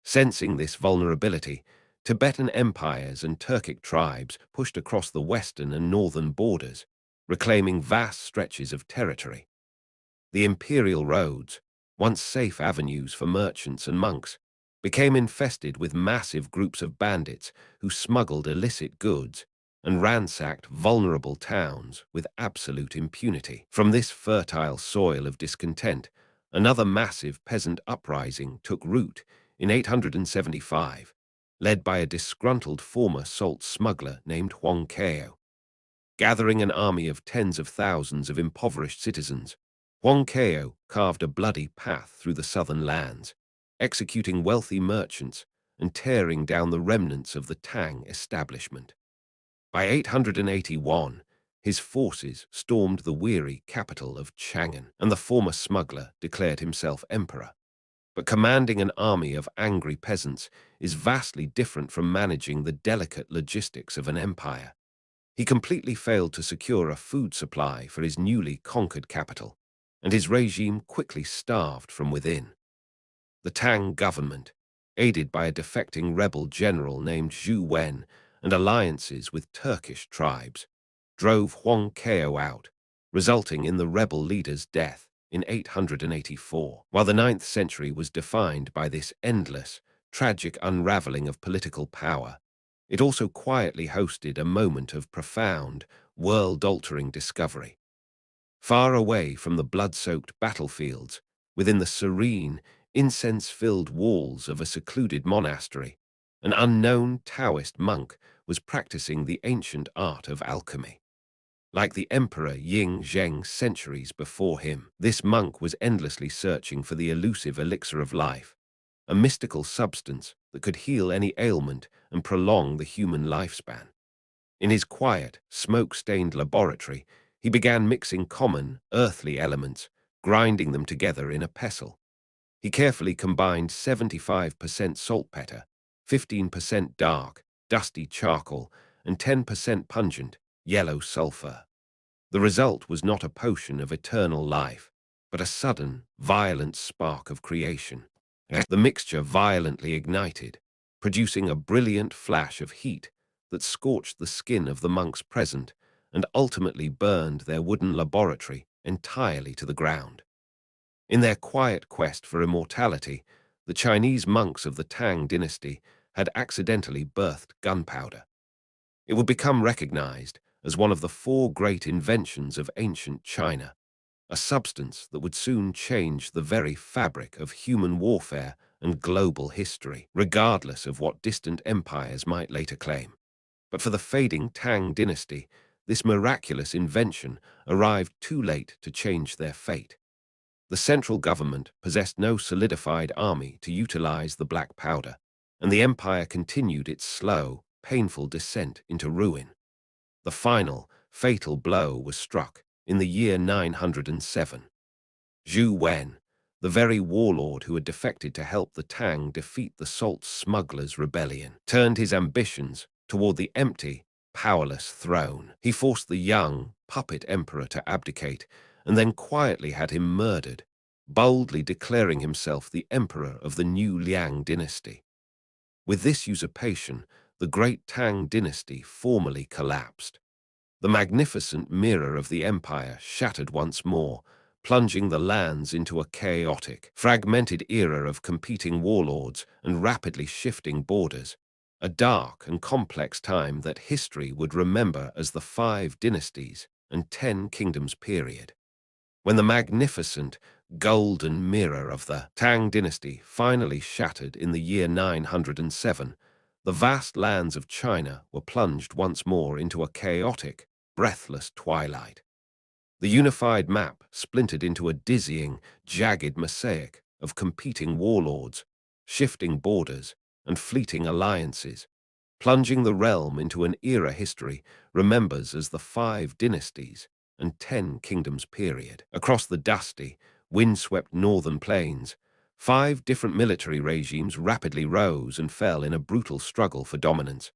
Sensing this vulnerability, Tibetan empires and Turkic tribes pushed across the western and northern borders, reclaiming vast stretches of territory. The imperial roads, once safe avenues for merchants and monks, became infested with massive groups of bandits who smuggled illicit goods and ransacked vulnerable towns with absolute impunity. From this fertile soil of discontent, another massive peasant uprising took root in 875, led by a disgruntled former salt smuggler named Huang Kao. Gathering an army of tens of thousands of impoverished citizens, Huang Kao carved a bloody path through the southern lands, executing wealthy merchants and tearing down the remnants of the Tang establishment. By 881, his forces stormed the weary capital of Chang'an, and the former smuggler declared himself emperor. But commanding an army of angry peasants is vastly different from managing the delicate logistics of an empire. He completely failed to secure a food supply for his newly conquered capital, and his regime quickly starved from within. The Tang government, aided by a defecting rebel general named Zhu Wen and alliances with Turkish tribes, drove Huang Kao out, resulting in the rebel leader's death in 884. While the 9th century was defined by this endless, tragic unraveling of political power, it also quietly hosted a moment of profound, world-altering discovery. Far away from the blood-soaked battlefields, within the serene, incense-filled walls of a secluded monastery, an unknown Taoist monk was practicing the ancient art of alchemy. Like the Emperor Ying Zheng centuries before him, this monk was endlessly searching for the elusive elixir of life, a mystical substance that could heal any ailment and prolong the human lifespan. In his quiet, smoke-stained laboratory, he began mixing common, earthly elements, grinding them together in a pestle. He carefully combined 75% saltpeter, 15% dark, dusty charcoal, and 10% pungent, yellow sulfur. The result was not a potion of eternal life, but a sudden, violent spark of creation. The mixture violently ignited, producing a brilliant flash of heat that scorched the skin of the monks present and ultimately burned their wooden laboratory entirely to the ground. In their quiet quest for immortality, the Chinese monks of the Tang dynasty had accidentally birthed gunpowder. It would become recognized as one of the four great inventions of ancient China, a substance that would soon change the very fabric of human warfare and global history, regardless of what distant empires might later claim. But for the fading Tang dynasty, this miraculous invention arrived too late to change their fate. The central government possessed no solidified army to utilize the black powder, and the empire continued its slow, painful descent into ruin. The final, fatal blow was struck in the year 907. Zhu Wen, the very warlord who had defected to help the Tang defeat the salt smugglers' rebellion, turned his ambitions toward the empty, powerless throne. He forced the young, puppet emperor to abdicate and then quietly had him murdered, boldly declaring himself the emperor of the new Liang dynasty. With this usurpation, the great Tang dynasty formally collapsed. The magnificent mirror of the empire shattered once more, plunging the lands into a chaotic, fragmented era of competing warlords and rapidly shifting borders, a dark and complex time that history would remember as the Five Dynasties and 10 Kingdoms period. When the magnificent, golden mirror of the Tang dynasty finally shattered in the year 907, the vast lands of China were plunged once more into a chaotic, breathless twilight. The unified map splintered into a dizzying, jagged mosaic of competing warlords, shifting borders, and fleeting alliances, plunging the realm into an era history remembers as the Five Dynasties and 10 Kingdoms period. Across the dusty, windswept northern plains, 5 different military regimes rapidly rose and fell in a brutal struggle for dominance,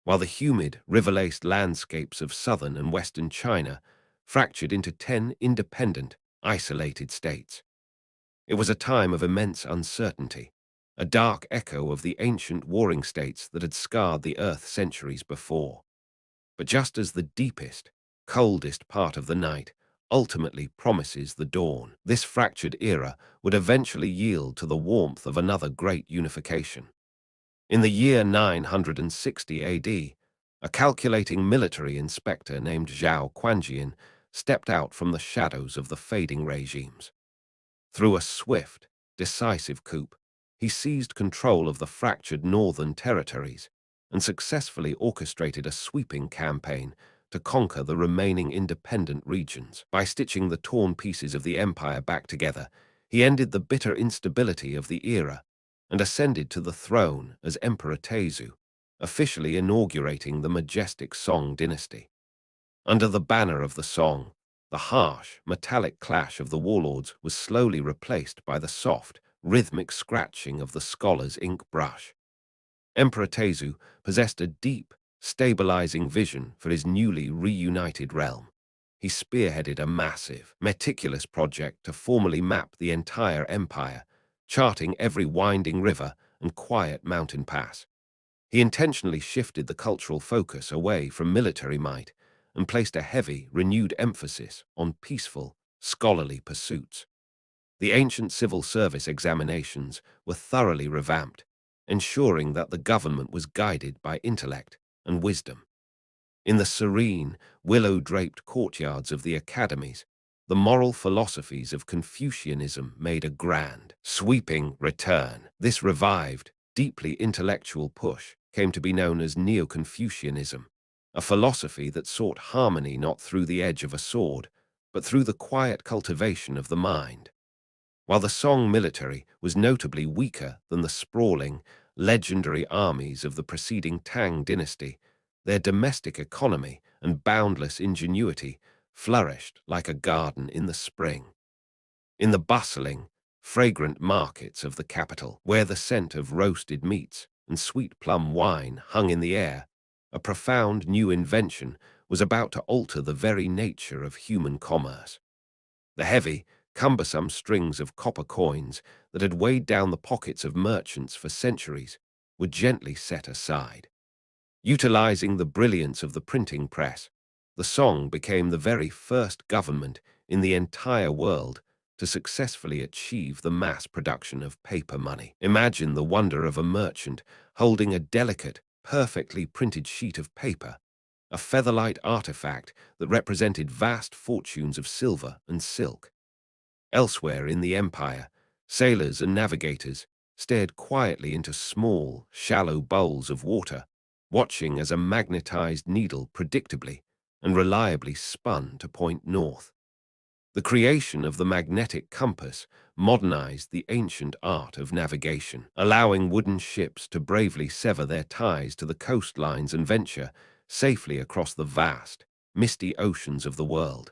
while the humid, river-laced landscapes of southern and western China fractured into 10 independent, isolated states. It was a time of immense uncertainty, a dark echo of the ancient warring states that had scarred the earth centuries before. But just as the deepest, coldest part of the night ultimately promises the dawn, this fractured era would eventually yield to the warmth of another great unification. In the year 960 AD, a calculating military inspector named Zhao Quanjian stepped out from the shadows of the fading regimes. Through a swift, decisive coup, he seized control of the fractured northern territories and successfully orchestrated a sweeping campaign to conquer the remaining independent regions. By stitching the torn pieces of the empire back together, he ended the bitter instability of the era and ascended to the throne as Emperor Tezu, officially inaugurating the majestic Song dynasty. Under the banner of the Song, the harsh, metallic clash of the warlords was slowly replaced by the soft, rhythmic scratching of the scholar's ink brush. Emperor Tezu possessed a deep, stabilizing vision for his newly reunited realm. He spearheaded a massive, meticulous project to formally map the entire empire, charting every winding river and quiet mountain pass. He intentionally shifted the cultural focus away from military might and placed a heavy, renewed emphasis on peaceful, scholarly pursuits. The ancient civil service examinations were thoroughly revamped, ensuring that the government was guided by intellect and wisdom. In the serene, willow-draped courtyards of the academies, the moral philosophies of Confucianism made a grand, sweeping return. This revived, deeply intellectual push came to be known as Neo-Confucianism, a philosophy that sought harmony not through the edge of a sword, but through the quiet cultivation of the mind. While the Song military was notably weaker than the sprawling, legendary armies of the preceding Tang dynasty, their domestic economy and boundless ingenuity flourished like a garden in the spring. In the bustling, fragrant markets of the capital, where the scent of roasted meats and sweet plum wine hung in the air, a profound new invention was about to alter the very nature of human commerce. The heavy, cumbersome strings of copper coins that had weighed down the pockets of merchants for centuries were gently set aside. Utilizing the brilliance of the printing press, the Song became the very first government in the entire world to successfully achieve the mass production of paper money. Imagine the wonder of a merchant holding a delicate, perfectly printed sheet of paper, a featherlight artifact that represented vast fortunes of silver and silk. Elsewhere in the empire, sailors and navigators stared quietly into small, shallow bowls of water, watching as a magnetized needle predictably and reliably spun to point north. The creation of the magnetic compass modernized the ancient art of navigation, allowing wooden ships to bravely sever their ties to the coastlines and venture safely across the vast, misty oceans of the world.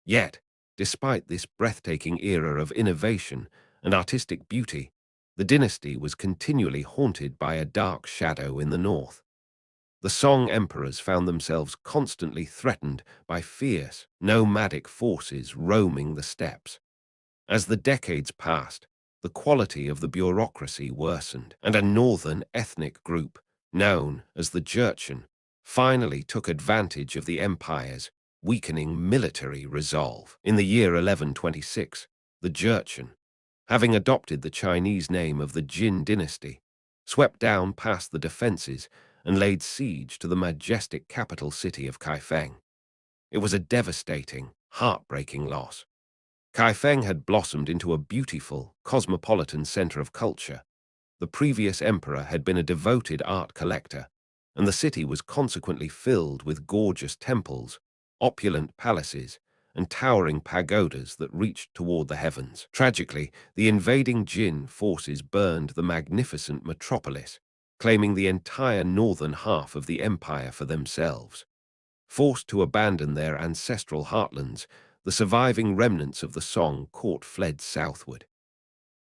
Yet, despite this breathtaking era of innovation and artistic beauty, the dynasty was continually haunted by a dark shadow in the north. The Song emperors found themselves constantly threatened by fierce, nomadic forces roaming the steppes. As the decades passed, the quality of the bureaucracy worsened, and a northern ethnic group, known as the Jurchen, finally took advantage of the empire's weakening military resolve. In the year 1126, the Jurchen, having adopted the Chinese name of the Jin dynasty, swept down past the defenses and laid siege to the majestic capital city of Kaifeng. It was a devastating, heartbreaking loss. Kaifeng had blossomed into a beautiful, cosmopolitan center of culture. The previous emperor had been a devoted art collector, and the city was consequently filled with gorgeous temples, opulent palaces, and towering pagodas that reached toward the heavens. Tragically, the invading Jin forces burned the magnificent metropolis, claiming the entire northern half of the empire for themselves. Forced to abandon their ancestral heartlands, the surviving remnants of the Song court fled southward.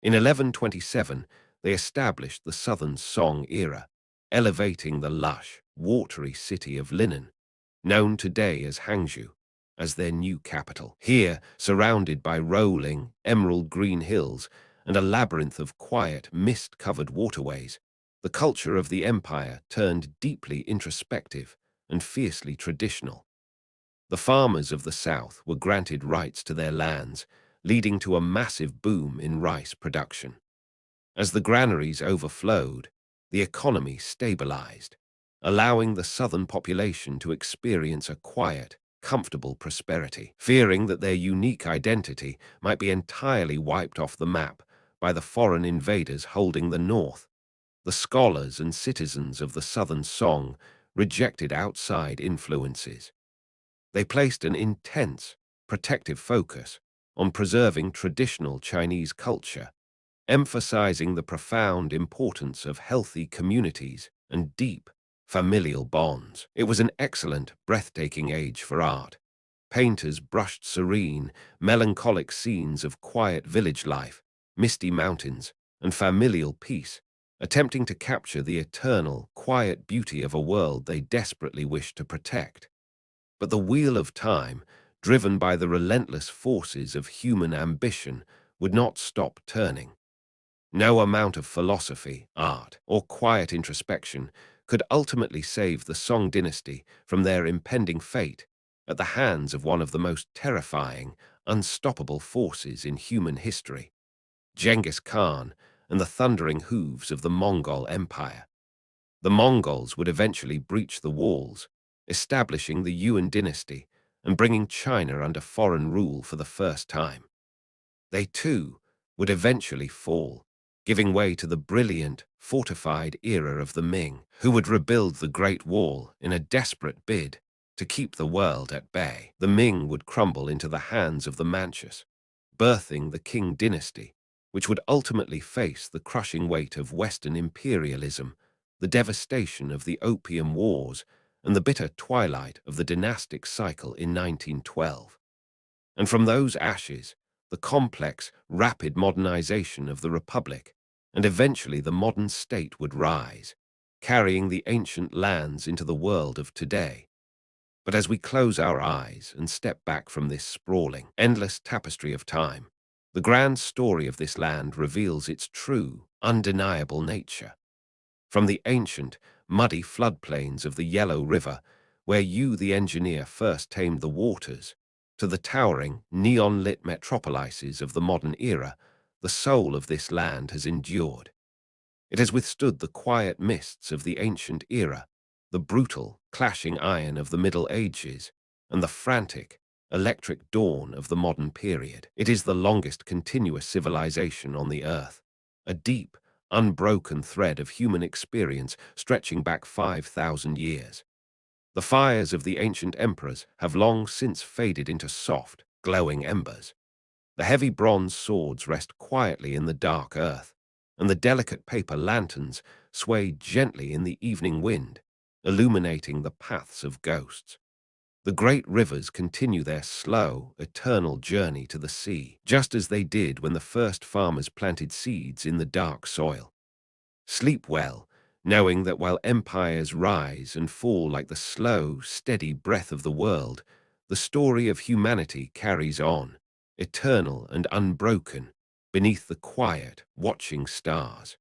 In 1127, they established the Southern Song era, elevating the lush, watery city of Linen, known today as Hangzhou, as their new capital. Here, surrounded by rolling, emerald green hills and a labyrinth of quiet, mist-covered waterways, the culture of the empire turned deeply introspective and fiercely traditional. The farmers of the south were granted rights to their lands, leading to a massive boom in rice production. As the granaries overflowed, the economy stabilized, allowing the southern population to experience a quiet, comfortable prosperity, fearing that their unique identity might be entirely wiped off the map by the foreign invaders holding the north. The scholars and citizens of the Southern Song rejected outside influences. They placed an intense, protective focus on preserving traditional Chinese culture, emphasizing the profound importance of healthy communities and deep, familial bonds. It was an excellent, breathtaking age for art. Painters brushed serene, melancholic scenes of quiet village life, misty mountains, and familial peace, attempting to capture the eternal, quiet beauty of a world they desperately wished to protect. But the wheel of time, driven by the relentless forces of human ambition, would not stop turning. No amount of philosophy, art, or quiet introspection could ultimately save the Song dynasty from their impending fate at the hands of one of the most terrifying, unstoppable forces in human history, Genghis Khan and the thundering hooves of the Mongol Empire. The Mongols would eventually breach the walls, establishing the Yuan dynasty and bringing China under foreign rule for the first time. They, too, would eventually fall, giving way to the brilliant, fortified era of the Ming, who would rebuild the Great Wall in a desperate bid to keep the world at bay. The Ming would crumble into the hands of the Manchus, birthing the Qing dynasty, which would ultimately face the crushing weight of Western imperialism, the devastation of the Opium Wars, and the bitter twilight of the dynastic cycle in 1912. And from those ashes, the complex, rapid modernization of the Republic, and eventually the modern state would rise, carrying the ancient lands into the world of today. But as we close our eyes and step back from this sprawling, endless tapestry of time, the grand story of this land reveals its true, undeniable nature. From the ancient, muddy floodplains of the Yellow River, where you, the engineer, first tamed the waters, to the towering, neon-lit metropolises of the modern era, the soul of this land has endured. It has withstood the quiet mists of the ancient era, the brutal, clashing iron of the Middle Ages, and the frantic, electric dawn of the modern period. It is the longest continuous civilization on the earth, a deep, unbroken thread of human experience stretching back 5,000 years. The fires of the ancient emperors have long since faded into soft, glowing embers. The heavy bronze swords rest quietly in the dark earth, and the delicate paper lanterns sway gently in the evening wind, illuminating the paths of ghosts. The great rivers continue their slow, eternal journey to the sea, just as they did when the first farmers planted seeds in the dark soil. Sleep well, knowing that while empires rise and fall like the slow, steady breath of the world, the story of humanity carries on, eternal and unbroken, beneath the quiet, watching stars.